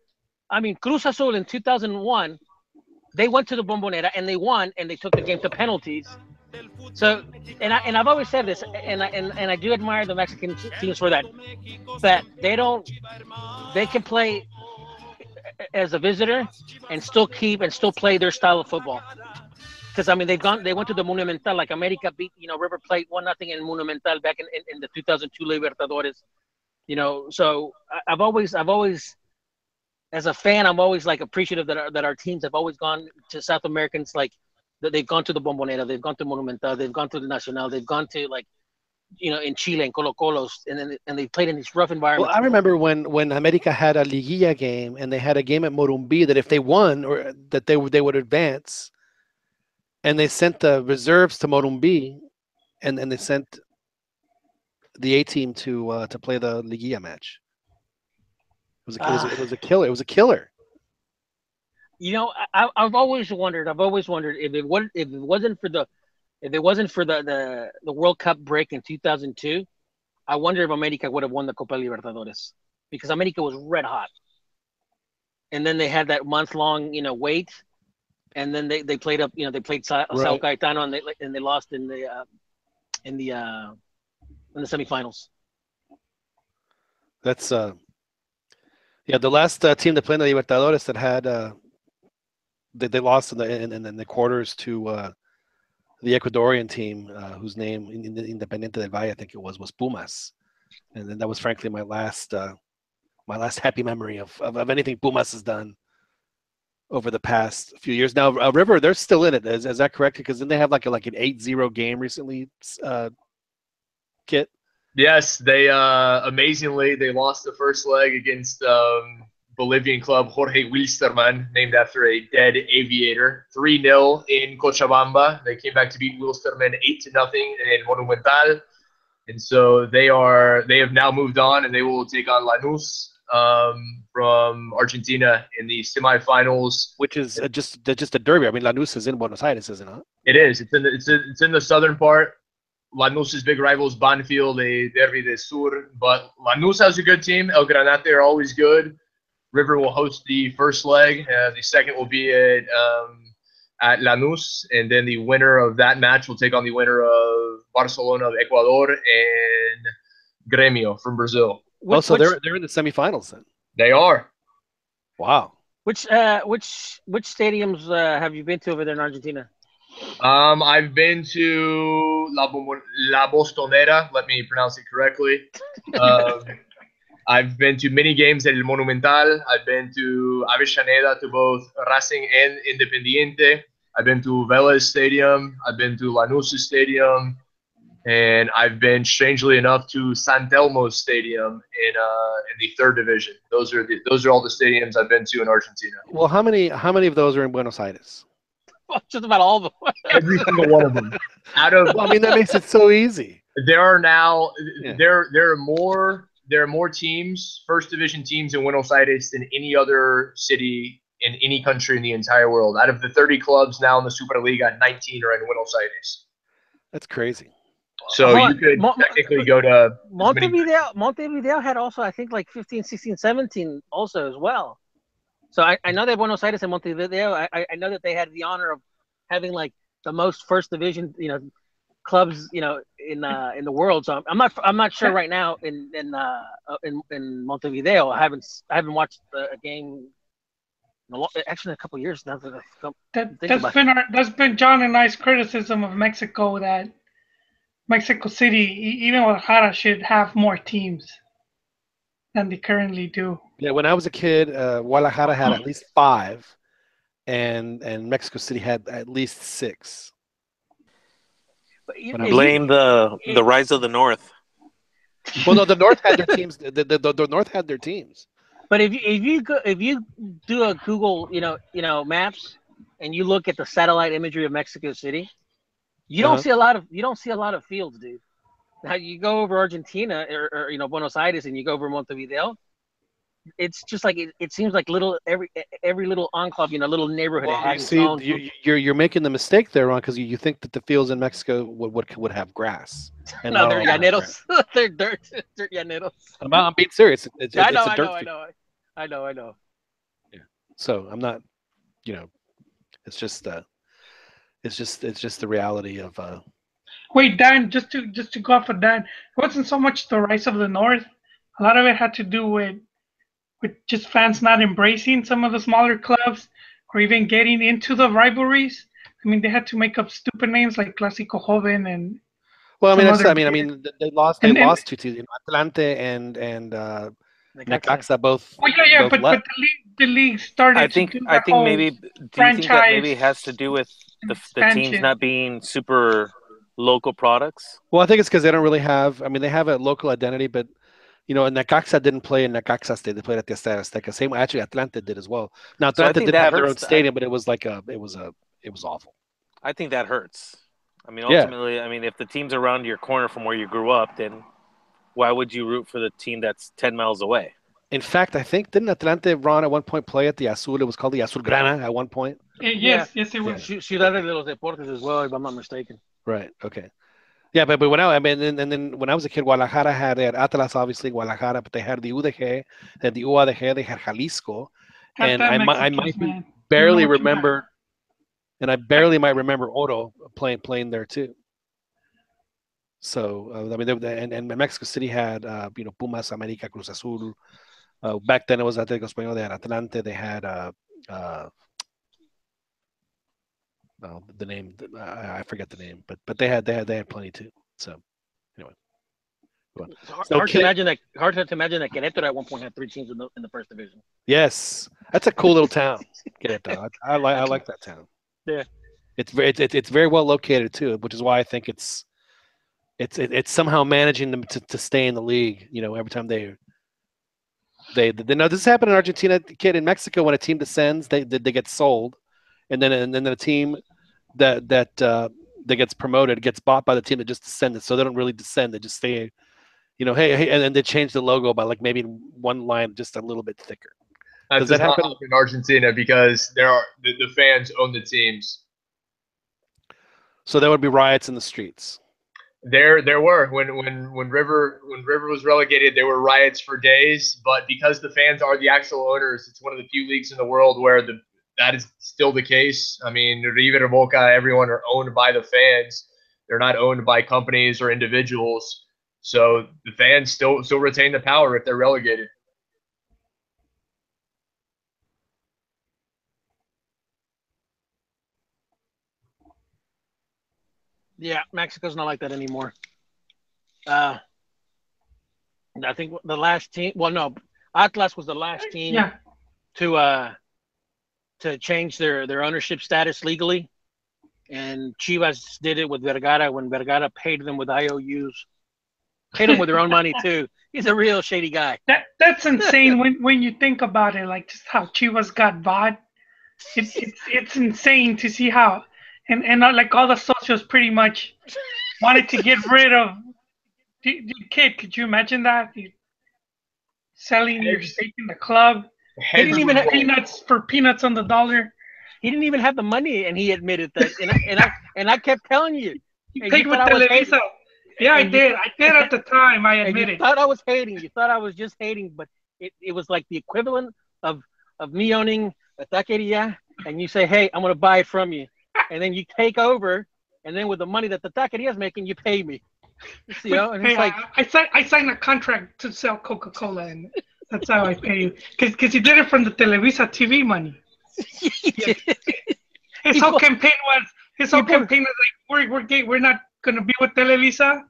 E: I mean, Cruz Azul in 2001, they went to the Bombonera and they won, and they took the game to penalties. So, and I've always said this, and I do admire the Mexican teams for that. That they can play as a visitor and still play their style of football. Because I mean, they went to the Monumental, like America beat River Plate 1-0 in Monumental back in the 2002 Libertadores. So I've always, as a fan, I'm always like appreciative that our teams have always gone to South Americans, like that they've gone to the Bombonera, they've gone to Monumental, they've gone to the Nacional, they've gone to in Chile and Colo-Colos, and they played in these rough environments.
A: Well, I remember when America had a Liguilla game and they had a game at Morumbi that if they won or that they would advance, and they sent the reserves to Morumbi, and they sent the A team to play the Liguilla match. It was a killer. It was a killer.
E: I've always wondered if it wasn't for the World Cup break in 2002, I wonder if America would have won the Copa Libertadores, because America was red hot, and then they had that month-long wait, and then they played up Sao Caetano, and they lost in the semifinals.
A: That's the last team that played in the Libertadores that had they lost in the quarters to the Ecuadorian team, whose name in Independiente del Valle, I think it was Pumas, and then that was frankly my last happy memory of anything Pumas has done over the past few years. Now, River, they're still in it. Is that correct? Because then they have like an 8-0 game recently, Kit.
I: Yes, they amazingly they lost the first leg against Bolivian club Jorge Wilstermann, named after a dead aviator. 3-0 in Cochabamba. They came back to beat Wilstermann 8-0 in Monumental, and so they have now moved on, and they will take on Lanús from Argentina in the semifinals,
A: which is just a derby. I mean, Lanús is in Buenos Aires, isn't it?
I: It is. It's in the southern part. Lanús's big rivals Banfield, a Derby de Sur, but Lanús has a good team. El Granate are always good. River will host the first leg. The second will be at Lanús, and then the winner of that match will take on the winner of Barcelona of Ecuador and Grêmio from Brazil.
A: So they're in the semifinals then.
I: They are.
A: Wow.
E: Which stadiums have you been to over there in Argentina?
I: I've been to La Bostonera. Let me pronounce it correctly. I've been to many games at El Monumental. I've been to Avellaneda, to both Racing and Independiente. I've been to Vélez Stadium. I've been to Lanús Stadium. And I've been, strangely enough, to San Telmo's Stadium in the third division. Those are all the stadiums I've been to in Argentina.
A: Well, how many of those are in Buenos Aires?
E: Just about all of them.
I: Every single one of them.
A: Well, I mean, that makes it so easy.
I: There are now there are more teams, first division teams in Buenos Aires than any other city in any country in the entire world. Out of the 30 clubs now in the Superliga, 19 are in Buenos Aires.
A: That's crazy.
I: So you could technically go to
E: Montevideo had also, I think, like 15, 16, 17 also as well. So I know that Buenos Aires and Montevideo, I know that they had the honor of having like the most first division, clubs, in the world. So I'm not sure right now in Montevideo. I haven't watched a game actually in a couple of years now.
C: That's been John and I's criticism of Mexico, that Mexico City, even Guadalajara, should have more teams than they currently do.
A: Yeah, when I was a kid, Guadalajara had at least 5, and Mexico City had at least 6.
D: Blame the rise of the North.
A: Well, no, the North had their teams. The North had their teams.
E: But if you do a Google, maps, and you look at the satellite imagery of Mexico City, you don't see a lot of fields, dude. Now you go over Argentina or Buenos Aires, and you go over Montevideo. It's just like it seems like every little enclave, little neighborhood has its own.
A: You're making the mistake there, Ron, because you think that the fields in Mexico would have grass. And
E: no, they're llaneros. They're dirt llaneros.
A: I'm being serious.
E: I know.
A: Yeah. So I'm not. It's just the reality of.
C: Wait, Dan, just to go off of that, it wasn't so much the rise of the North. A lot of it had to do with just fans not embracing some of the smaller clubs or even getting into the rivalries. I mean, they had to make up stupid names like Clásico Joven and.
A: Well, they lost to Atlante and Necaxa both.
C: Oh yeah, but the league started.
D: I think maybe. Do you think that maybe has to do with the teams not being super local products?
A: Well, I think it's because they don't really have. I mean, they have a local identity, but Necaxa didn't play in Necaxa State. They played at the Estadio Azteca. Same, actually, Atlante did as well. Now, Atlante didn't have their own stadium, but it was awful.
D: I think that hurts. I mean, ultimately, if the team's around your corner from where you grew up, then why would you root for the team that's 10 miles away?
A: In fact, I think didn't Atlante, Ron, at one point play at the Azul? It was called the Azulgrana at one point.
C: Yes, it was.
E: Ciudad de los Deportes as well, if I'm not mistaken.
A: Right. Okay. Yeah, but when and then when I was a kid, Guadalajara had Atlas, obviously Guadalajara, but they had the UDG, they had the UADG, they had Jalisco, and I might barely remember. And I barely might remember Oro playing there too. So and Mexico City had Pumas, América, Cruz Azul. Back then it was Atlético Español. They had Atlante. They had the name I forget the name, but they had plenty too. So anyway,
E: hard to imagine that Querétaro at one point had 3 teams in the first division.
A: Yes, that's a cool little town. Querétaro. I like that town.
E: Yeah,
A: it's very well located too, which is why I think it's somehow managing them to stay in the league. Every time they know this happened in Argentina, kid in Mexico when a team descends, they get sold, and then a team that gets promoted gets bought by the team that just descended, so they don't really descend, they just stay. Hey, and then they change the logo by like maybe one line just a little bit thicker.
I: Does that happen in Argentina because the fans own the teams?
A: So there would be riots in the streets.
I: There were when River was relegated, there were riots for days. But because the fans are the actual owners, it's one of the few leagues in the world where that is still the case. I mean, River, Boca, everyone are owned by the fans. They're not owned by companies or individuals. So the fans still retain the power if they're relegated.
E: Yeah, Mexico's not like that anymore. I think the last team. Well, no, Atlas was the last team to change their ownership status legally, and Chivas did it with Vergara when Vergara paid them with IOUs, paid them with their own money too. He's a real shady guy.
C: That's insane when you think about it. Like just how Chivas got bought. It's insane to see how. And like all the socios pretty much wanted to get rid of. Kid, could you imagine that? Selling your stake in the club. He didn't even have peanuts on the dollar.
E: He didn't even have the money, and he admitted that. And I kept telling you.
C: You paid with Televisa. Yeah, I did. I did at the time. I admit it.
E: You thought I was hating. You thought I was just hating, but it was like the equivalent of me owning a taqueria, and you say, "Hey, I'm going to buy it from you." And then you take over, and then with the money that the taqueria is making, you pay me. And it's like
C: I signed a contract to sell Coca-Cola, and that's how I pay you. Because he did it from the Televisa TV money. His whole campaign was like, we're not gonna be with Televisa,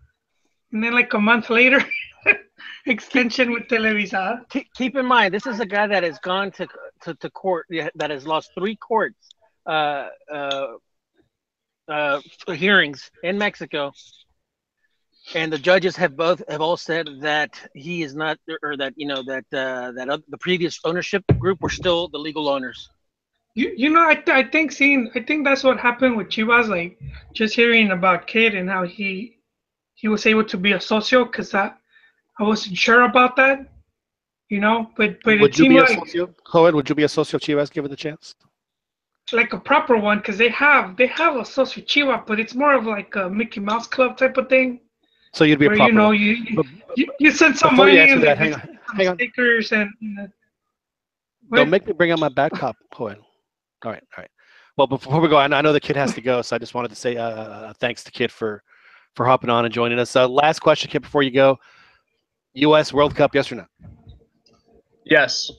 C: and then like a month later, extension with Televisa.
E: Keep in mind, this is a guy that has gone to court, that has lost 3 courts. hearings in Mexico, and the judges have all said that he is not, or that the previous ownership group were still the legal owners.
C: I think that's what happened with Chivas. Like, just hearing about Kid and how he was able to be a socio, because I wasn't sure about that. But it
A: Would you
C: seemed
A: be a
C: like
A: socio, Cohen? Would you be a socio Chivas given the chance?
C: a proper one, because they have a socio Chiva, but it's more of like a Mickey Mouse Club type of thing,
A: So you'd be a
C: where
A: proper one.
C: you send some
A: Before you
C: money
A: answer
C: and
A: that,
C: they
A: hang
C: send
A: on,
C: some
A: hang on.
C: stickers and.
A: Don't make me bring out my bad cop, Cohen. All right. Well, before we go, I know the Kid has to go, so I just wanted to say thanks to Kid for hopping on and joining us. Last question, Kid, before you go. U.S. World Cup, yes or no?
I: Yes.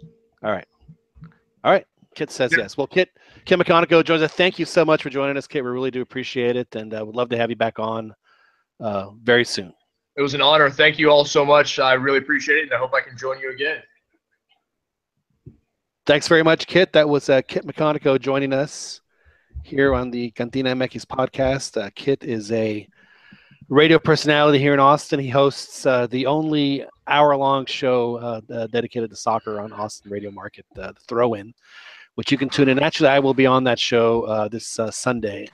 A: All right. Kit says yes. Well, Kit McConico joins us. Thank you so much for joining us, Kit. We really do appreciate it, and would love to have you back on very soon.
I: It was an honor. Thank you all so much. I really appreciate it, and I hope I can join you again.
A: Thanks very much, Kit. That was Kit McConico joining us here on the Cantina MX podcast. Kit is a radio personality here in Austin. He hosts the only hour-long show dedicated to soccer on Austin Radio Market, the Throw-In, which you can tune in. Actually, I will be on that show this Sunday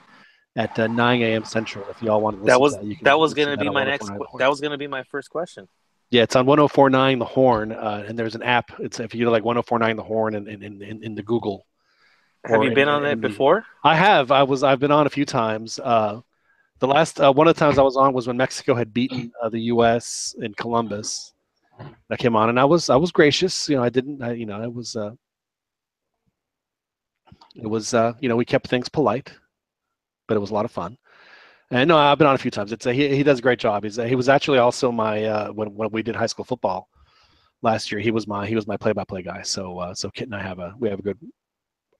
A: at 9 a.m. Central. If y'all want to listen
D: that was going to be my that was going to be my first question.
A: Yeah, it's on 104.9 The Horn, and there's an app. It's if you go like 104.9 The Horn in the Google.
D: Have you been on it before?
A: I have. I've been on a few times. The last one of the times I was on was when Mexico had beaten the U.S. in Columbus. I came on and I was gracious. I didn't. It was we kept things polite, but it was a lot of fun. And no, I've been on a few times. He does a great job. He was actually also my when we did high school football last year. He was my play-by-play guy. So Kit and I have a good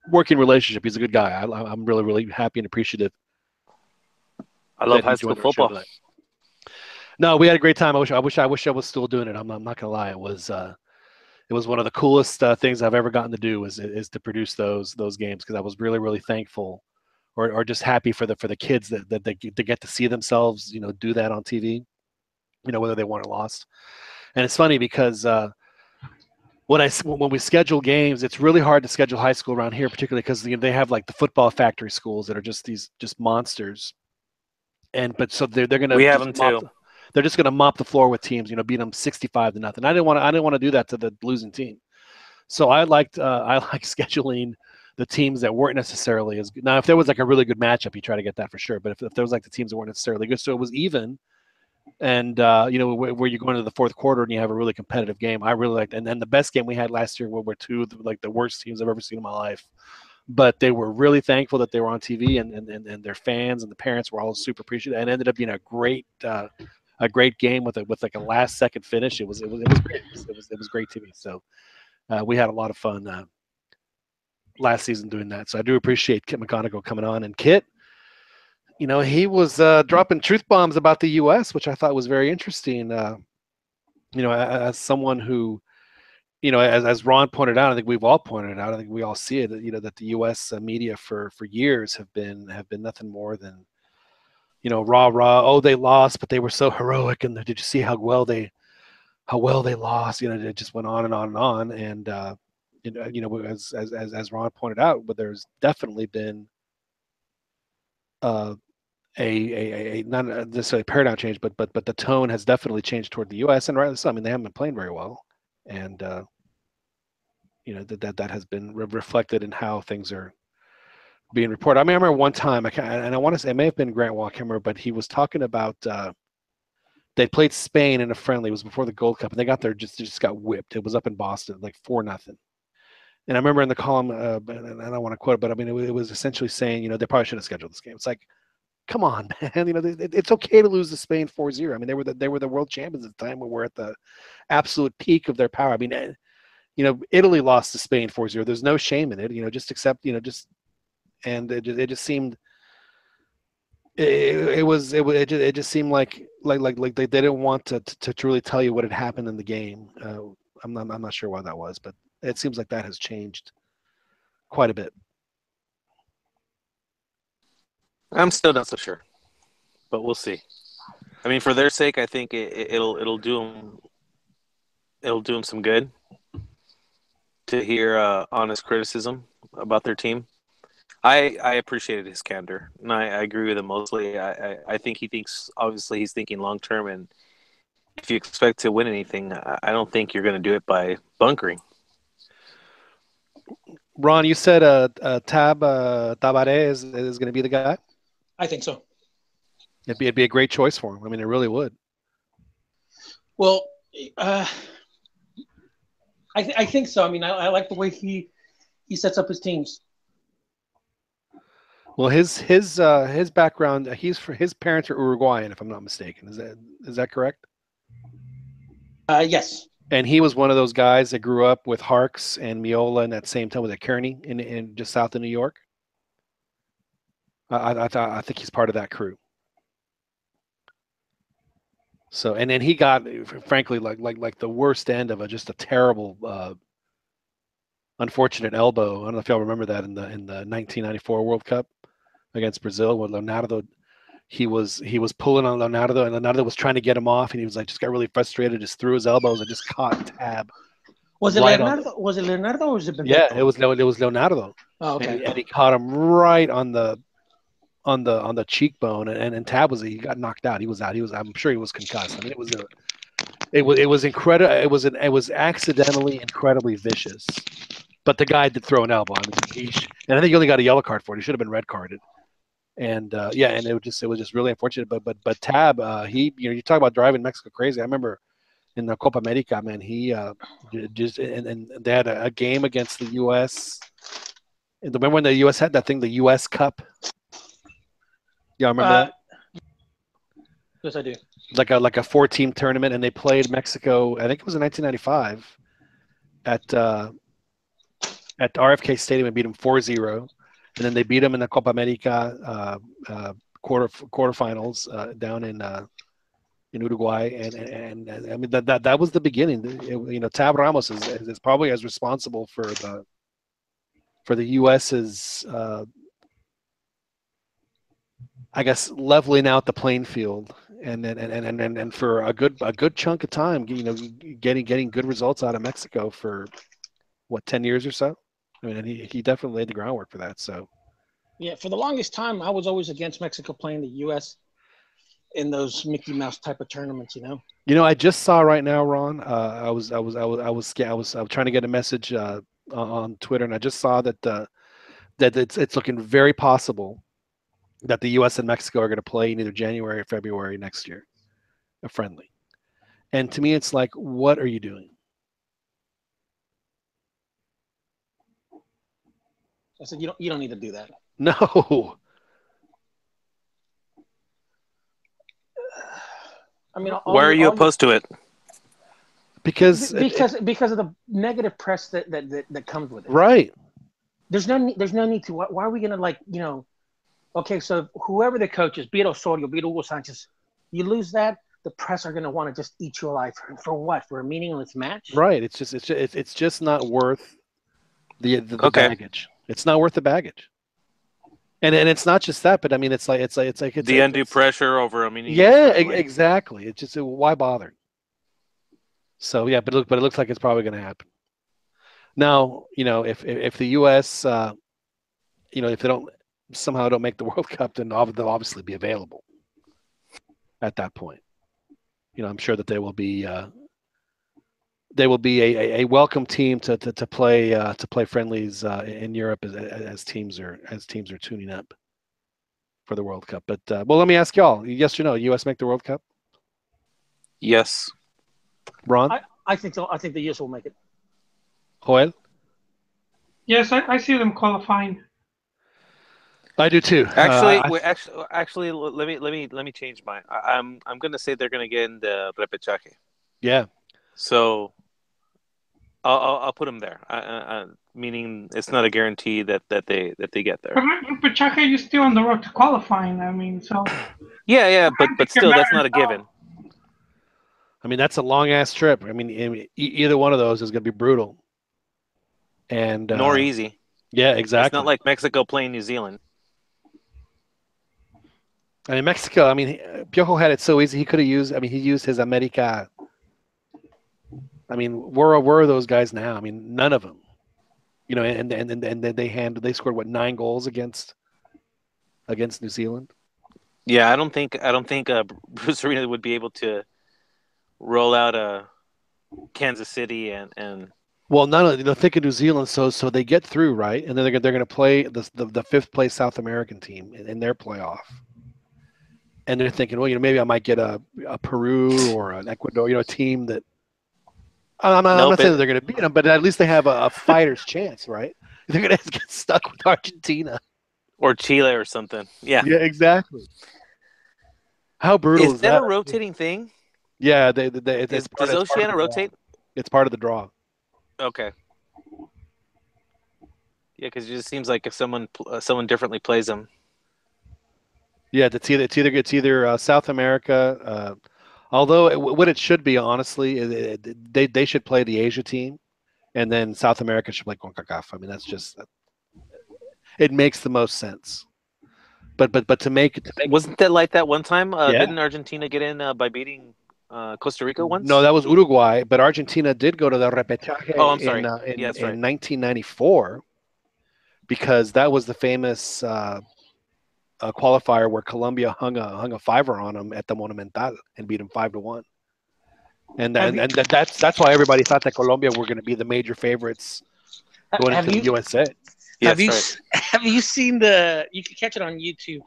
A: working relationship. He's a good guy. I'm really, really happy and appreciative.
D: I love high school football.
A: No, we had a great time. I wish I was still doing it. I'm not gonna lie. It was one of the coolest things I've ever gotten to do is to produce those games, because I was really, really thankful or just happy for the kids that they get to see themselves do that on TV, whether they won or lost. And it's funny because when we schedule games, it's really hard to schedule high school around here, particularly because they have like the football factory schools that are just monsters. But so they're gonna
D: we have them too.
A: They're just gonna mop the floor with teams, beat them 65-0. I didn't want to do that to the losing team. So I liked scheduling the teams that weren't necessarily as good. Now, if there was like a really good matchup, you try to get that for sure. But if there was like the teams that weren't necessarily good, so it was even, and where you go into the fourth quarter and you have a really competitive game, I really liked. And then the best game we had last year were two like the worst teams I've ever seen in my life. But they were really thankful that they were on TV, and their fans and the parents were all super appreciative, and ended up being a great game with like a last second finish. It was great. It was great TV. So we had a lot of fun last season doing that. So I do appreciate Kit McConico coming on. And Kit, he was dropping truth bombs about the U.S., which I thought was very interesting. As someone who, as Ron pointed out, I think we've all pointed out, I think we all see it, that the U.S. Media for years have been nothing more than, rah, oh, they lost, but they were so heroic. And did you see how well they lost? It just went on and on and on. And, as Ron pointed out, but there's definitely been a not necessarily a paradigm change, but the tone has definitely changed toward the U.S. and rightly so. I mean, they haven't been playing very well, and that has been reflected in how things are being reported. I mean, I remember one time, and I want to say it may have been Grant Walker, but he was talking about they played Spain in a friendly. It was before the Gold Cup, and they got there just got whipped. It was up in Boston, like 4-0. And I remember in the column, and I don't want to quote it, but I mean, it was essentially saying, they probably should have scheduled this game. It's like, come on, man. It's okay to lose to Spain 4-0. I mean, they were the world champions at the time when we're at the absolute peak of their power. I mean, Italy lost to Spain 4-0. There's no shame in it. Just accept, and it just seemed. It just seemed like they didn't want to truly tell you what had happened in the game. I'm not sure why that was, but it seems like that has changed quite a bit.
D: I'm still not so sure, but we'll see. I mean, for their sake, I think it'll do them some good to hear honest criticism about their team. I appreciated his candor, and I agree with him mostly. I think he thinks, obviously he's thinking long term, and if you expect to win anything, I don't think you're going to do it by bunkering.
A: Ron, you said Tabare is going to be the guy.
E: I think so.
A: It'd be a great choice for him. I mean, it really would.
E: Well, I think so. I mean, I like the way he sets up his teams.
A: Well, his background, his parents are Uruguayan, if I'm not mistaken. Is that correct?
E: Yes.
A: And he was one of those guys that grew up with Harks and Miola in that same time with Kearney in just south of New York. I think he's part of that crew. So, and then he got, frankly, like the worst end of just a terrible, unfortunate elbow. I don't know if y'all remember that in the 1994 World Cup against Brazil, where Leonardo, he was pulling on Leonardo, and Leonardo was trying to get him off, and he was like, just got really frustrated, just threw his elbows and just caught Tab.
E: Was it Leonardo? Was it Leonardo or was it Bebeto?
A: Yeah, it was Leonardo.
E: Oh, okay.
A: And he caught him right on the cheekbone, and Tab he got knocked out. He was out. I'm sure he was concussed. I mean, it was incredible. It was accidentally incredibly vicious. But the guy did throw an elbow. I mean, and I think he only got a yellow card for it. He should have been red carded. And and it was just really unfortunate. But Tab, you talk about driving Mexico crazy. I remember in the Copa America, man, he just and they had a game against the U.S. Remember when the U.S. had that thing, the U.S. Cup? Yeah, remember that?
E: Yes, I do.
A: Like a 4-team tournament, and they played Mexico. I think it was in 1995 at RFK Stadium and beat them 4-0, and then they beat them in the Copa America quarterfinals down in Uruguay, and I mean that was the beginning. Tab Ramos is probably as responsible for the U.S.'s I guess leveling out the playing field, and for a good chunk of time, getting good results out of Mexico for 10 years or so. I mean, and he definitely laid the groundwork for that. So
E: yeah, for the longest time, I was always against Mexico playing the U.S. in those Mickey Mouse type of tournaments.
A: I just saw right now, Ron. I was trying to get a message on Twitter, and I just saw that it's looking very possible that the U.S. and Mexico are going to play in either January or February next year, a friendly. And to me, it's like, what are you doing?
E: I said, you don't need to do that.
A: No.
E: I mean,
D: why are you opposed to it?
A: Because
E: of the negative press that comes with it.
A: Right.
E: There's no need to. Why are we gonna Okay, so whoever the coach is, be it Osorio, be it Hugo Sanchez, you lose that, the press are gonna want to just eat you alive for what? For a meaningless match?
A: Right. It's just not worth the baggage. It's not worth the baggage. And it's not just that, but I mean, it's
D: the undue pressure over. I mean,
A: exactly. It's just why bother? So yeah, but it looks like it's probably going to happen. Now, if the U.S. If they don't make the World Cup, then they'll obviously be available at that point. I'm sure that they will be a welcome team to play friendlies in Europe as teams are tuning up for the World Cup. But well, let me ask y'all: yes or no? U.S. make the World Cup?
D: Yes.
A: Ron?
E: I think so. I think the U.S. will make it.
A: Joel?
C: Yes, I see them qualifying.
A: I do too.
D: Actually, let me change mine. I'm going to say they're going to get in the repechaje.
A: Yeah.
D: So I'll put them there. Meaning it's not a guarantee that they get there.
C: But Chaka, you're still on the road to qualifying. I mean, so.
D: Yeah, but still, that's not a given.
A: I mean, that's a long ass trip. I mean, either one of those is going to be brutal. And
D: nor easy.
A: Yeah, exactly.
D: It's not like Mexico playing New Zealand.
A: I mean, Mexico. I mean, Piojo had it so easy. He could have used. I mean, he used his America. I mean, where are those guys now? I mean, none of them. You know, and they scored what 9 goals against New Zealand.
D: Yeah, I don't think Bruce Arena would be able to roll out a Kansas City and
A: Well, none of think of New Zealand. So they get through, right, and then they're going to play the 5th place South American team in their playoff. And they're thinking, well, maybe I might get a Peru or an Ecuador, a team that I'm not saying that they're going to beat them, but at least they have a fighter's chance, right? They're going to get stuck with Argentina
D: or Chile or something. Yeah.
A: Yeah, exactly. How brutal is that?
D: Is that a rotating thing?
A: Yeah, does
D: Oceania rotate?
A: It's part of the draw.
D: Okay. Yeah, because it just seems like if someone differently plays them.
A: Yeah, it's either South America. Although what it should be, honestly, they should play the Asia team, and then South America should play CONCACAF. I mean, that's just it makes the most sense. But to make
D: wasn't that like that one time?
A: Yeah.
D: Didn't Argentina get in by beating Costa Rica once?
A: No, that was Uruguay, but Argentina did go to the repechaje
D: I'm sorry.
A: in
D: That's right.
A: 1994 because that was the famous qualifier where Colombia hung a fiver on them at the Monumental and beat them 5-1. And that's why everybody thought that Colombia were going to be the major favorites going into the USA.
E: Have you seen you can catch it on YouTube,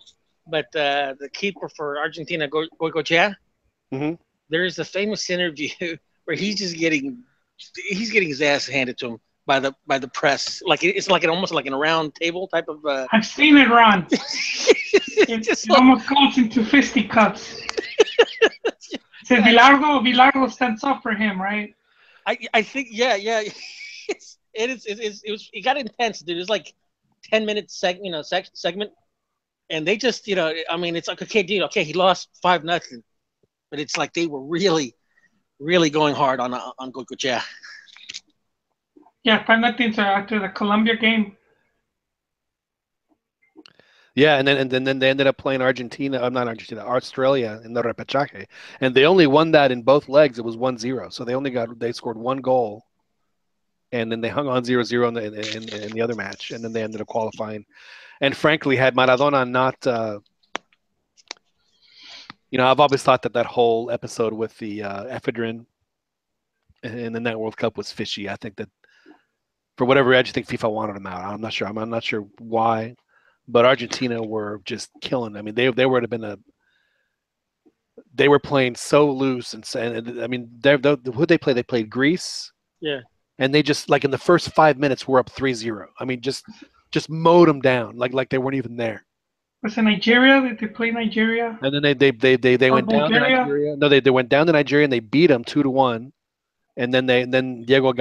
E: but the keeper for Argentina, Goicoechea, there's a famous interview where he's getting his ass handed to him by the press. Like it's like almost like in a round table type of.
C: I've seen it, Ron. It almost goes into fisticuffs. So Villargo stands up for him, right?
E: I think yeah. It got intense, dude. It was like 10-minute segment, and they just I mean it's like okay, dude, okay, he lost 5-0, but it's like they were really, really going hard on Goicoechea.
C: Yeah, 5-0 after the Colombia game.
A: Yeah, and then they ended up playing Australia in the repechaje, and they only won that in both legs. It was 1-0, so they scored 1 goal. And then they hung on 0-0 in the other match, and then they ended up qualifying. And frankly, had Maradona not, I've always thought that whole episode with the ephedrine in the Net World Cup was fishy. I think that for whatever reason, I think FIFA wanted him out. I'm not sure. I'm not sure why, but Argentina were just killing. I mean, they would have been they were playing so loose, and I mean, who they play? They played Greece.
E: Yeah.
A: And they just in the first 5 minutes were up 3-0. I mean, just mowed them down like they weren't even there.
C: Was it Nigeria? Did they play Nigeria?
A: And then they went down to Nigeria. No, they went down to Nigeria and they beat them 2-1. And then Diego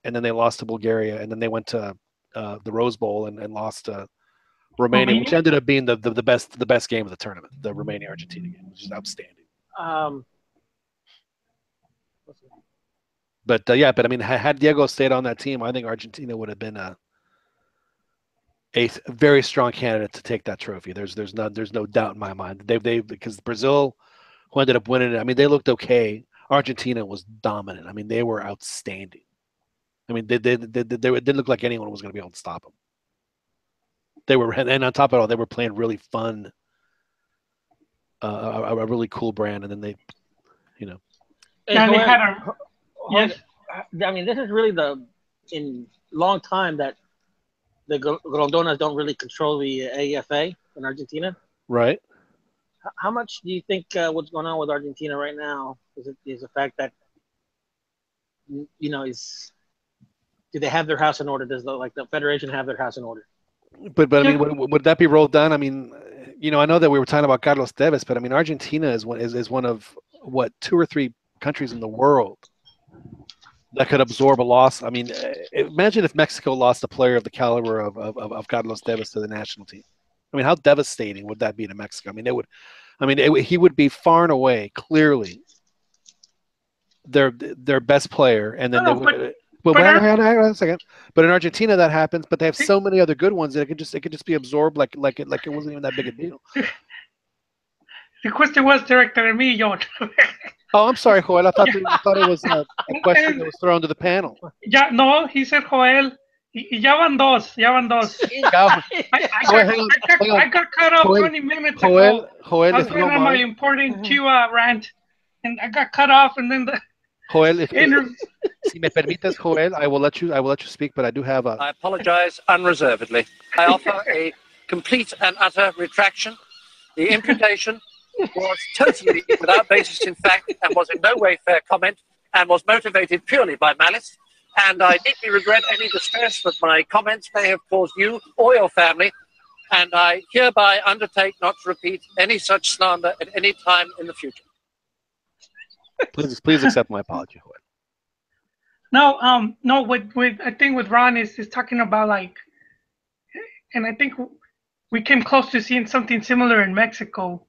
A: and then they lost to Bulgaria, and then they went to the Rose Bowl and lost to Romania, which ended up being the best game of the tournament, the Romania-Argentina game, which is outstanding. But I mean, had Diego stayed on that team, I think Argentina would have been a very strong candidate to take that trophy. There's no doubt in my mind. They because Brazil, who ended up winning it, I mean, they looked okay. Argentina was dominant. I mean, they were outstanding. I mean, they didn't look like anyone was going to be able to stop them. They were, and on top of it all, they were playing really fun, a really cool brand, and then they,
E: Yeah,
C: they had a.
E: Yes. I mean, this is really in long time that the Grondonas don't really control the AFA in Argentina.
A: Right.
E: How much do you think what's going on with Argentina right now is the fact that do they have their house in order? Does the federation have their house in order?
A: But I mean, would that be rolled down? I mean, I know that we were talking about Carlos Tevez, but I mean, Argentina is one of 2 or 3 countries in the world that could absorb a loss. I mean, imagine if Mexico lost a player of the caliber of Carlos Tevez to the national team. I mean, how devastating would that be to Mexico? I mean, he would be far and away, clearly, their best player, and then hang on a second. But in Argentina, that happens. But they have so many other good ones that it could just be absorbed like it wasn't even that big a deal.
C: The question was directed at me, John.
A: Oh, I'm sorry, Joel. I thought it was a question that was thrown to the panel.
C: Yeah, no, he said Joel. Ya van dos. I got cut off
A: Joel,
C: 20 minutes ago.
A: Joel,
C: I was
A: if you don't
C: going on my
A: mind.
C: important Chivas rant, and I got cut off, and then the
A: Joel, si me permites, Joel, I will let you speak, but I do have a.
K: I apologize unreservedly. I offer a complete and utter retraction. The imputation was totally without basis in fact and was in no way fair comment and was motivated purely by malice. And I deeply regret any distress that my comments may have caused you or your family. And I hereby undertake not to repeat any such slander at any time in the future.
A: Please accept my apology, Joel.
C: No, what I think with Ron is talking about like, and I think we came close to seeing something similar in Mexico.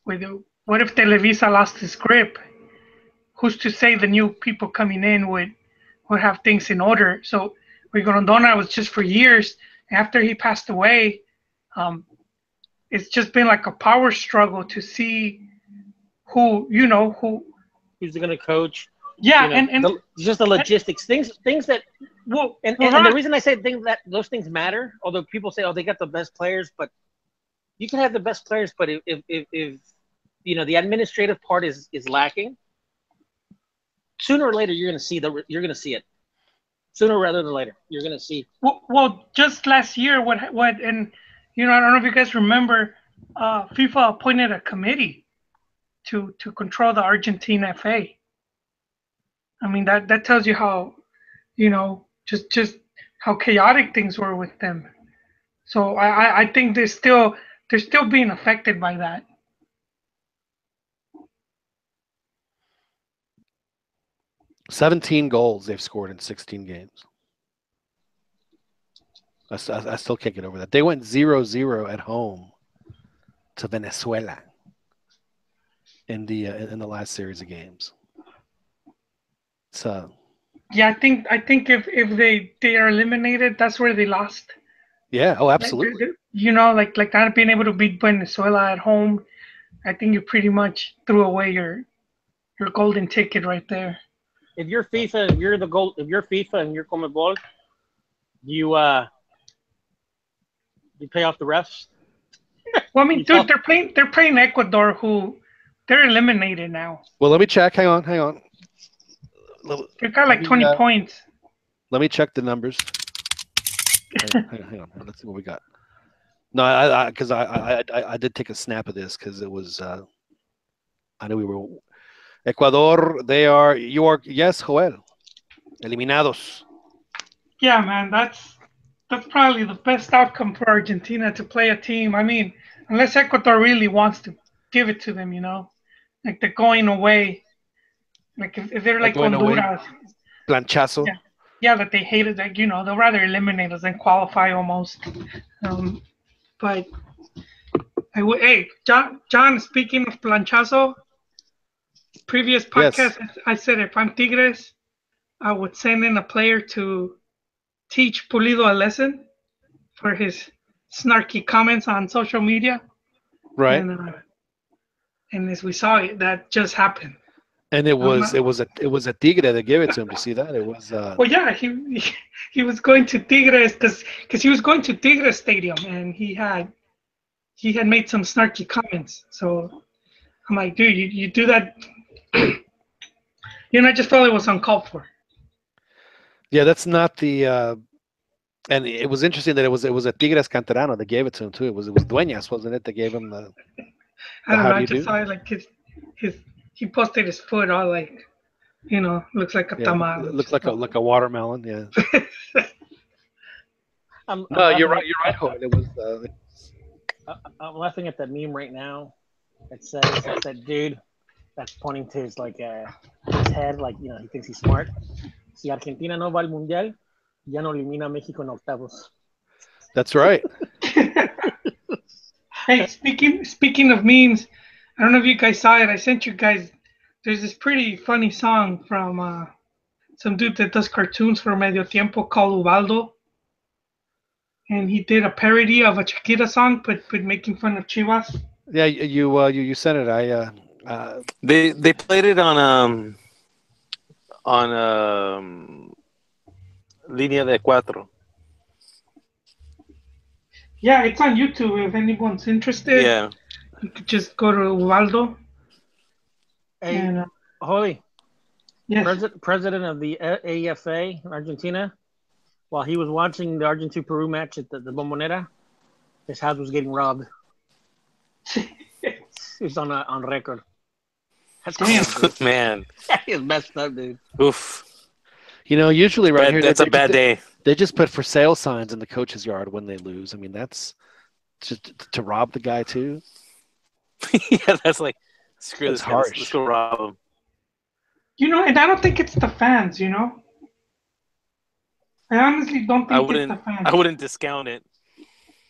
C: With what if Televisa lost its grip? Who's to say the new people coming in would have things in order? So Rigorondona was just for years after he passed away. It's just been like a power struggle to see who's
E: going to coach.
C: Yeah,
E: and just the logistics, things that.
C: Well,
E: and the reason I say those things matter, although people say, oh, they got the best players, but you can have the best players, but if the administrative part is lacking, sooner or later you're going to see it. Sooner rather than later, you're going to see.
C: Well, just last year, what and I don't know if you guys remember, FIFA appointed a committee to control the Argentine FA. I mean that tells you how, just how chaotic things were with them. So I think they're still being affected by that.
A: $17 goals they've scored in 16 games. I still can't get over that. They went 0-0 at home to Venezuela in the last series of games. So
C: yeah, I think if they are eliminated, that's where they lost.
A: Yeah, oh, absolutely.
C: Like not being able to beat Venezuela at home, I think you pretty much threw away your golden ticket right there.
E: If you're FIFA, if you're FIFA and you're Conmebol, you pay off the refs.
C: Well, I mean, dude, they're playing Ecuador, who they're eliminated now.
A: Well, let me check. Hang on.
C: They got like 20 points.
A: Let me check the numbers. Hang on. Let's see what we got. No, because I did take a snap of this because it was. I know we were. Ecuador, yes, Joel. Eliminados.
C: Yeah, man, that's probably the best outcome for Argentina to play a team. I mean, unless Ecuador really wants to give it to them, like they're going away. Like if they're like Honduras.
A: Planchazo.
C: Yeah, that they hate it. Like, they'll rather eliminate us than qualify almost. But hey, John, speaking of Planchazo, previous podcast, yes. I said if I'm Tigres, I would send in a player to teach Pulido a lesson for his snarky comments on social media.
A: Right.
C: And as we saw, that just happened.
A: And it was a Tigre that gave it to him. To see that it was.
C: Well, yeah, he was going to Tigres because he was going to Tigres Stadium and he had made some snarky comments. So I'm like, dude, you do that. I just felt it was uncalled for.
A: Yeah, that's not the. And it was interesting that it was a Tigres Canterano that gave it to him too. It was Dueñas, wasn't it? That gave him the.
C: I don't know. I just saw it like his. He posted his foot all like, looks like a tamal.
A: Looks like a watermelon. Yeah. No, you're right. You're right, Joel. It was.
E: I'm laughing at that meme right now. It said, dude, that's pointing to his his head, like he thinks he's smart. Si Argentina no va al mundial, ya no elimina México en octavos.
A: That's right.
C: Hey, speaking of memes, I don't know if you guys saw it. I sent you guys. There's this pretty funny song from some dude that does cartoons for Medio Tiempo called Ubaldo. And he did a parody of a Shakira song, but making fun of Chivas.
A: Yeah, you said it.
D: They played it on Línea de Cuatro.
C: Yeah, it's on YouTube. If anyone's interested,
D: Yeah.
C: you could just go to Waldo.
E: Hey,
C: And
E: Hoy,
C: yes,
E: president of the AFA Argentina, while he was watching the Argentina-Peru match at the Bombonera, his house was getting robbed. It's on record. That's
C: damn.
E: cool, dude.
D: Man.
E: It's messed up, dude.
D: Oof.
A: Usually around here,
D: That's a bad day.
A: They just put for sale signs in the coach's yard when they lose. I mean, that's just to rob the guy too.
D: Yeah, that's like screw
A: That's
D: this guy.
A: harsh.
D: Let's go rob him.
C: And I don't think it's the fans. I honestly don't think it's the fans.
D: I wouldn't discount it.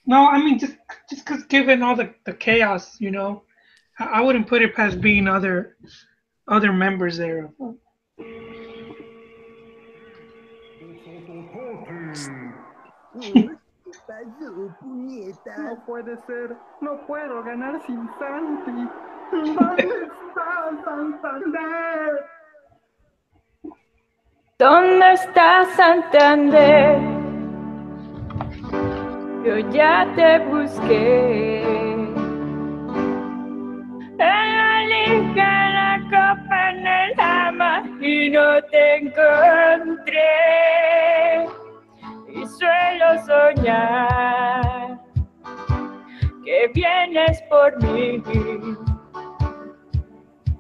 C: No, I mean just because given all the chaos, I wouldn't put it past being other members there.
L: No puede ser, no puedo ganar sin Santi. ¿Dónde está Santander?
M: ¿Dónde está Santander? Yo ya te busqué. En la liga, en la copa, en el ama y no te encontré. Y suelo soñar que vienes por mí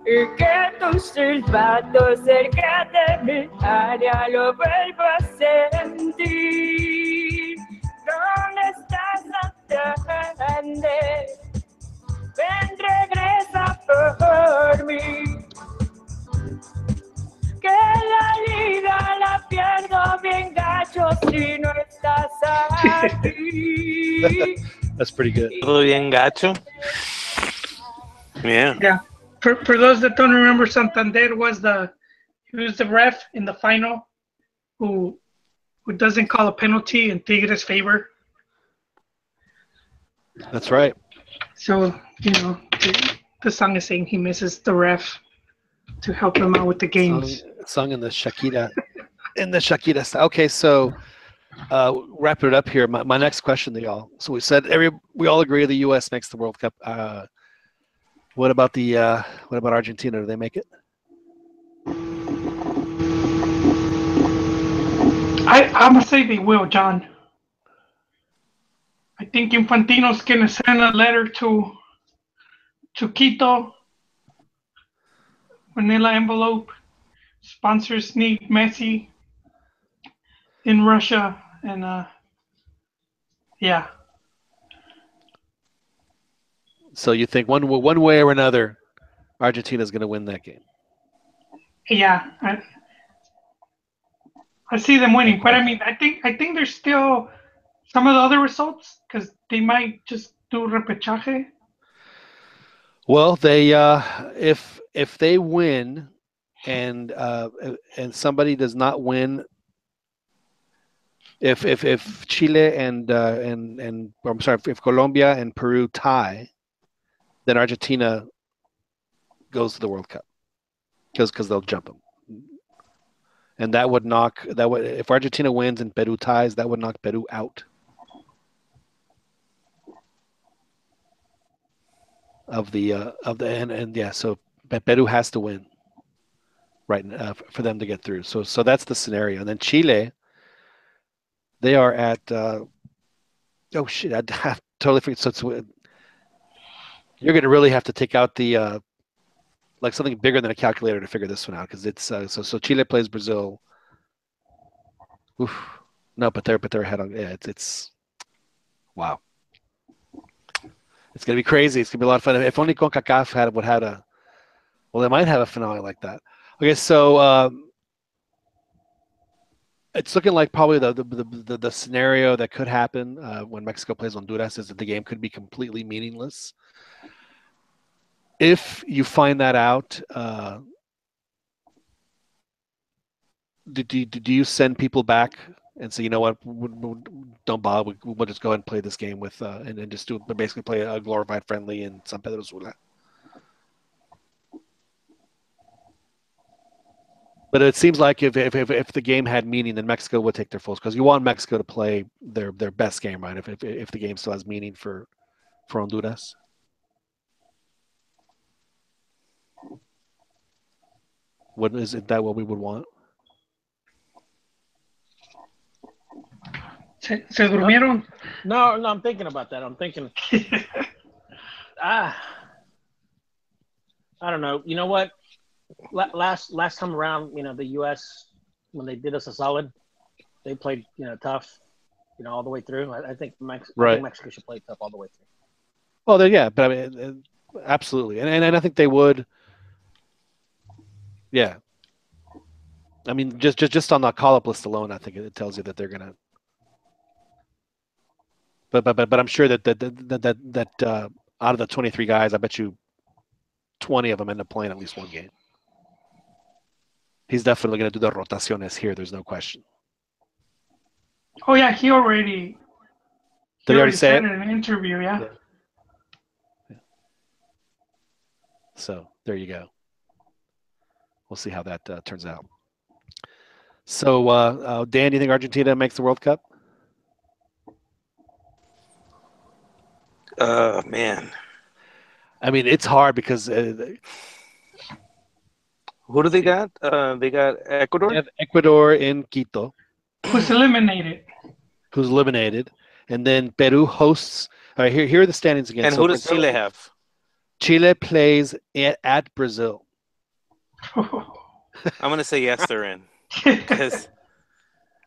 M: y que tu silbato cerca de mi área lo vuelvo a sentir. ¿Dónde estás, Santander? Ven, regresa por mí. Que la liga la pierdo bien gacho si no estás aquí.
A: That's pretty good.
D: Todo bien gacho. Yeah.
C: Yeah. For those that don't remember, Santander was the ref in the final who doesn't call a penalty in Tigres' favor.
A: That's right.
C: So the song is saying he misses the ref to help him out with the games.
A: Sung in the Shakira, style. Okay, so wrapping it up here. My next question to y'all. So we said we all agree the U.S. makes the World Cup. What about Argentina? Do they make it?
C: I'm gonna say they will, John. I think Infantino's gonna send a letter to Quito. Manila envelope. Sponsors need Messi in Russia, and yeah.
A: So you think one way or another, Argentina's going to win that game?
C: Yeah, I see them winning, but I mean, I think there's still some of the other results because they might just do repechaje.
A: Well, they if they win, and somebody does not win, if Chile and I'm sorry, if Colombia and Peru tie, then Argentina goes to the World Cup because they'll jump them, and that would if Argentina wins and Peru ties, that would knock Peru out of the and yeah, so Peru has to win right for them to get through. So that's the scenario, and then Chile, they are at oh shit, I totally forget. So it's you're going to really have to take out the like something bigger than a calculator to figure this one out because it's so Chile plays Brazil. Oof. No, but they're ahead on. Yeah, it's wow. It's going to be crazy. It's going to be a lot of fun. If only CONCACAF they might have a finale like that. Okay, so it's looking like probably the scenario that could happen when Mexico plays Honduras is that the game could be completely meaningless. If you find that out, do you send people back and say, you know what, don't bother. We'll just go ahead and play this game with and then just basically play a glorified friendly in San Pedro Sula. But it seems like if the game had meaning, then Mexico would take their fulls, because you want Mexico to play their best game, right? If the game still has meaning for Honduras. Isn't that what we would want?
C: Se durmieron?
E: No, I'm thinking about that. I'm thinking, I don't know. You know what? Last time around, the U.S., when they did us a solid, they played, tough, all the way through. I think Mexico should play tough all the way through.
A: Well, yeah, but I mean, absolutely, and I think they would. Yeah. I mean, just on the call-up list alone, I think it tells you that they're gonna. But I'm sure that out of the 23 guys, I bet you 20 of them end up playing at least one game. He's definitely going to do the rotaciones here. There's no question.
C: Oh yeah, he already.
A: Did he already say
C: said
A: it
C: in an interview? Yeah.
A: So there you go. We'll see how that turns out. So Dan, do you think Argentina makes the World Cup?
D: Man.
A: I mean, it's hard because
D: who do they got? They got Ecuador.
A: They have Ecuador in Quito,
C: who's eliminated,
A: and then Peru hosts. All right, here are the standings again.
D: And
A: so
D: who does
A: Brazil,
D: Chile have?
A: Chile plays at Brazil.
D: I'm gonna say yes, they're in, because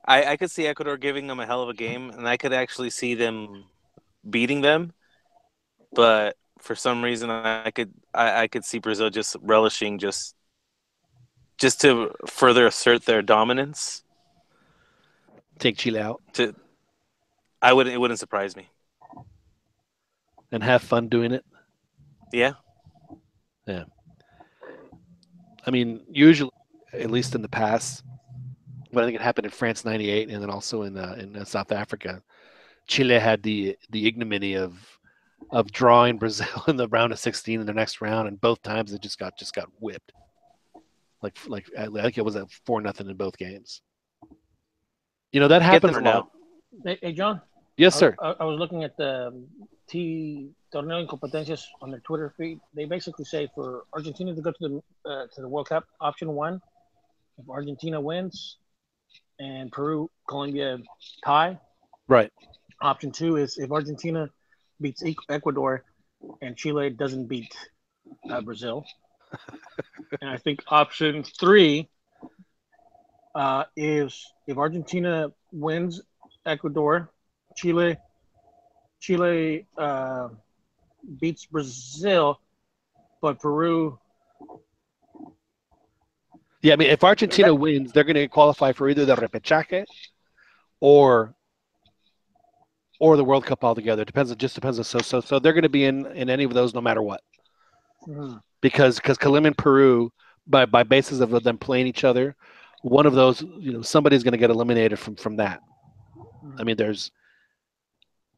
D: I could see Ecuador giving them a hell of a game, and I could actually see them beating them. But for some reason, I could see Brazil just relishing just to further assert their dominance.
A: Take Chile out.
D: It wouldn't surprise me.
A: And have fun doing it.
D: Yeah.
A: Yeah. I mean, usually, at least in the past, but I think it happened in France '98, and then also in South Africa, Chile had the ignominy of drawing Brazil in the round of 16 in the next round, and both times it just got whipped. Like I think it was a 4-0 in both games. That happens a lot.
E: Hey John.
A: Yes, sir.
E: I was looking at the Torneo Incompetencias on their Twitter feed. They basically say for Argentina to go to the World Cup, option 1, if Argentina wins and Peru, Colombia tie.
A: Right.
E: Option 2 is if Argentina beats Ecuador and Chile doesn't beat Brazil. And I think option 3 is if Argentina wins Ecuador, Chile beats Brazil, but Peru.
A: Yeah, I mean, if Argentina wins, they're going to qualify for either the repechaje or the World Cup altogether. It just depends. So they're going to be in any of those no matter what.
E: Mm-hmm.
A: Because Colombia and Peru, by basis of them playing each other, one of those, somebody's going to get eliminated from that. I mean,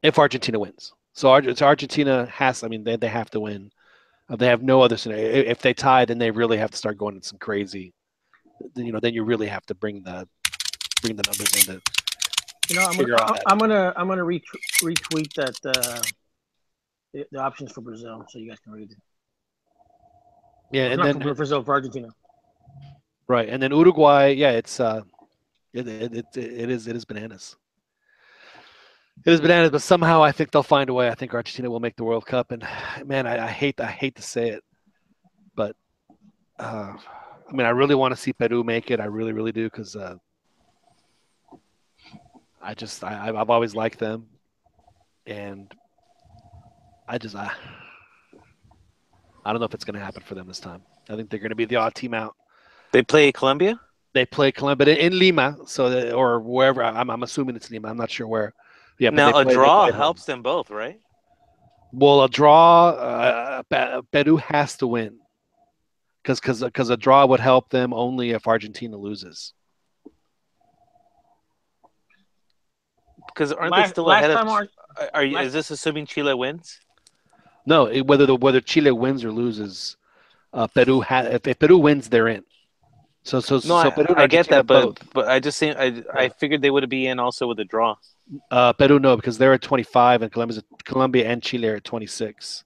A: if Argentina wins. So Argentina has, I mean, they have to win. They have no other scenario. If they tie, then they really have to start going into some crazy, then you really have to bring the numbers in to
E: I'm gonna retweet that the options for Brazil so you guys can read it.
A: Yeah, and then
E: for Brazil, for Argentina.
A: Right, and then Uruguay, yeah, it is bananas. It is bananas, but somehow I think they'll find a way. I think Argentina will make the World Cup, and man, I hate to say it, but I mean, I really want to see Peru make it. I really, really do, because I've always liked them, and I don't know if it's going to happen for them this time. I think they're going to be the odd team out.
D: They play Colombia?
A: They play Colombia, but in Lima, or wherever. I'm assuming it's Lima. I'm not sure where. Yeah,
D: now a draw helps them both, right?
A: Well, a draw, Peru has to win, because a draw would help them only if Argentina loses.
D: Because aren't they still ahead of? Is this assuming Chile wins?
A: No, whether Chile wins or loses, Peru if Peru wins, they're in. So Peru
D: I get that,
A: both.
D: but I just think I figured they would be in also with a draw.
A: Peru no, because they're at 25, and Colombia and Chile are at 26,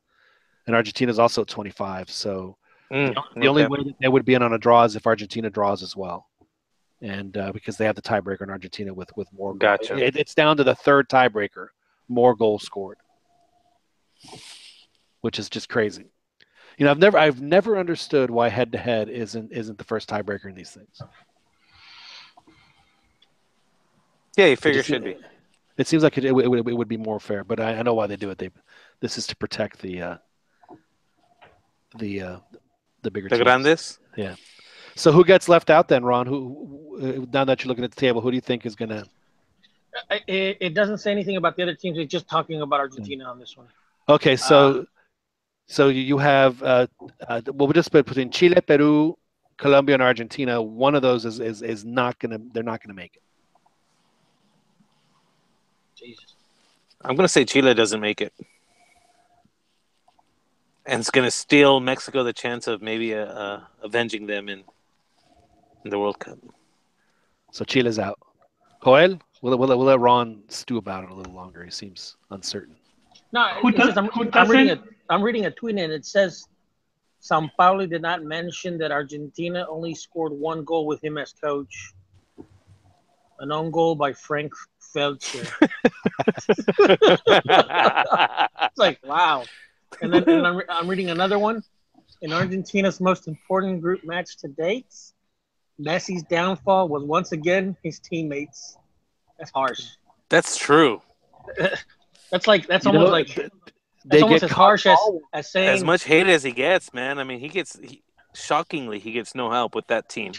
A: and Argentina's also at 25. So the only way that they would be in on a draw is if Argentina draws as well, and because they have the tiebreaker in Argentina with more.
D: Gotcha.
A: It's down to the third tiebreaker, more goals scored, which is just crazy. You know, I've never understood why head-to-head isn't the first tiebreaker in these things.
D: Yeah, you figure it should be.
A: It seems like it would be more fair, but I know why they do it. This is to protect the bigger teams.
D: Grandes.
A: Yeah. So who gets left out then, Ron? Who now that you're looking at the table, who do you think is gonna?
E: It doesn't say anything about the other teams. It's just talking about Argentina on this one.
A: Okay, so you have we'll just put between Chile, Peru, Colombia, and Argentina. One of those is not gonna. They're not gonna make it.
E: Jesus.
D: I'm gonna say Chile doesn't make it, and it's gonna steal Mexico the chance of maybe avenging them in the World Cup. So
A: Chile's out. Joel, we'll let Ron stew about it a little longer. He seems uncertain.
E: No, I'm reading a tweet and it says Sao Paulo did not mention that Argentina only scored one goal with him as coach. An own goal by Frank Felcher. It's like, wow. And then I'm reading another one. In Argentina's most important group match to date, Messi's downfall was once again his teammates. That's harsh.
D: That's true.
E: That's almost like
A: they
E: almost
A: get
E: as harsh as saying
D: as much hate as he gets, man. I mean, shockingly he gets no help with that team.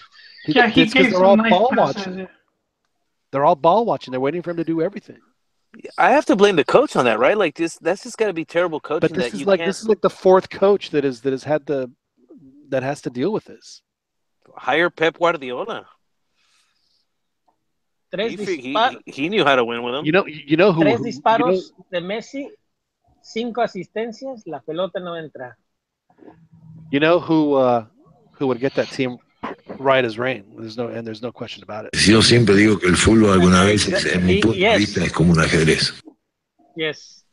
C: Yeah, he gets
A: all ball watching. They're all ball watching. They're waiting for him to do everything.
D: I have to blame the coach on that, right? Like that's just got to be terrible coaching.
A: But this is like the fourth coach that has had that has to deal with this.
D: Hire Pep Guardiola. He knew how to win with him.
A: You know who?
E: Tres disparos de Messi, 5 asistencias, la pelota no entra.
A: You know who would get that team right as rain? There's no question about it.
F: Yo siempre digo que el fútbol alguna vez, en mi punto de vista, es como un ajedrez.
E: Yes.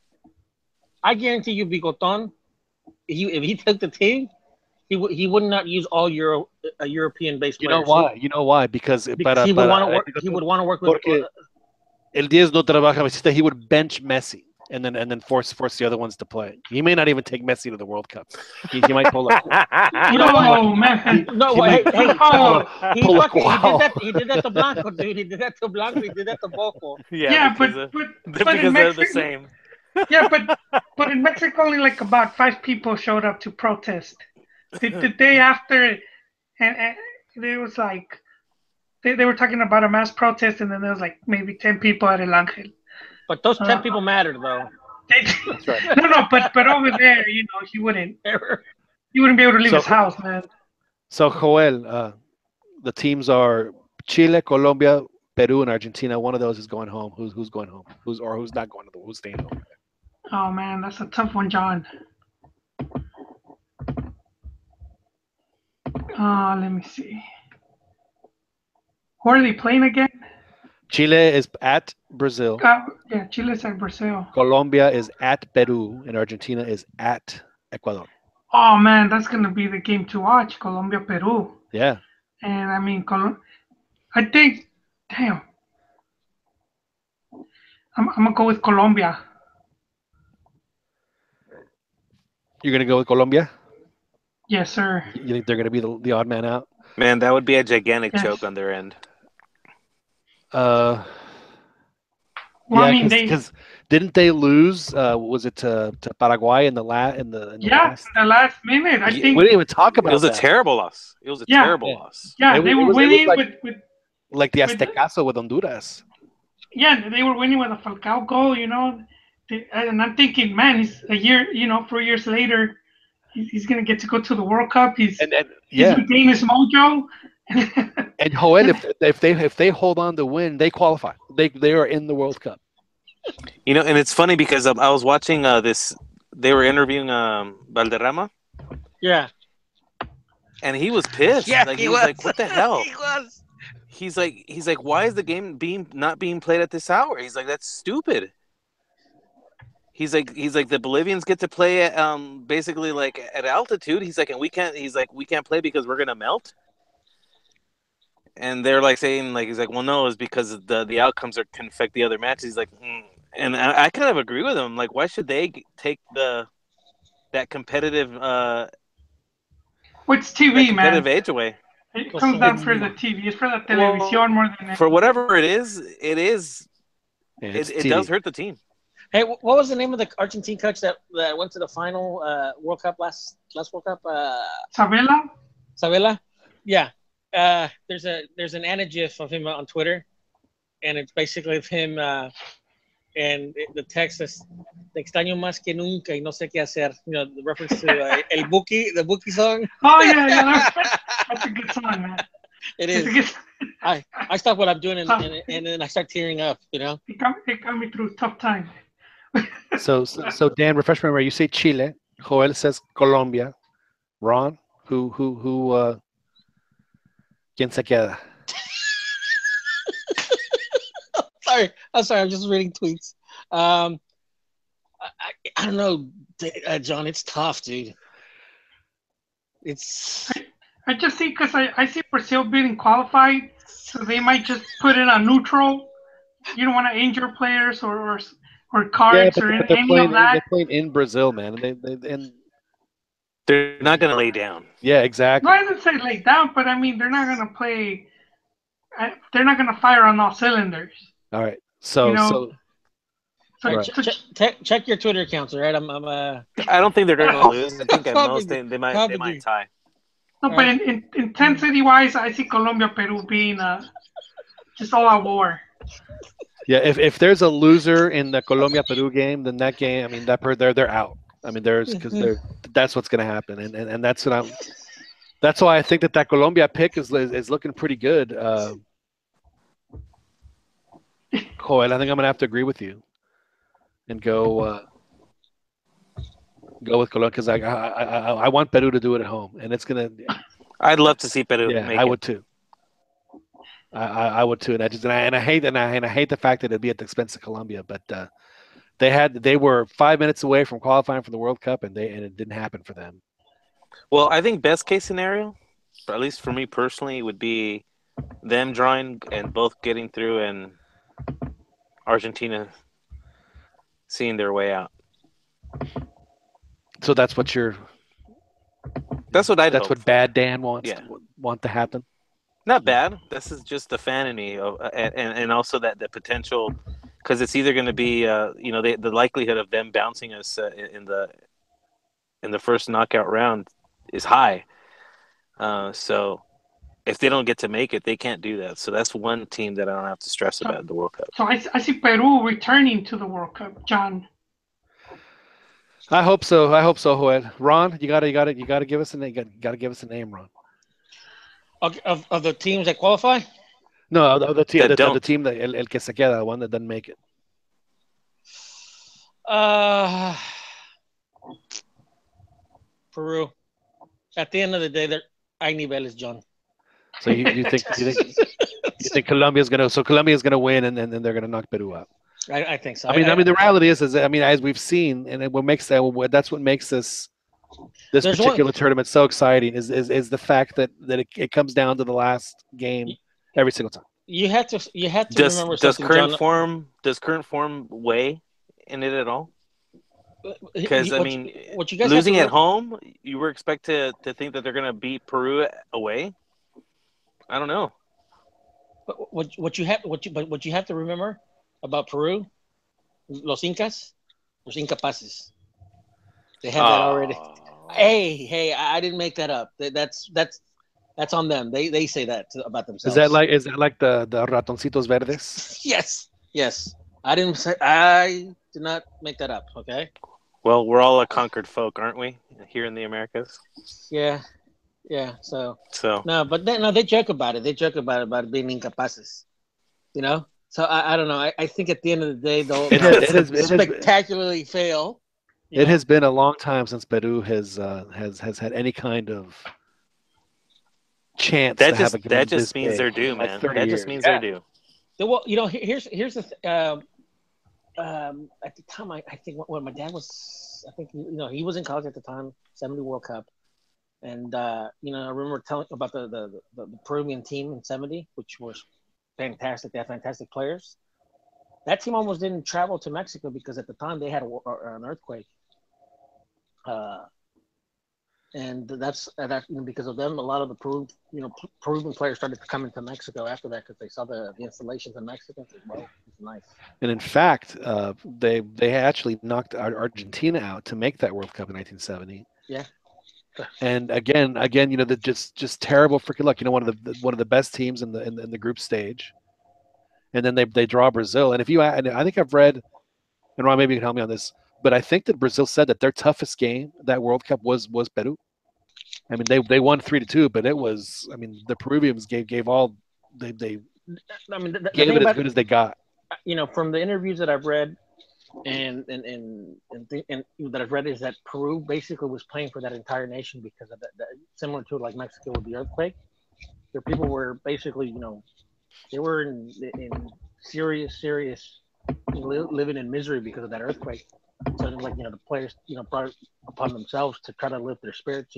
E: I guarantee you, Bigoton, if he took the team, he would not use all European-based players.
A: You know why? Because
E: he would want to work with.
A: El 10 no trabaja. He would bench Messi and then force the other ones to play. He may not even take Messi to the World Cup. He might pull up.
C: No, man.
E: No, he did that to Blanco, dude. He did that to Blanco. He did that to Bofo.
C: Yeah, but
D: because they're the same.
C: Yeah, but in Mexico, only like about 5 people showed up to protest. The day after, and it was like they were talking about a mass protest, and then there was like maybe 10 people at El Ángel.
E: But those 10 people mattered, though.
A: That's right.
C: No, but over there, he wouldn't be able to leave his house, man.
A: So Joel, the teams are Chile, Colombia, Peru, and Argentina. One of those is going home. Who's going home? Who's not going to who's staying home?
C: Oh man, that's a tough one, John. Let me see. Who are they playing again?
A: Chile is at Brazil.
C: Yeah, Chile's at Brazil.
A: Colombia is at Peru, and Argentina is at Ecuador.
C: Oh man, that's gonna be the game to watch. Colombia, Peru.
A: Yeah.
C: And I mean, I think, damn, I'm gonna go with Colombia.
A: You're gonna go with Colombia?
C: Yes, sir.
A: You think they're gonna be the odd man out?
D: Man, that would be a gigantic choke on their end.
C: Well,
A: yeah,
C: I mean,
A: because didn't they lose? Was it to Paraguay in the last?
C: In the last minute, I think.
A: We didn't even talk about.
D: It was a terrible loss. It was a terrible loss.
C: Yeah, they were winning with
A: like the Aztecaso with Honduras.
C: Yeah, they were winning with a Falcao goal, and I'm thinking, man, he's a year, 4 years later, he's gonna get to go to the World Cup. He's regaining his mojo.
A: And Joel, if they hold on to win, they qualify. They are in the World Cup.
D: You know, and it's funny because I was watching this. They were interviewing Valderrama,
E: Yeah.
D: and he was pissed.
E: Yeah,
D: Like
E: he
D: was
E: was.
D: like, "What the hell?"
E: He was.
D: He's like, "Why is the game not being played at this hour?" He's like, "That's stupid." He's like the Bolivians get to play at basically like at altitude. He's like, and we can't. He's like, we can't play because we're gonna melt. And they're like saying like, he's like, well, no, it's because the outcomes can affect the other matches. He's like, and I kind of agree with him. Like, why should they take that competitive
C: What's TV, man?
D: age away?
C: It comes down for the TV. It's for the televisión more than anything.
D: For whatever it is,
A: Yeah,
D: it does hurt the team.
E: Hey, what was the name of the Argentine coach that went to the final World Cup last World Cup?
C: Sabella?
E: Yeah. There's an Anna GIF of him on Twitter, and it's basically of him, and the text is "Te extraño más que nunca y no sé qué hacer." You know, the reference to the Buki song.
C: Oh yeah, that's a good song, man.
E: It is. I stop what I'm doing and then I start tearing up. You know.
C: It got me through a tough time.
A: So Dan, refresh my memory. You say Chile. Joel says Colombia. Ron, who ¿Quién se queda?
E: I'm sorry. I'm just reading tweets. I don't know, John. It's tough, dude.
C: I just see because I see Brazil being qualified, so they might just put it on neutral. You don't want to injure players or cards or any of that.
A: They're playing in Brazil, man.
D: They're not going to lay down.
A: Yeah, exactly.
C: No, I didn't say lay down, but I mean they're not going to play. They're not going to fire on all cylinders.
A: All right. So
E: check your Twitter accounts, all right?
D: I don't think they're going to lose. I think at most they might tie.
C: No, but in intensity-wise, I see Colombia, Peru being just all out war.
A: Yeah, if there's a loser in the Colombia-Peru game, then that game, I mean, they're out. I mean, that's what's going to happen, and that's what that's why I think that Colombia pick is looking pretty good. Joel, I think I'm going to have to agree with you and go with Colombia because I want Peru to do it at home, and it's going to.
D: I'd love to see Peru.
A: Yeah, I would too. I would too, and I hate the fact that it'd be at the expense of Colombia, but they were 5 minutes away from qualifying for the World Cup, and it didn't happen for them.
D: Well, I think best case scenario, at least for me personally, would be them drawing and both getting through, and Argentina seeing their way out.
A: So that's what
D: That's what
A: That's what Bad Dan wants want to happen.
D: Not bad. This is just the fantasy of, and also that the potential, because it's either going to be the likelihood of them bouncing us in the first knockout round is high. So if they don't get to make it, they can't do that. So that's one team that I don't have to stress about at the World Cup.
C: So I see Peru returning to the World Cup, John.
A: I hope so, Joel. Ron, you gotta give us a name. Gotta give us a name, Ron.
E: Of the teams that qualify?
A: No, the team that el que se queda, the one that doesn't make it.
E: Peru. At the end of the day, hay niveles, John.
A: So you think Colombia's gonna win and then they're gonna knock Peru out?
E: I think so.
A: I mean, the reality is as we've seen, and that's what makes this particular tournament so exciting is the fact that it comes down to the last game every single time.
E: You have to remember something.
D: Does current form weigh in it at all? Because
E: what you guys
D: losing at home, you were expected to think that they're going to beat Peru away. I don't know.
E: But what you have to remember about Peru, los incapaces. They have that already. Hey, I didn't make that up. That's on them. They say that about themselves.
A: Is that like the ratoncitos verdes?
E: Yes. I did not make that up. Okay.
D: Well, we're all a conquered folk, aren't we? Here in the Americas.
E: Yeah. So no, but they joke about it. They joke about being incapaces. You know. So I don't know. I think at the end of the day, they'll
A: It
E: fail.
A: It has been a long time since Peru has had any kind of chance to have a game
D: that
A: this
D: just means
A: big
D: they're due,
A: in like
D: man.
A: 30
D: That
A: years.
D: just means they're due.
E: Well, here's the at the time I think when my dad was, I think he was in college at the time, 70 World Cup, and I remember telling about the Peruvian team in 70, which was fantastic. They had fantastic players. That team almost didn't travel to Mexico because at the time they had an earthquake. And that's because of them. A lot of the Peruvian players started to come into Mexico after that because they saw the installations in Mexico. And said, well, it's nice.
A: And in fact, they actually knocked Argentina out to make that World Cup in 1970.
E: Yeah.
A: And again, just terrible freaking luck. One of the best teams in the group stage, and then they draw Brazil. And I think I've read, and Ron, maybe you can help me on this, but I think that Brazil said that their toughest game that World Cup was Peru. I mean, they won 3-2, but it was, the Peruvians gave all they gave it as good as they got.
E: From the interviews that I've read and that I've read is that Peru basically was playing for that entire nation because of that similar to like Mexico with the earthquake. Their people were basically, they were in serious living in misery because of that earthquake. So the players, brought it upon themselves to try to lift their spirits,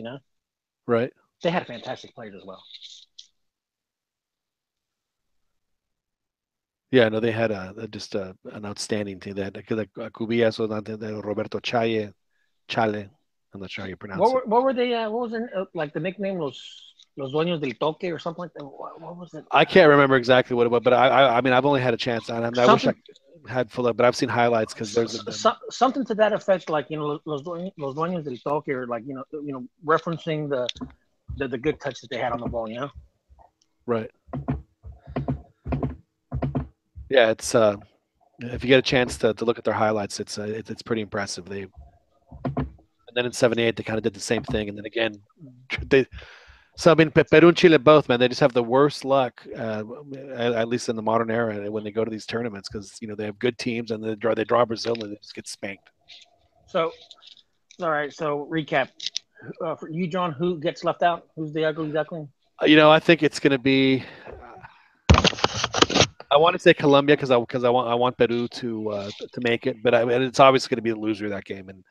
A: Right.
E: They had fantastic players as well.
A: Yeah, no, they had an outstanding team. They had Cubillas, Roberto Chale. I'm not sure how you pronounce it.
E: What were they? What was like the nickname? Los Dueños del Toque or something like that. What was it?
A: I can't remember exactly what it was, but I've only had a chance, and I wish I had full up, but I've seen highlights because there's
E: something to that effect, like Los Dueños del Toque, or like referencing the good touch that they had on the ball,
A: Right. Yeah, it's if you get a chance to look at their highlights, it's pretty impressive. And then in '78 they kind of did the same thing, and then again Peru and Chile both, man, they just have the worst luck, at least in the modern era, when they go to these tournaments because they have good teams and they draw Brazil and they just get spanked.
E: So, all right. So recap for you, John. Who gets left out? Who's the ugly duckling?
A: I think it's going to be. I want to say Colombia because I want Peru to make it, but it's obviously going to be the loser of that game, and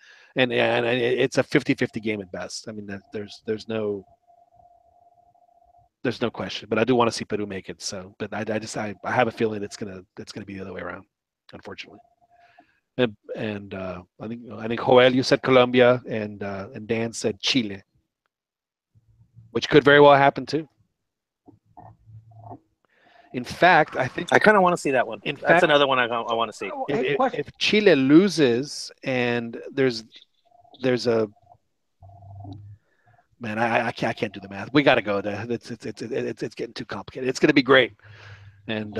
A: it's a 50-50 game at best. I mean, there's no question, but I do want to see Peru make it. So, but I have a feeling it's gonna be the other way around, unfortunately. And I think Joel, you said Colombia, and Dan said Chile, which could very well happen too. In fact, I think
D: I kind of want to see that one. That's another one I want to see.
A: If Chile loses and there's a man, I can't do the math. We got to go there. It's getting too complicated. It's going to be great. And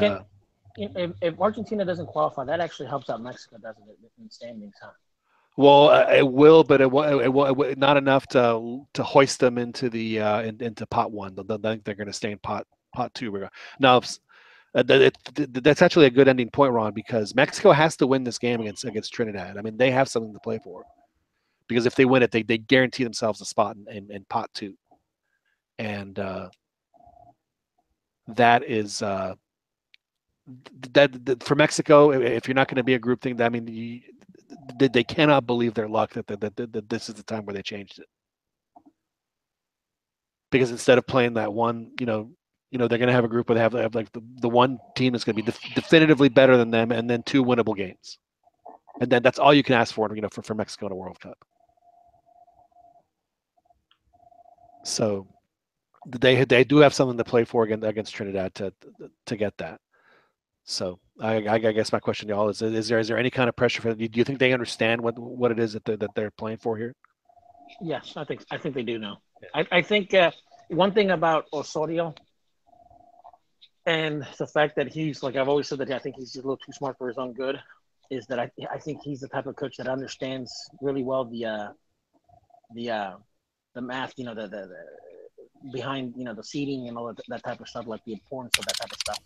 E: if Argentina doesn't qualify, that actually helps out Mexico, doesn't it, in standings, huh?
A: Well, it will, but it will not enough to hoist them into the into pot one. I think they're going to stay in pot two. Now, that's actually a good ending point, Ron, because Mexico has to win this game against Trinidad. I mean, they have something to play for, because if they win it, they guarantee themselves a spot in pot two, and that is that for Mexico. If you're not going to be a group thing, I mean, they cannot believe their luck that this is the time where they changed it, because instead of playing that one, they're going to have a group where they have like the one team that's going to be definitively better than them, and then two winnable games, and then that's all you can ask for Mexico in a World Cup. So they do have something to play for against Trinidad to get that. So I guess my question to y'all is there any kind of pressure for them? Do you think they understand what it is that they're playing for here?
E: Yes, I think they do know. Yeah. I think one thing about Osorio, and the fact that he's, like I've always said, that I think he's a little too smart for his own good, is that I think he's the type of coach that understands really well the math, the behind, the seeding and all that type of stuff, like the importance of that type of stuff.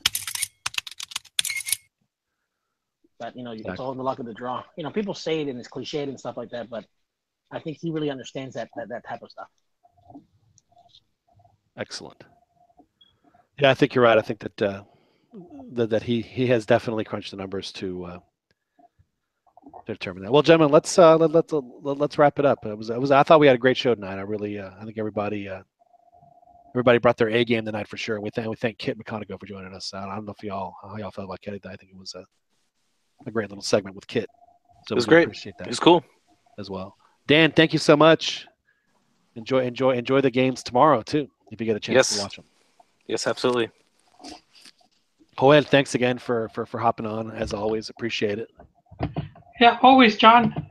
E: But it's all in the luck of the draw. People say it and it's cliched and stuff like that, but I think he really understands that type of stuff.
A: Excellent. Yeah, I think you're right. I think that that he has definitely crunched the numbers to determine that. Well, gentlemen, let's wrap it up. I thought we had a great show tonight. I think everybody brought their A game tonight for sure. And we thank Kit McConaughey for joining us. I don't know how y'all felt about Kit. I think it was a great little segment with Kit. So
D: it was
A: we
D: great.
A: Appreciate that.
D: It was cool
A: as well. Dan, thank you so much. Enjoy the games tomorrow too, if you get a chance to watch them.
D: Yes, absolutely.
A: Joel, thanks again for hopping on as always. Appreciate it.
C: Yeah, always, John.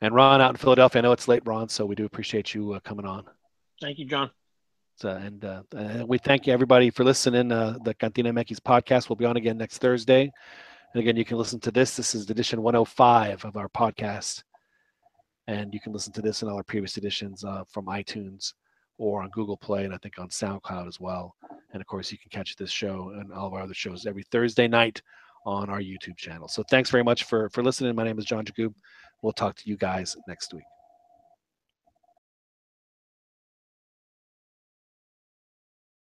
A: And Ron out in Philadelphia. I know it's late, Ron, so we do appreciate you coming on.
E: Thank you, John.
A: And we thank you everybody for listening. The Cantina MX podcast will be on again next Thursday. And again, you can listen to this. This is edition 105 of our podcast. And you can listen to this and all our previous editions from iTunes or on Google Play, and I think on SoundCloud as well. And of course, you can catch this show and all of our other shows every Thursday night on our YouTube channel. So thanks very much for listening. My name is John Jacob. We'll talk to you guys next week.